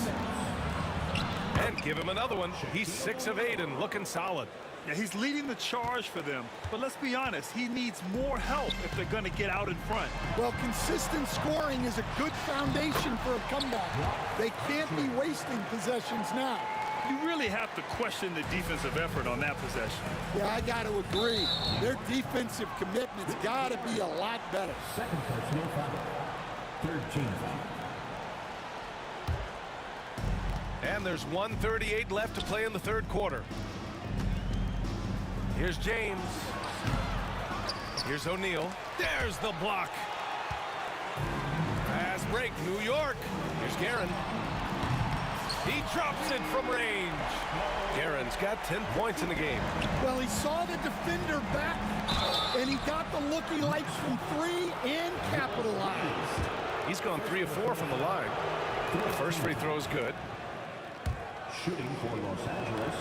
And give him another one. He's 6 of 8 and looking solid. Yeah, he's leading the charge for them, but let's be honest, he needs more help if they're going to get out in front. Well, consistent scoring is a good foundation for a comeback. They can't be wasting possessions now. You really have to question the defensive effort on that possession. Yeah, I got to agree. Their defensive commitment's got to be a lot better. Second personal foul. Third team foul. And there's 1:38 left to play in the third quarter. Here's James. Here's O'Neal. There's the block. Fast break, New York. Here's Guerin. He drops it from range. Guerin's got 10 points in the game. Well, he saw the defender back, and he got the look he likes from 3 and capitalized. He's gone 3 of 4 from the line. The first free throw is good. Shooting for Los Angeles.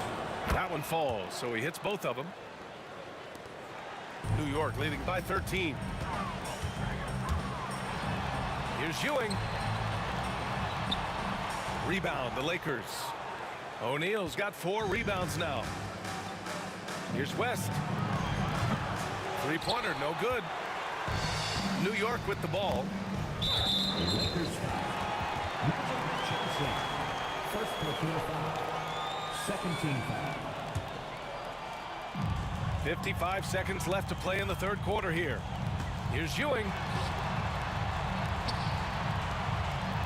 That one falls, so he hits both of them. New York leading by 13. Here's Ewing. Rebound, the Lakers. O'Neal's got 4 rebounds now. Here's West. Three-pointer, no good. New York with the ball. Lakers foul. First personal foul. Second team foul. 55 seconds left to play in the third quarter here. Here's Ewing.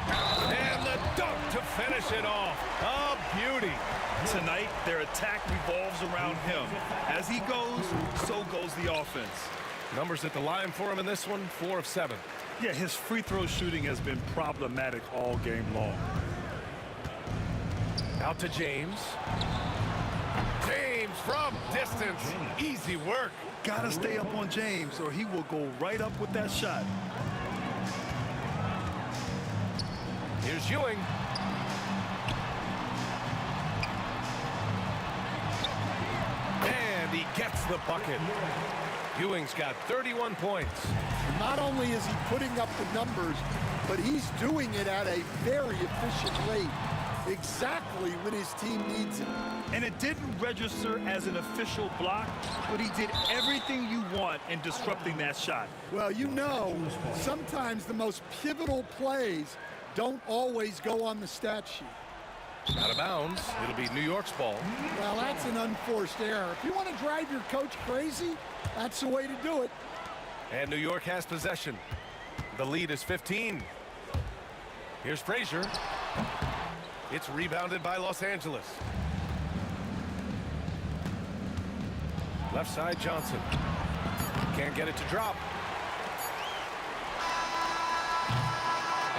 And the dunk to finish it off. A beauty. Tonight, their attack revolves around him. As he goes, so goes the offense. Numbers at the line for him in this one, 4 of 7. Yeah, his free throw shooting has been problematic all game long. Out to James. James from distance. Easy work. Gotta stay up on James or he will go right up with that shot. Here's Ewing. And he gets the bucket. Ewing's got 31 points. Not only is he putting up the numbers, but he's doing it at a very efficient rate. Exactly when his team needs it. And it didn't register as an official block, but he did everything you want in disrupting that shot. Well, you know, sometimes the most pivotal plays don't always go on the stat sheet. Out of bounds. It'll be New York's ball. Well, that's an unforced error. If you want to drive your coach crazy, that's the way to do it. And New York has possession. The lead is 15. Here's Frazier. It's rebounded by Los Angeles. Left side, Johnson. Can't get it to drop.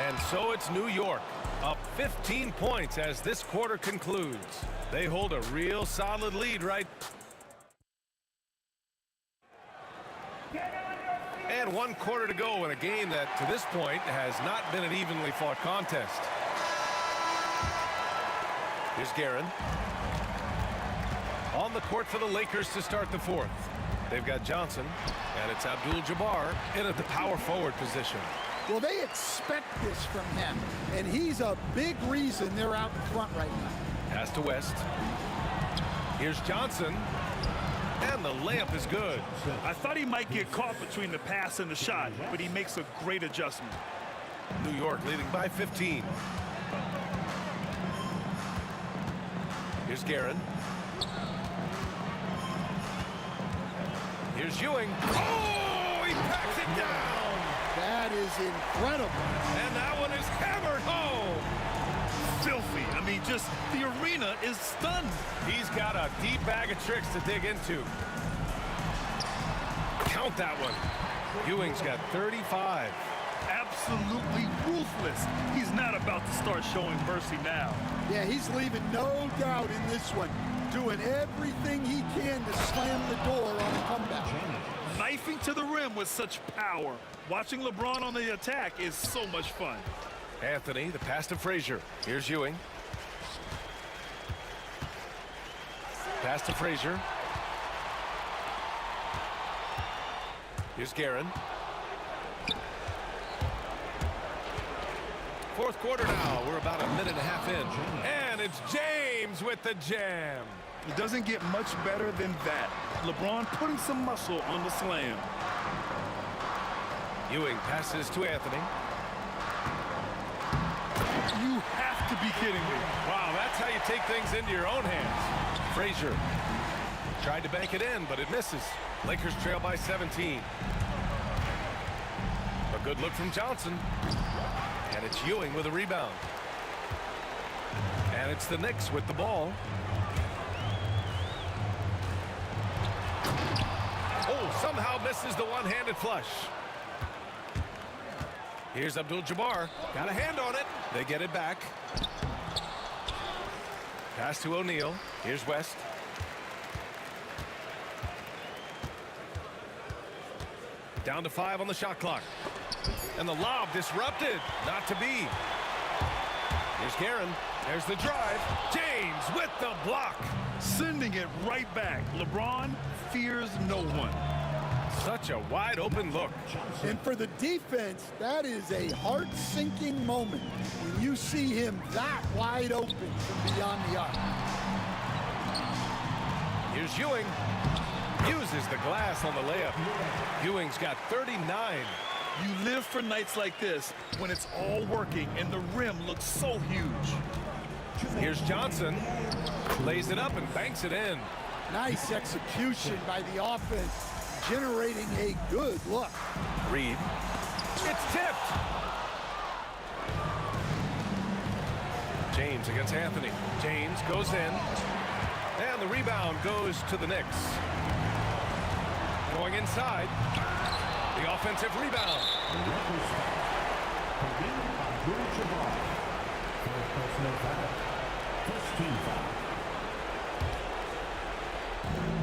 And so it's New York, up 15 points as this quarter concludes. They hold a real solid lead right. And 1 quarter to go in a game that, to this point, has not been an evenly fought contest. Here's Guerin. On the court for the Lakers to start the fourth. They've got Johnson, and it's Abdul-Jabbar in at the power forward position. Well, they expect this from him, and he's a big reason they're out in front right now. Pass to West. Here's Johnson, and the layup is good. I thought he might get caught between the pass and the shot, but he makes a great adjustment. New York leading by 15. Here's Guerin. Here's Ewing. Oh, he packs it down. That is incredible. And that one is hammered home. Filthy. I mean, just the arena is stunned. He's got a deep bag of tricks to dig into. Count that one. Ewing's got 35. Absolutely ruthless. He's not about to start showing mercy now. Yeah, he's leaving no doubt in this one. Doing everything he can to slam the door on a comeback. Knifing to the rim with such power. Watching LeBron on the attack is so much fun. Anthony, the pass to Frazier. Here's Ewing. Pass to Frazier. Here's Guerin. Fourth quarter now. We're about a minute and a half in. And it's James with the jam. It doesn't get much better than that. LeBron putting some muscle on the slam. Ewing passes to Anthony. You have to be kidding me. Wow, that's how you take things into your own hands. Frazier tried to bank it in, but it misses. Lakers trail by 17. A good look from Johnson. And it's Ewing with a rebound. And it's the Knicks with the ball. Oh, somehow misses the one-handed flush. Here's Abdul-Jabbar. Got a hand on it. They get it back. Pass to O'Neal. Here's West. Down to 5 on the shot clock. And the lob disrupted. Not to be. Here's Guerin. There's the drive. James with the block. Sending it right back. LeBron fears no one. Such a wide open look. And for the defense, that is a heart-sinking moment when you see him that wide open from beyond the arc. Here's Ewing. Uses the glass on the layup. Ewing's got 39. You live for nights like this when it's all working and the rim looks so huge. Here's Johnson. Lays it up and banks it in. Nice execution by the offense, generating a good look. Reed. It's tipped. James against Anthony. James goes in. And the rebound goes to the Knicks. Going inside. The offensive rebound.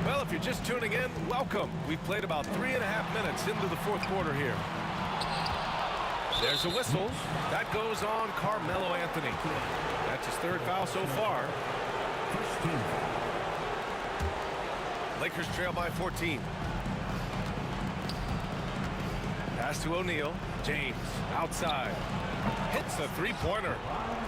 Well, if you're just tuning in, welcome. We've played about 3.5 minutes into the fourth quarter here. There's a whistle. That goes on Carmelo Anthony. That's his third foul so far. Lakers trail by 14. Pass to O'Neal. James outside. Hits a three-pointer.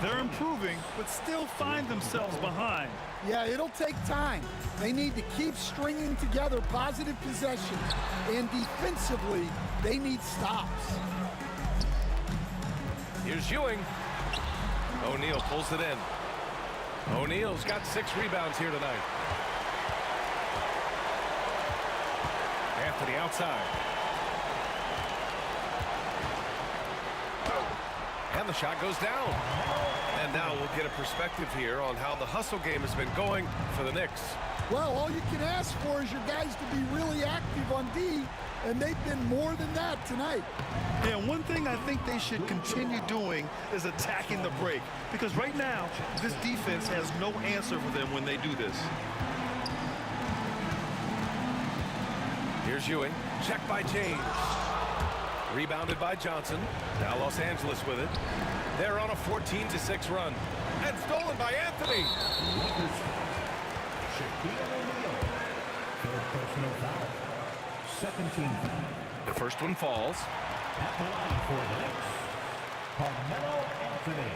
They're improving, but still find themselves behind. Yeah, it'll take time. They need to keep stringing together positive possessions. And defensively, they need stops. Here's Ewing. O'Neal pulls it in. O'Neal's got 6 rebounds here tonight. Anthony outside. And the shot goes down. And now we'll get a perspective here on how the hustle game has been going for the Knicks. Well, all you can ask for is your guys to be really active on D, and they've been more than that tonight. Yeah, one thing I think they should continue doing is attacking the break, because right now, this defense has no answer for them when they do this. Here's Ewing. Checked by James. Rebounded by Johnson. Now Los Angeles with it. They're on a 14-6 run. And stolen by Anthony. Shaquille O'Neal. Third personal foul. Second team foul. The first one falls. At the line for the Knicks, Carmelo Anthony.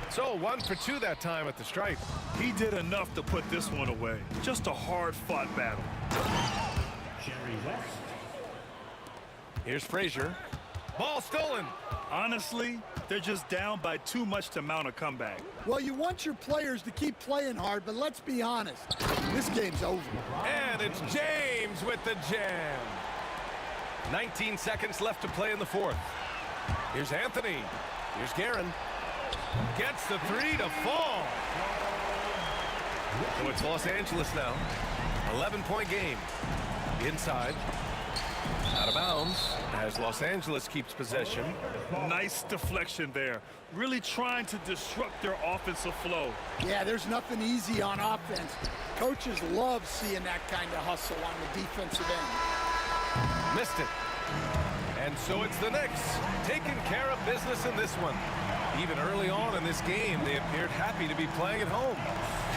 So 1 for 2 that time at the stripe. He did enough to put this one away. Just a hard-fought battle. Jerry West. Here's Frazier. Ball stolen. Honestly, they're just down by too much to mount a comeback. Well, you want your players to keep playing hard, but let's be honest. This game's over. And it's James with the jam. 19 seconds left to play in the fourth. Here's Anthony. Here's Guerin. Gets the three to fall. So it's Los Angeles now. 11-point game. Inside. Out of bounds as Los Angeles keeps possession. Nice deflection there. Really trying to disrupt their offensive flow. Yeah, there's nothing easy on offense. Coaches love seeing that kind of hustle on the defensive end. Missed it. And so it's the Knicks taking care of business in this one. Even early on in this game, they appeared happy to be playing at home.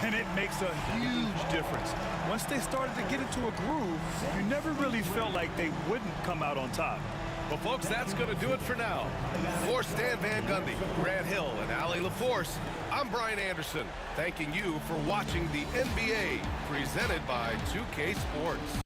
And it makes a huge difference. Once they started to get into a groove, you never really felt like they wouldn't come out on top. Well, folks, that's going to do it for now. For Stan Van Gundy, Grant Hill, and Ali LaForce, I'm Brian Anderson, thanking you for watching the NBA presented by 2K Sports.